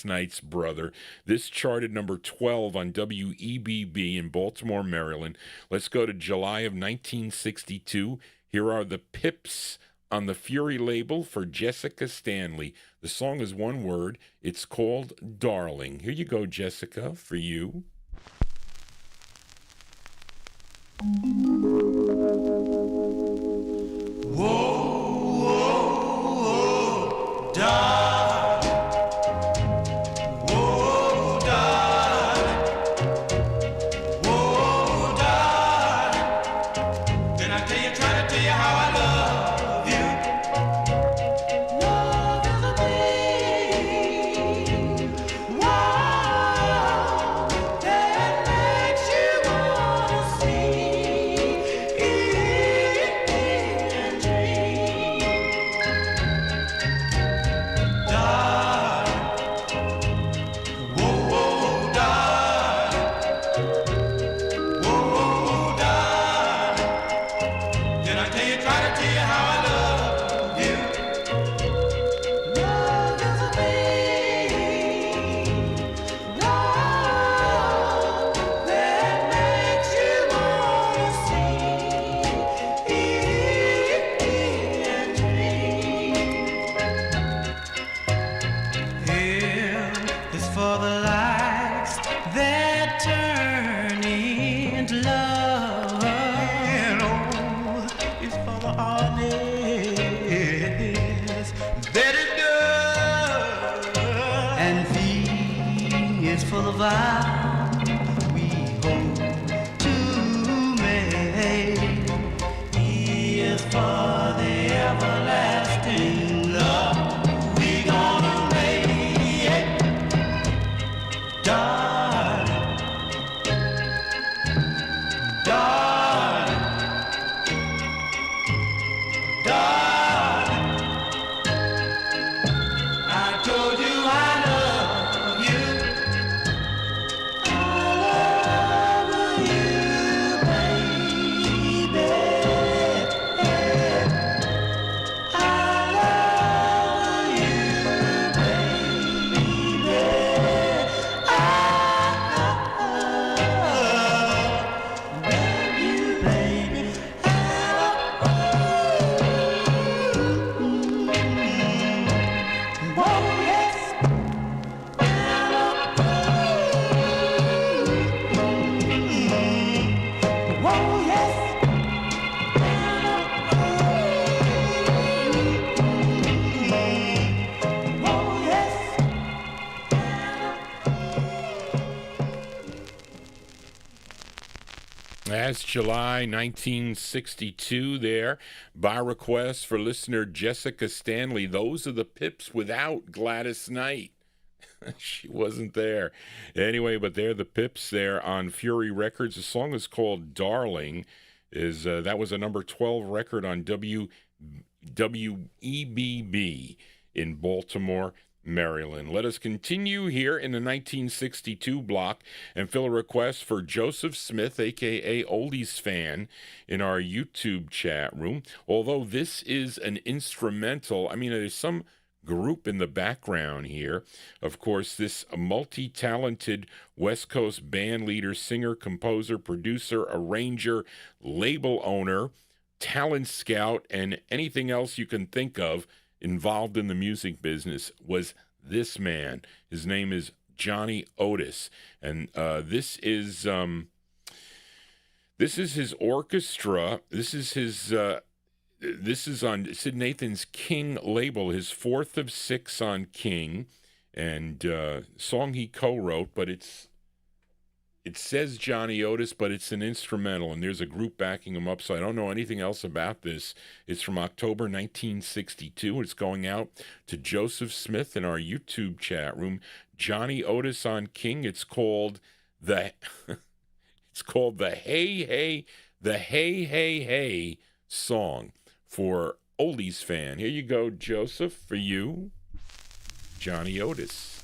Knight's brother. This charted number 12 on WEBB in Baltimore, Maryland. Let's go to July of 1962. Here are the Pips on the Fury label for Jessica Stanley. The song is one word. It's called Darling. Here you go, Jessica, for you. That's July 1962 there. By request for listener Jessica Stanley, those are the Pips without Gladys Knight. She wasn't there. Anyway, but they're the Pips there on Fury Records. The song is called Darling. That was a number 12 record on WEBB in Baltimore, Maryland. Let us continue here in the 1962 block and fill a request for Joseph Smith, a.k.a. Oldies Fan, in our YouTube chat room. Although this is an instrumental, I mean, there's some group in the background here. Of course, this multi-talented West Coast band leader, singer, composer, producer, arranger, label owner, talent scout, and anything else you can think of involved in the music business was this man. His name is Johnny Otis, and this is his orchestra. This is on Sid Nathan's King label, his fourth of six on King, and song he co-wrote, but it says Johnny Otis, but it's an instrumental, and there's a group backing him up, so I don't know anything else about this. It's from October 1962. It's going out to Joseph Smith in our YouTube chat room. Johnny Otis on King. It's called the Hey Hey song for Oldies Fan. Here you go, Joseph, for you, Johnny Otis.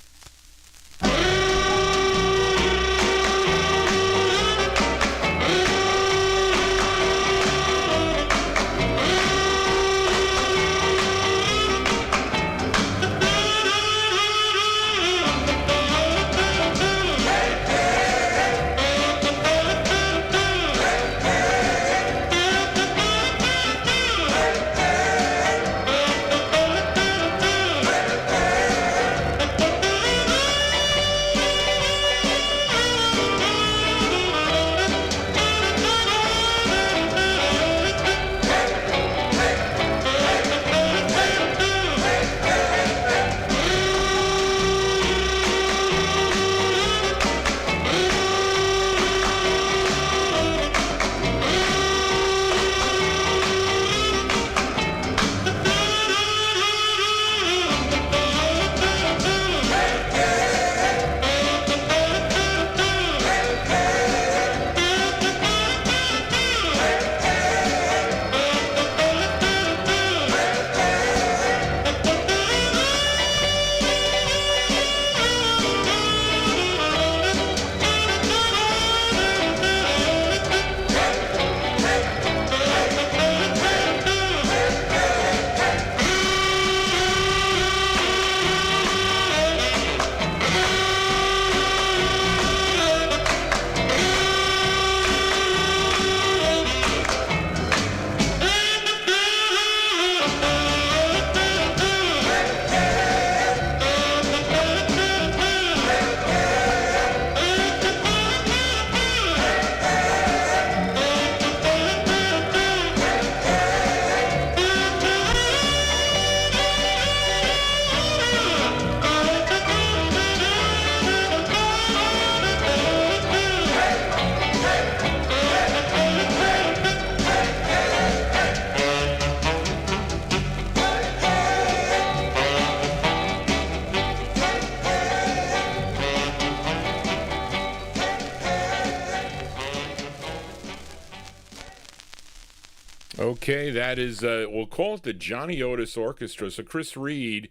Okay, that is, we'll call it the Johnny Otis Orchestra. So Chris Reed,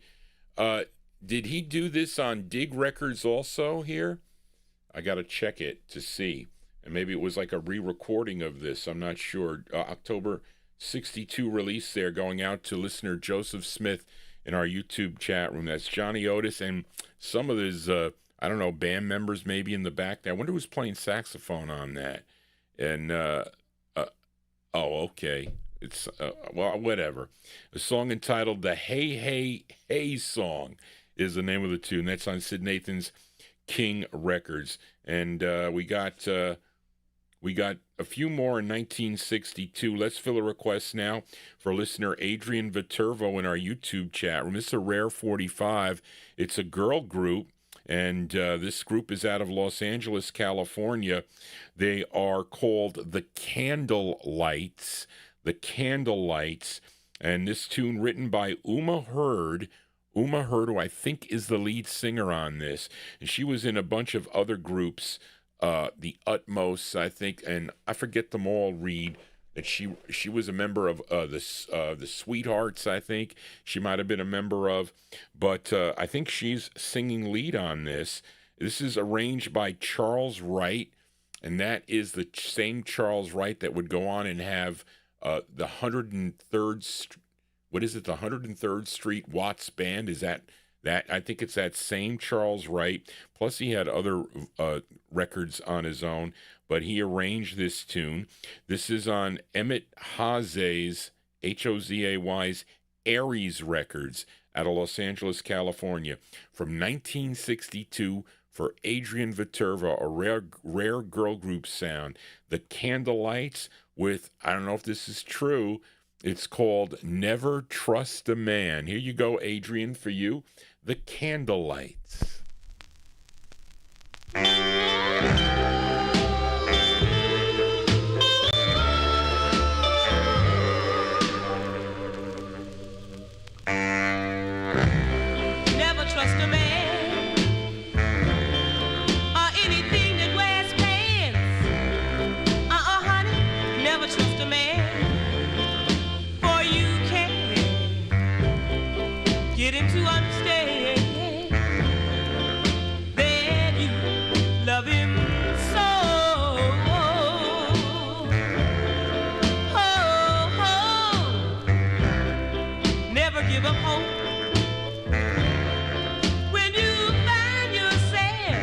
did he do this on Dig Records also here? I got to check it to see. And maybe it was like a re-recording of this. I'm not sure. October 62 release there, going out to listener Joseph Smith in our YouTube chat room. That's Johnny Otis and some of his, I don't know, band members maybe in the back there. I wonder who's playing saxophone on that. And, okay. It's, well, whatever. A song entitled The Hey Hey Hey Song is the name of the tune. That's on Sid Nathan's King Records. And we got a few more in 1962. Let's fill a request now for listener Adrian Viterbo in our YouTube chat room. This is a rare 45. It's a girl group, And this group is out of Los Angeles, California. They are called the Candlelights. The Candlelights. And this tune written by Uma Hurd. Uma Hurd, who I think is the lead singer on this. And she was in a bunch of other groups, the Utmost, I think, and I forget them all, Reed. That she was a member of the Sweethearts, I think. She might have been a member of. But I think she's singing lead on this. This is arranged by Charles Wright, and that is the same Charles Wright that would go on and have the 103rd, what is it, the 103rd Street Watts Band? Is that? I think it's that same Charles Wright. Plus, he had other records on his own, but he arranged this tune. This is on Emmett Hozay's, Hozay's Aries Records out of Los Angeles, California, from 1962 for Adrian Viterbo, a rare girl group sound. The Candlelights with, I don't know if this is true, it's called Never Trust a Man. Here you go, Adrian, for you. The Candlelights. Never trust a man or anything that wears pants. Honey, never trust a man, for you can't get him to understand that you love him so. Never give up hope. When you find yourself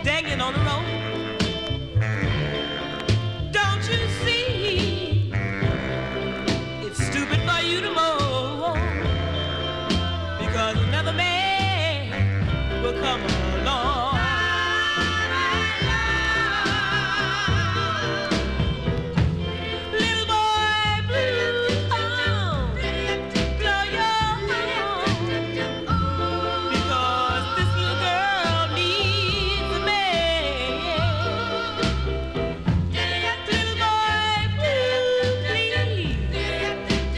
dangling on the rope, don't you see it's stupid for you to moan, because another man will come along. Little boy blue, blow your horn, because this little girl needs a man. Little boy blue, please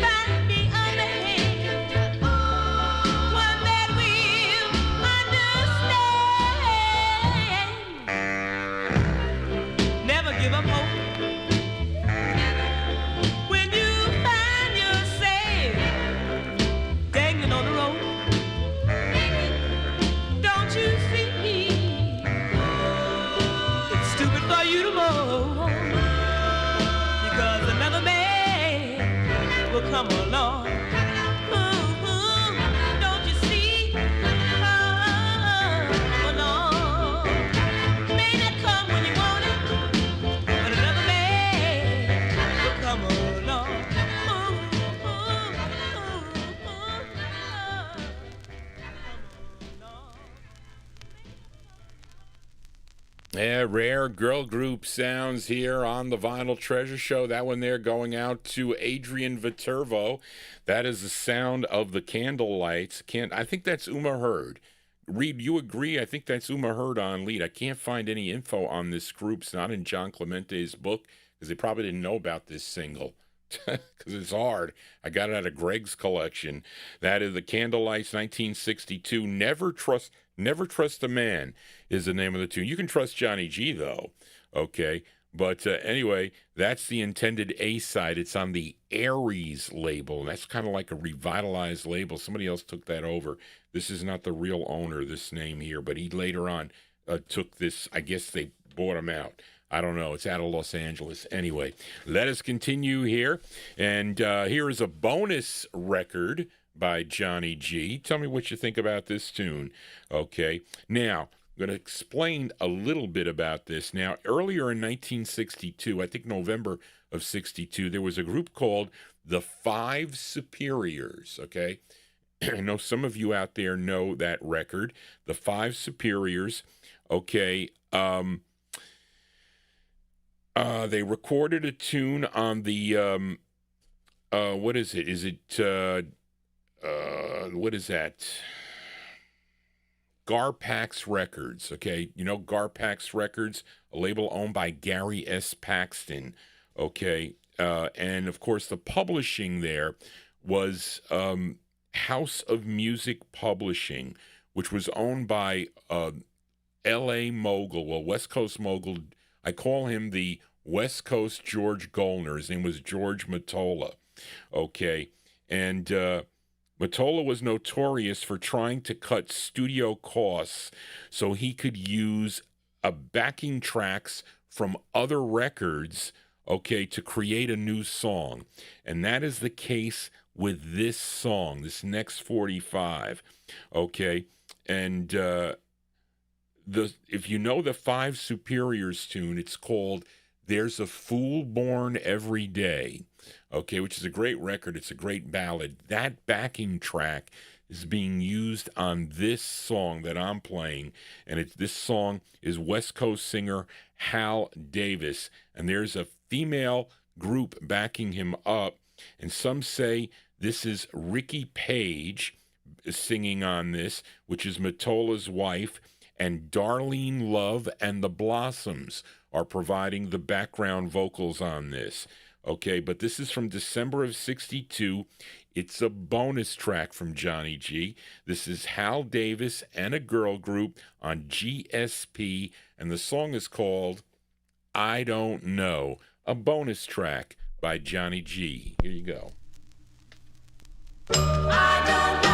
find me a man, one that will understand. Never give up hope. When you find yourself dangling on the rope, don't you see it's stupid for you to moan, because another man will come along. Don't you see? Along. May not come when you want it, but another man will come along. Yeah, rare girl group sounds here on the Vinyl Treasure Show. That one there going out to Adrian Viterbo. That is the sound of the Candlelights. I think that's Uma Hurd. Reed, you agree? I think that's Uma Hurd on lead. I can't find any info on this group. It's not in John Clemente's book, because they probably didn't know about this single. Because it's hard. I got it out of Greg's collection. That is the Candlelights, 1962. Never Trust a Man is the name of the tune. You can trust Johnny G, though. Okay. But anyway, that's the intended A-side. It's on the Aries label. That's kind of like a revitalized label. Somebody else took that over. This is not the real owner, this name here, but he later on took this. I guess they bought him out. I don't know. It's out of Los Angeles. Anyway, let us continue here. And here is a bonus record by Johnny G. Tell me what you think about this tune. Okay. Now, I'm going to explain a little bit about this. Now, earlier in 1962, I think November of 62, there was a group called the Five Superiors. Okay. I know some of you out there know that record, the Five Superiors. Okay. They recorded a tune on the, what is it? Is it, what is that? Garpax Records. Okay, you know Garpax Records, a label owned by Gary S. Paxton. Okay, and of course the publishing there was House of Music Publishing, which was owned by L.A. mogul, well, West Coast mogul. I call him the West Coast George Goldner. His name was George Mottola. Okay, and Mottola was notorious for trying to cut studio costs so he could use backing tracks from other records, okay, to create a new song. And that is the case with this song, this next 45, okay? And if you know the Five Superiors tune, it's called There's a Fool Born Every Day, okay, which is a great record. It's a great ballad. That backing track is being used on this song that I'm playing, and this song is West Coast singer Hal Davis, and there's a female group backing him up, and some say this is Ricky Page singing on this, which is Mottola's wife, and Darlene Love and the Blossoms are providing the background vocals on this. Okay, but this is from December of 62. It's a bonus track from Johnny G. This is Hal Davis and a girl group on GSP, and the song is called I Don't Know, a bonus track by Johnny G. Here you go. I don't know.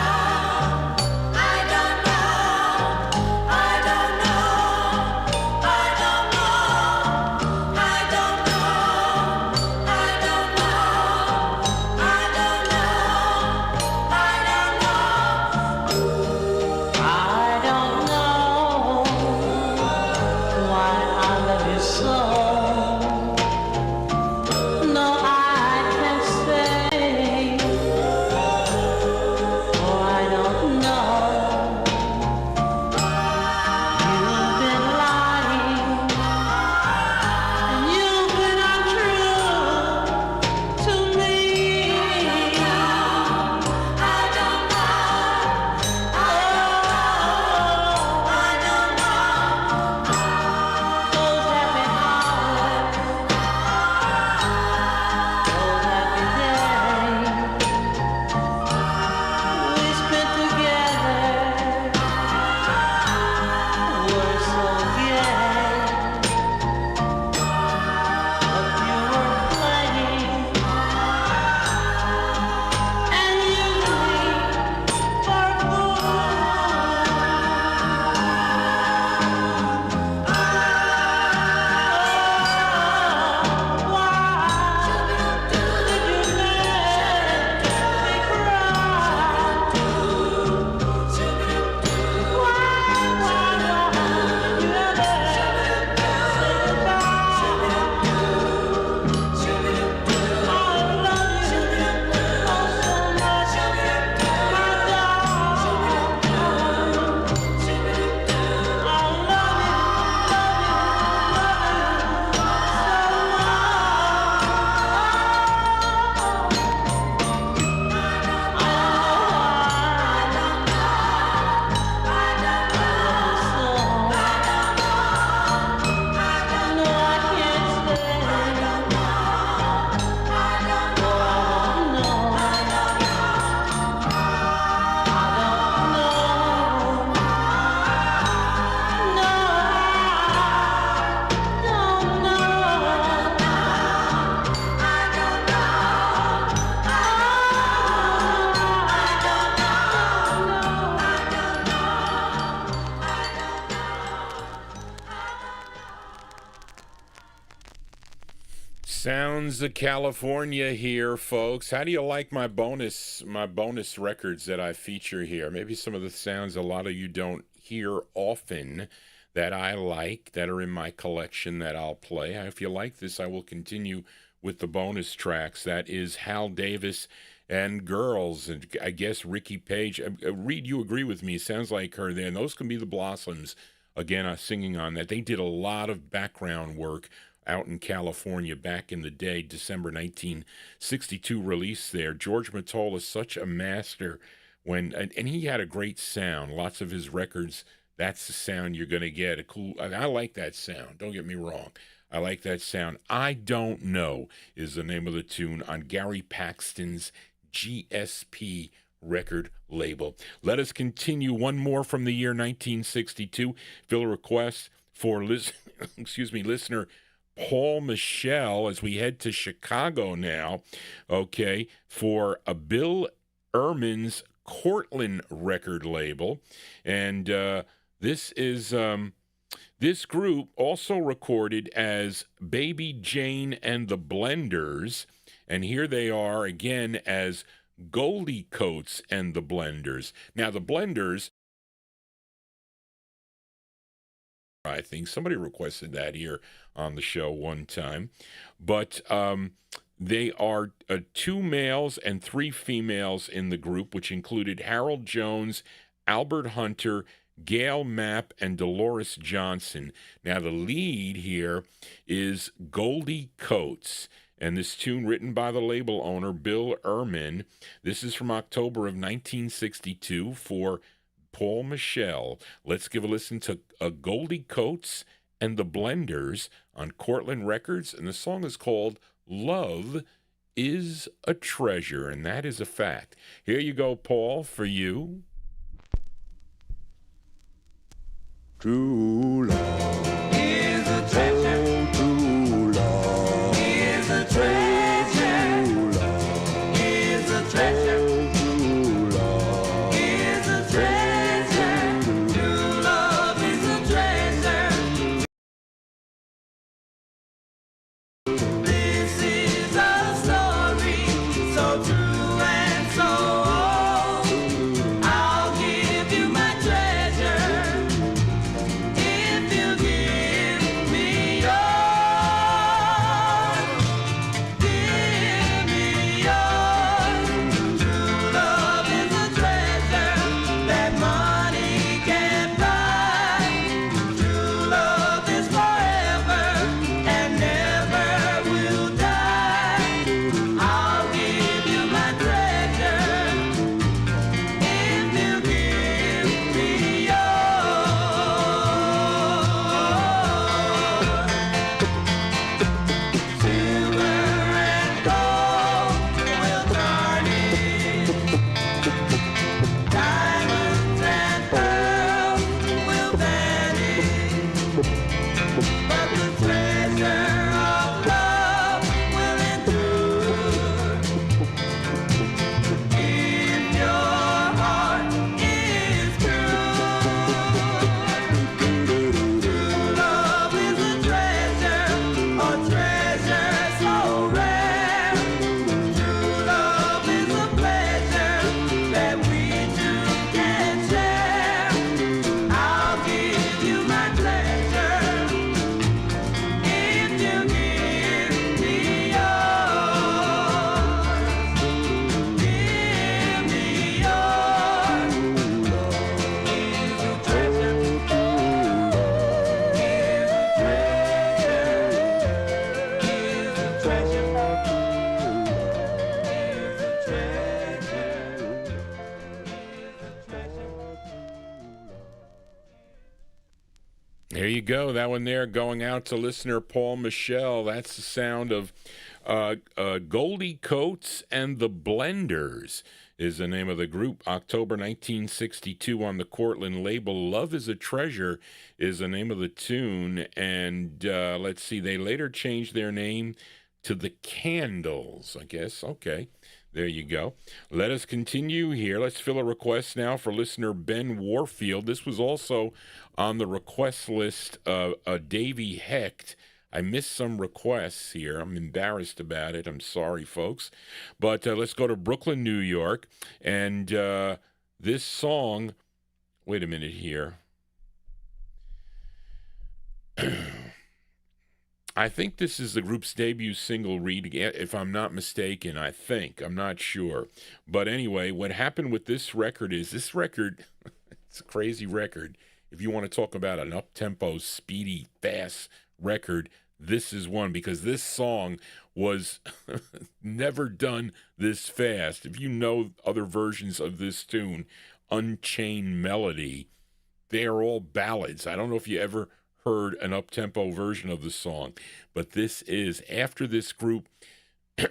Sounds of California here, folks. How do you like my bonus records that I feature here? Maybe some of the sounds a lot of you don't hear often that I like, that are in my collection that I'll play. If you like this, I will continue with the bonus tracks. That is Hal Davis and Girls, and I guess Ricky Page. Reed, you agree with me. Sounds like her there. And those can be the Blossoms, again, singing on that. They did a lot of background work out in California back in the day. December 1962 release there. George Mottola is such a master and he had a great sound. Lots of his records That's the sound you're going to get. I like that sound. Don't get me wrong. I like that sound. I Don't Know is the name of the tune on Gary Paxton's GSP record label. Let us continue. One more from the year 1962. Fill a request for listener Paul Michelle as we head to Chicago now, okay, for a Bill Ehrman's Cortland record label. And this is this group also recorded as Baby Jane and the Blenders, and here they are again as Goldie Coats and the Blenders. Now the Blenders, I think somebody requested that here on the show one time, but they are 2 males and 3 females in the group, which included Harold Jones, Albert Hunter, Gail Mapp, and Dolores Johnson. Now the lead here is Goldie Coats, and this tune written by the label owner Bill Ehrman. This is from October of 1962 for Paul Michelle. Let's give a listen to Goldie Coats and the Blenders on Cortland Records, and the song is called Love is a Treasure, and that is a fact. Here you go, Paul, for you. True love is a treasure. True love is a treasure. True love is a treasure. True love is a treasure. True love is a treasure. This is a story so true and so old. I'll give you my treasure if you give me yours. Give me yours. True love is a treasure that money can't buy. True love is forever and never will die. I'll give you my treasure if you give me yours. Silver and gold will tarnish. Diamonds and pearls will vanish. But the treasure of love will endure. If your heart is true. True love is a treasure so rare. True love is a pleasure that we two can share. I'll give you my treasure if you give me yours. Give me yours. Is a treasure. Is a treasure. Is a treasure. There you go. That one there going out to listener Paul Michelle. That's the sound of Goldie Coats and the Blenders is the name of the group. October 1962 on the Cortland label. Love is a Treasure is the name of the tune. And let's see, they later changed their name to the Candles, I guess. Okay. There you go. Let us continue here. Let's fill a request now for listener Ben Warfield. This was also on the request list of Davey Hecht. I missed some requests here. I'm embarrassed about it. I'm sorry, folks. But let's go to Brooklyn, New York. And this song, wait a minute here. I think this is the group's debut single, Read, if I'm not mistaken. I think. I'm not sure. But anyway, what happened with this record is this record, it's a crazy record. If you want to talk about an up-tempo, speedy, fast record, this is one, because this song was never done this fast. If you know other versions of this tune, Unchained Melody, they are all ballads. I don't know if you ever heard an up-tempo version of the song, but this is after this group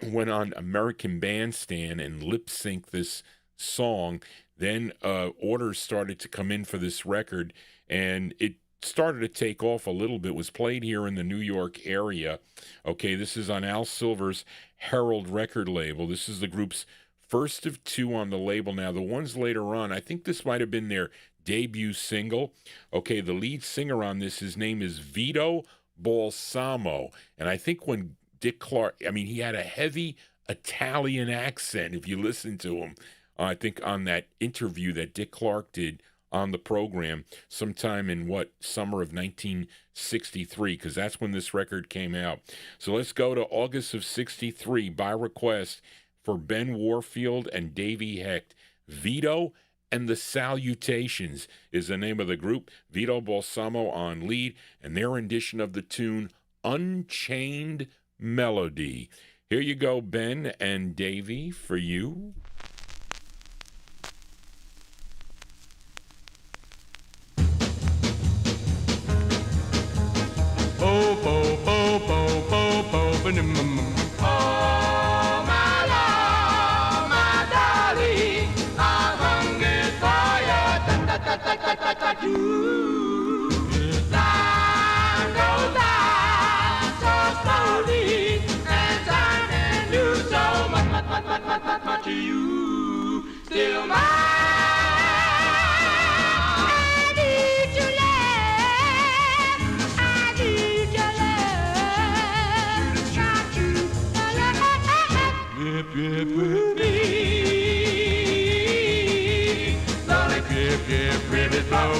went on American Bandstand and lip-synced this song. Then orders started to come in for this record, and it started to take off a little bit. It was played here in the New York area. Okay, this is on Al Silver's Herald record label. This is the group's first of two on the label. Now, the ones later on, I think this might have been their debut single. Okay, the lead singer on this, his name is Vito Balsamo. And I think when Dick Clark, I mean, he had a heavy Italian accent, if you listen to him. I think on that interview that Dick Clark did on the program sometime in summer of 1963, because that's when this record came out. So let's go to August of 63 by request for Ben Warfield and Davey Hecht. Vito and the Salutations is the name of the group. Vito Balsamo on lead, and their rendition of the tune Unchained Melody. Here you go, Ben and Davey, for you. Time goes by so slowly, and time can do so much to you. Still mine. I need your love. I need your love. Try to with me. Slowly ribbit, flow,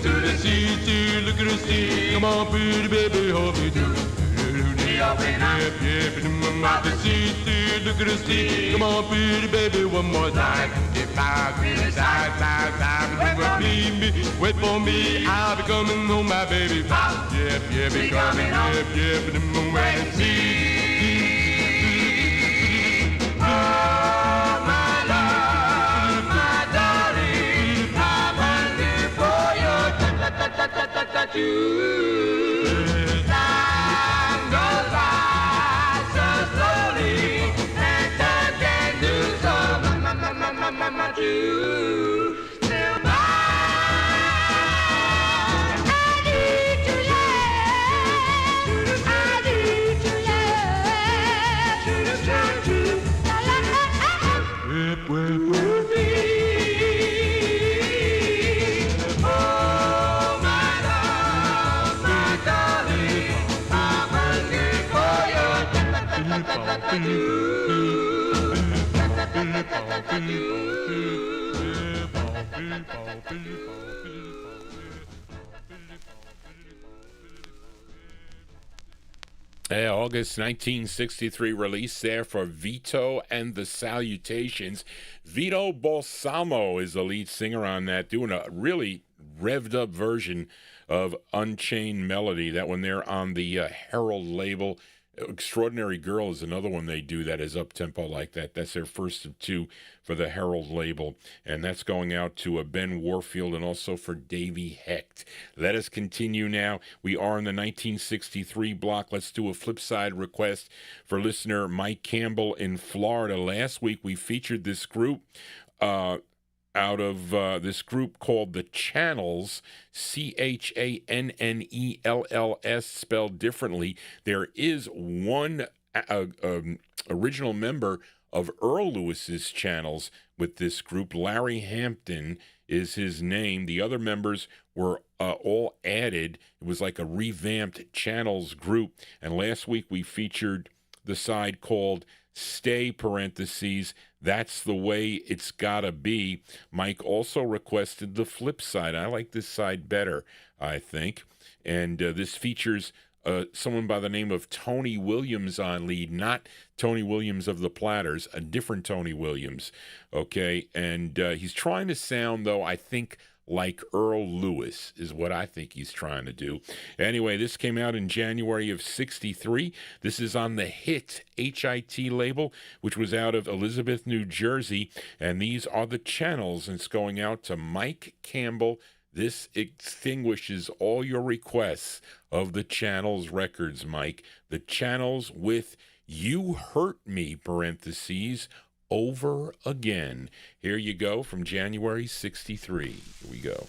to the sea, to look at the sea. Come on, pretty baby, hold me to open up. About the sea, to look at the sea. Come on, pretty baby, one more time. Wait for me, I'll be coming home, my baby. Yeah, be coming home. Wait and see. Time goes by so slowly, and time can do so much you. Still mine. I need your love. I need your love. With me. August 1963 release there for Vito and the Salutations. Vito Balsamo is the lead singer on that, doing a really revved up version of Unchained Melody. That one there on the Herald label. Extraordinary Girl is another one they do that is up-tempo like that. That's their first of two for the Herald label. And that's going out to Ben Warfield and also for Davey Hecht. Let us continue now. We are in the 1963 block. Let's do a flip side request for listener Mike Campbell in Florida. Last week we featured this group out of this group called the Channels, Channells, spelled differently. There is one original member of Earl Lewis's Channels with this group. Larry Hampton is his name. The other members were all added. It was like a revamped Channels group. And last week we featured the side called Stay, parentheses, That's the Way It's Gotta Be. Mike also requested the flip side. I like this side better, I think. And this features someone by the name of Tony Williams on lead, not Tony Williams of the Platters, a different Tony Williams, okay? And he's trying to sound, though, I think, like Earl Lewis is what I think he's trying to do. Anyway, this came out in January of 63. This is on the HIT, H-I-T label, which was out of Elizabeth, New Jersey. And these are the Channels. And it's going out to Mike Campbell This extinguishes all your requests of the Channels records, Mike. The Channels with You Hurt Me, parentheses, Over Again. Here you go from January 63. Here we go.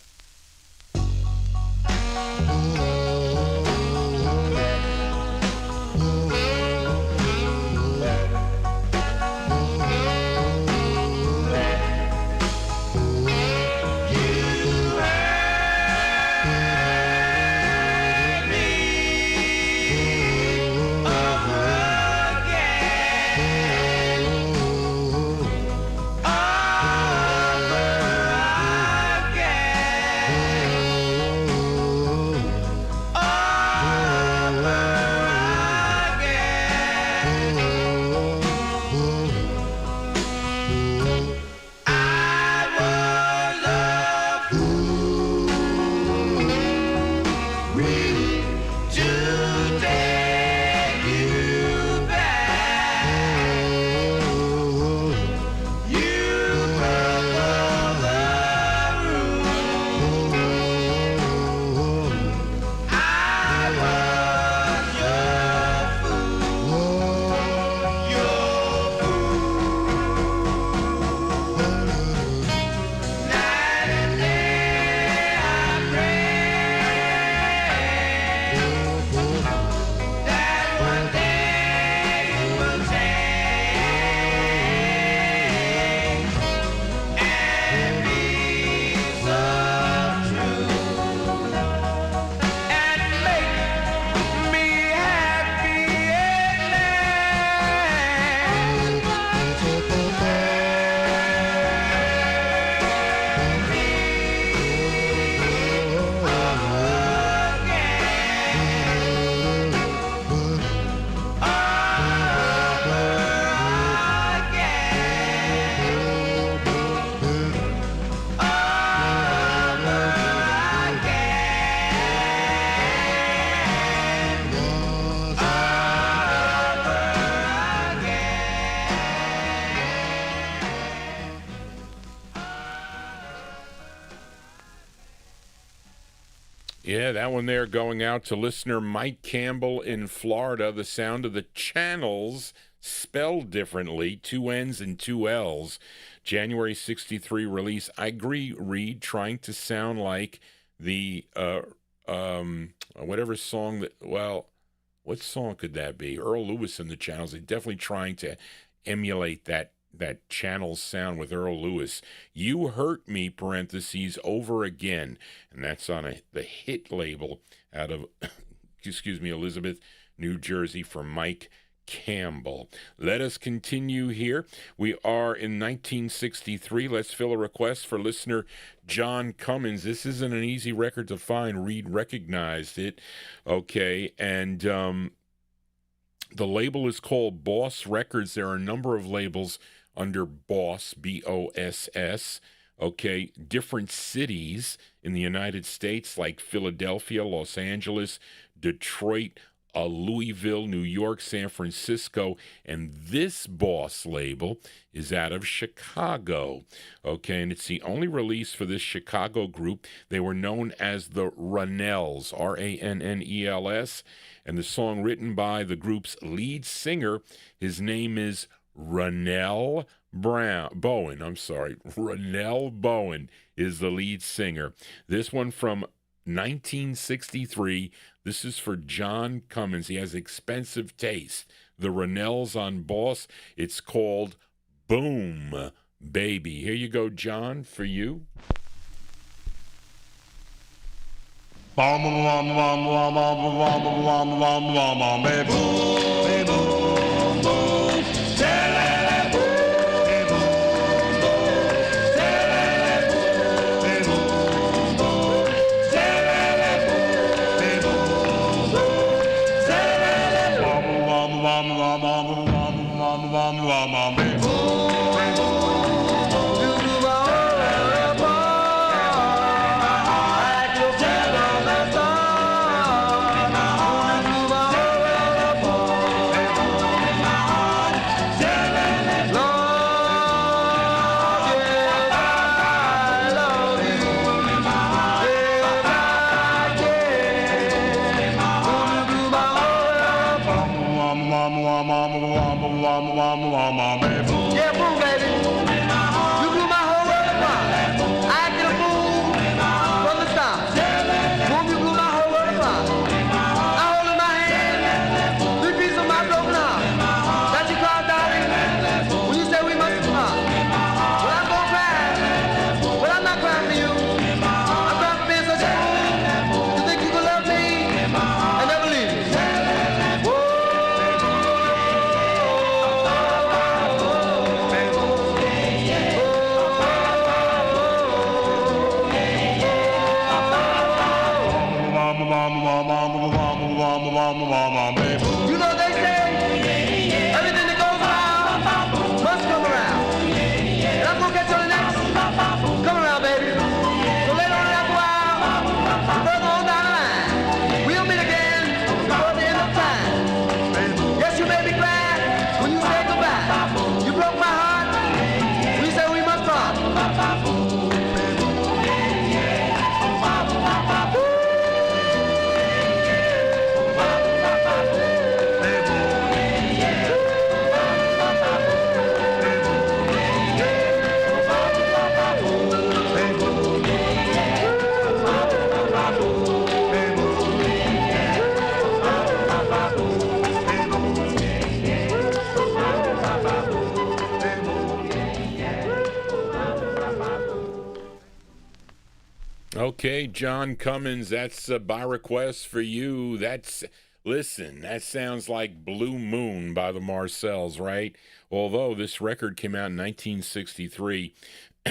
Yeah, that one there going out to listener Mike Campbell in Florida. The sound of the Channels spelled differently, 2 N's and 2 L's. January 63 release. I agree, Reed, trying to sound like the, whatever song that, well, what song could that be? Earl Lewis and the Channels. They're definitely trying to emulate that Channels sound with Earl Lewis. You Hurt Me, parentheses, Over Again. And that's on the hit label out of, Elizabeth, New Jersey for Mike Campbell. Let us continue here. We are in 1963. Let's fill a request for listener John Cummins. This isn't an easy record to find. Reed recognized it. Okay, and the label is called Boss Records. There are a number of labels under Boss, B-O-S-S, okay, different cities in the United States like Philadelphia, Los Angeles, Detroit, Louisville, New York, San Francisco, and this Boss label is out of Chicago, okay, and it's the only release for this Chicago group. They were known as the Renells, R-A-N-N-E-L-S, and the song written by the group's lead singer, his name is Renell Bowen. Renell Bowen is the lead singer. This one from 1963. This is for John Cummins. He has expensive taste. The Renells on Boss. It's called Boom Baby. Here you go, John, for you. Yeah, boo, baby. You blew my whole world apart. I acted a fool from the start. Boom, you blew my whole world apart. I hold in my hand 3 pieces of my broken heart. That you call, darling, when you say we must part. Well, I'm gonna cry, but I'm not crying for you. I'm crying for being such a fool to think you could love me and never leave me. You know they say everything that goes around must come around. And I'm gonna catch you on the next. Come around, baby. So later on after a while, further on down the line, we'll meet again before the end of time. Yes, you may be glad when you say goodbye. You broke my heart. We said we must part. Okay, John Cummins, that's by request for you. Listen, that sounds like Blue Moon by the Marcells, right? Although this record came out in 1963,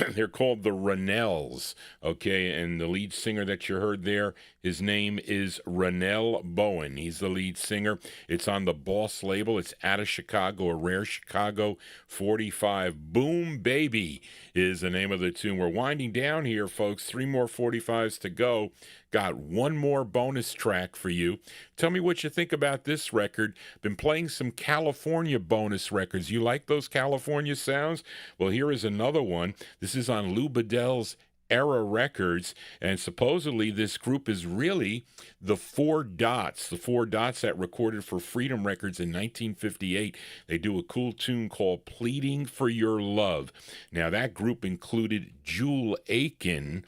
they're called the Renells, okay? And the lead singer that you heard there, his name is Renell Bowen. He's the lead singer. It's on the Boss label. It's out of Chicago, a rare Chicago 45. Boom Baby is the name of the tune. We're winding down here, folks. 3 more 45s to go. Got one more bonus track for you. Tell me what you think about this record. Been playing some California bonus records. You like those California sounds? Well, here is another one. This is on Lou Bedell's Era Records, and supposedly this group is really the Four Dots that recorded for Freedom Records in 1958. They do a cool tune called Pleading for Your Love. Now, that group included Jewel Aiken,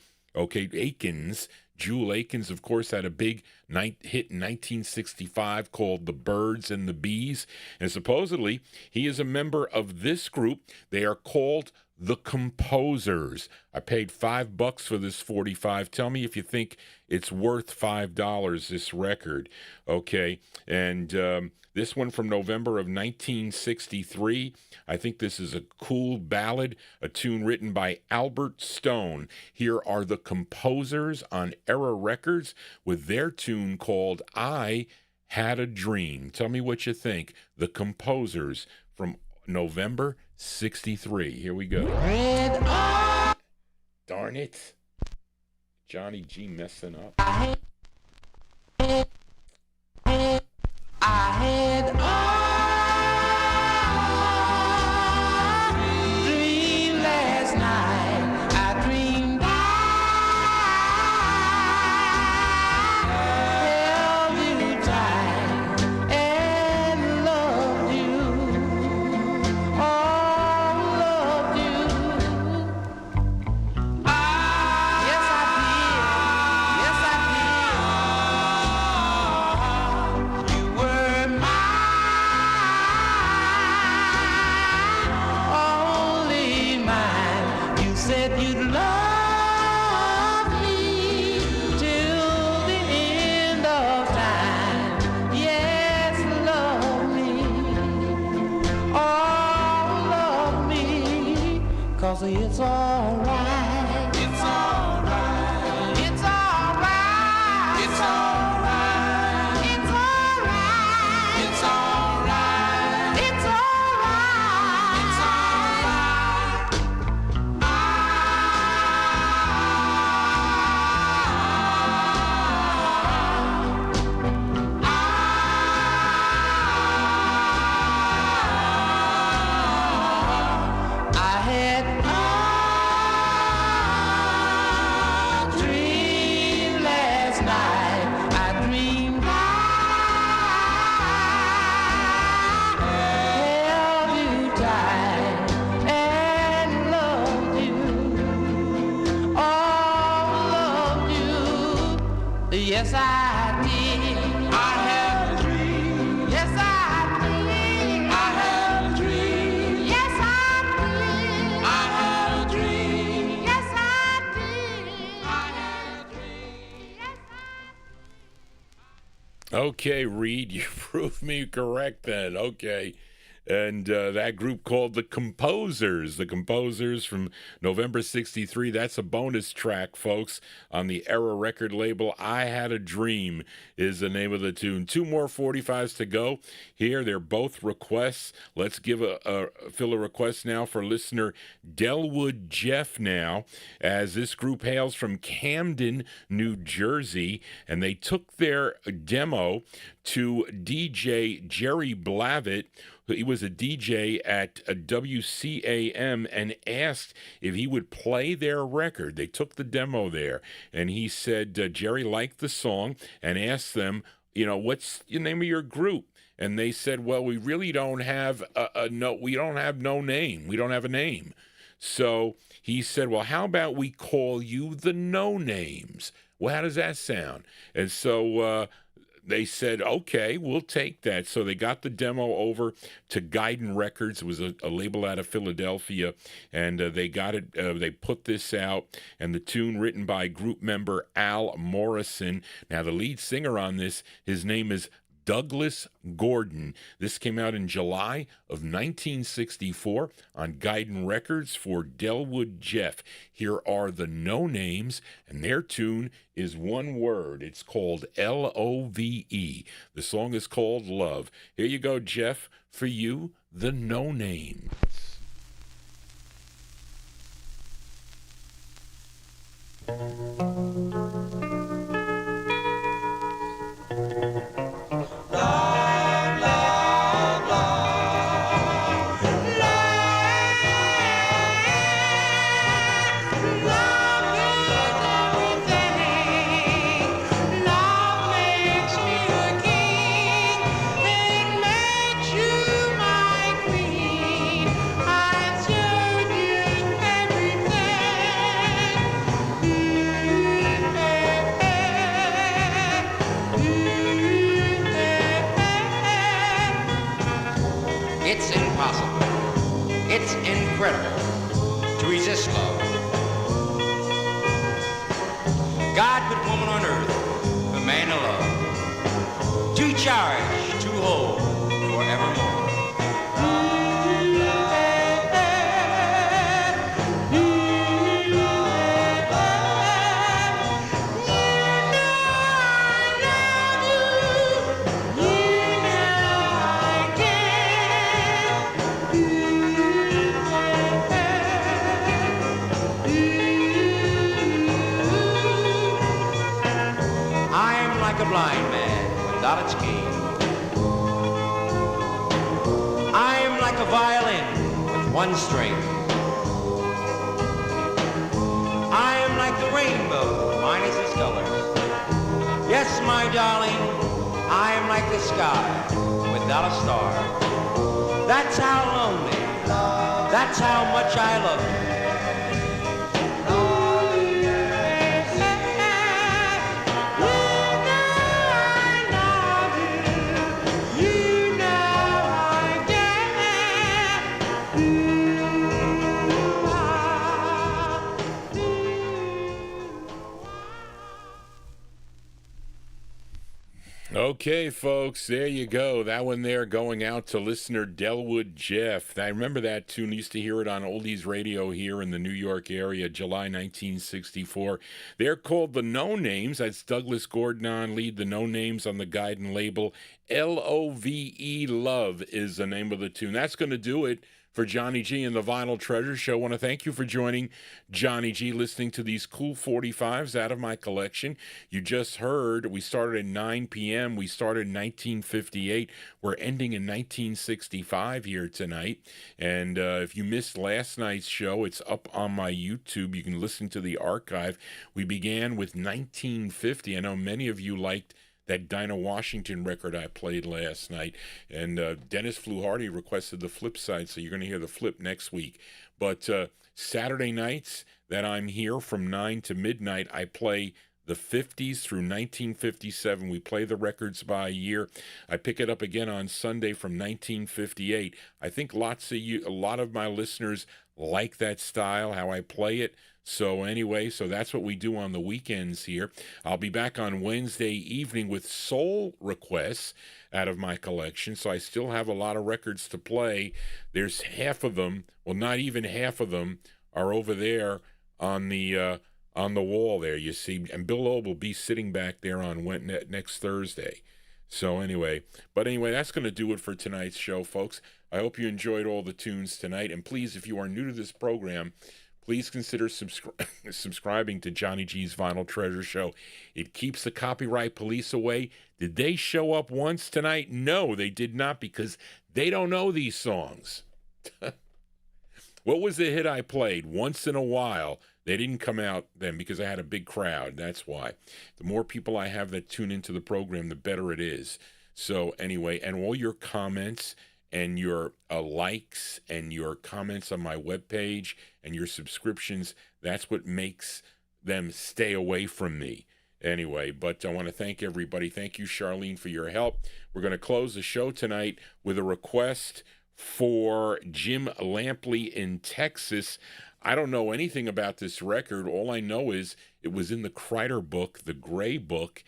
Jewel Akins, of course, had a big hit in 1965 called The Birds and the Bees, and supposedly he is a member of this group. They are called The Composers. I paid $5 for this 45. Tell me if you think it's worth $5, this record. Okay, and this one from November of 1963. I think this is a cool ballad, a tune written by Albert Stone. Here are The Composers on Era Records with their tune called I Had a Dream. Tell me what you think. The Composers from November 63. Here we go. Darn it. Johnny G messing up. I had a dream last night. I dreamed I held you tight and loved you. Oh, loved you. Yes, I did. Yes, I did. You were mine, only mine. You said you'd love me till the end of time. Yes, love me. Oh, love me. 'Cause it's alright. It's alright. It's alright. It's alright. It's alright. It's alright. It's alright. It's alright. I had Yes, I did. I had a dream. Yes, I did. I had a dream. Yes, I did. I had a dream. Yes, I did. I had a dream. Yes, I did. Okay, Reed, you proved me correct then. Okay. And that group called The Composers. The Composers from November 63. That's a bonus track, folks, on the Era record label. I Had a Dream is the name of the tune. Two more 45s to go here. They're both requests. Let's give fill a request now for listener Delwood Jeff now, as this group hails from Camden, New Jersey, and they took their demo to DJ Jerry Blavitt. He was a DJ at WCAM and asked if he would play their record. They took the demo there, and he said Jerry liked the song and asked them, what's the name of your group? And they said, well, we really don't have we don't have no name. We don't have a name. So he said, well, how about we call you the No Names? Well, how does that sound? And so they said, okay, we'll take that. So they got the demo over to Guidon Records. It was a label out of Philadelphia, and they got it. They put this out, and the tune written by group member Al Morrison. Now, the lead singer on this, his name is Douglas Gordon. This came out in July of 1964 on Guidon Records for Delwood Jeff. Here are the No Names, and their tune is one word. It's called Love. The song is called Love. Here you go, Jeff, for you, the No Names. It's impossible. It's incredible to resist love. God put woman on earth for man to love, to cherish, to hold forevermore. Like a blind man without its key. I am like a violin with one string. I am like the rainbow minus its colors. Yes, my darling, I am like the sky without a star. That's how lonely, that's how much I love you. Okay, folks, there you go. That one there going out to listener Delwood Jeff. I remember that tune. Used to hear it on Oldies Radio here in the New York area, July 1964. They're called the No Names. That's Douglas Gordon on lead, the No Names on the Guidon label. Love, Love is the name of the tune. That's going to do it for Johnny G and the Vinyl Treasure Show. I want to thank you for joining Johnny G, listening to these cool 45s out of my collection. You just heard, we started at 9 p.m. We started in 1958. We're ending in 1965 here tonight. And if you missed last night's show, it's up on my YouTube. You can listen to the archive. We began with 1950. I know many of you liked that Dinah Washington record I played last night. And Dennis Fluharty requested the flip side, so you're going to hear the flip next week. But Saturday nights that I'm here from 9 to midnight, I play the 50s through 1957. We play the records by year. I pick it up again on Sunday from 1958. I think a lot of my listeners like that style, how I play it. So anyway, so that's what we do on the weekends here. I'll be back on Wednesday evening with soul requests out of my collection. So I still have a lot of records to play. There's half of them, well, not even half of them are over there on the wall there, you see. And Bill Loeb will be sitting back there on next Thursday. So anyway, that's going to do it for tonight's show, folks. I hope you enjoyed all the tunes tonight. And please, if you are new to this program, please consider subscribing to Johnny G's Vinyl Treasure Show. It keeps the copyright police away. Did they show up once tonight? No, they did not, because they don't know these songs. What was the hit I played? Once in a While. They didn't come out then because I had a big crowd. That's why. The more people I have that tune into the program, the better it is. So anyway, and all your comments and your likes and your comments on my webpage and your subscriptions, that's what makes them stay away from me. Anyway, but I want to thank everybody. Thank you, Charlene, for your help. We're going to close the show tonight with a request for Jim Lampley in Texas. I don't know anything about this record. All I know is it was in the Kreider book, the Gray book,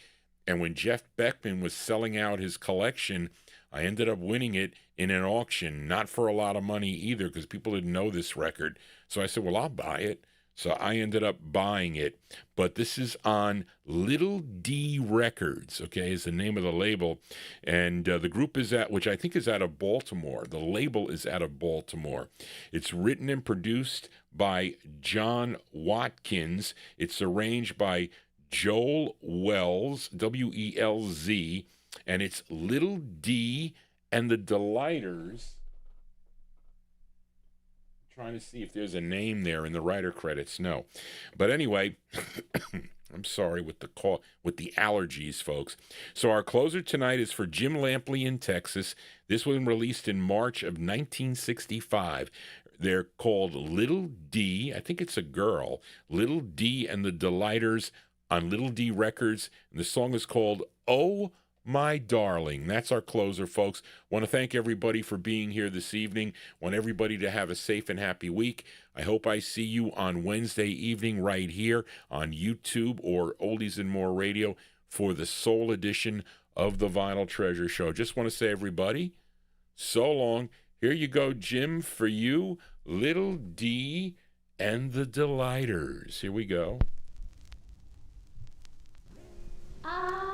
and when Jeff Beckman was selling out his collection, I ended up winning it in an auction, not for a lot of money either, because people didn't know this record. So I said, well, I'll buy it. So I ended up buying it. But this is on Little D Records, okay, is the name of the label. And the group is which I think is out of Baltimore. The label is out of Baltimore. It's written and produced by John Watkins. It's arranged by Joel Wells, W-E-L-Z. And it's Little D and the Delighters. Trying to see if there's a name there in the writer credits. No. But anyway, I'm sorry with the allergies, folks. So our closer tonight is for Jim Lampley in Texas. This was released in March of 1965. They're called Little D. I think it's a girl. Little D and the Delighters on Little D Records. And the song is called Oh My Darling. That's our closer, folks. Want to thank everybody for being here this evening. Want everybody to have a safe and happy week. I hope I see you on Wednesday evening right here on YouTube or Oldies and More Radio for the Soul edition of the Vinyl Treasure Show. Just want to say, everybody, so long. Here you go, Jim, for you, Little D and the Delighters. Here we go. Ah.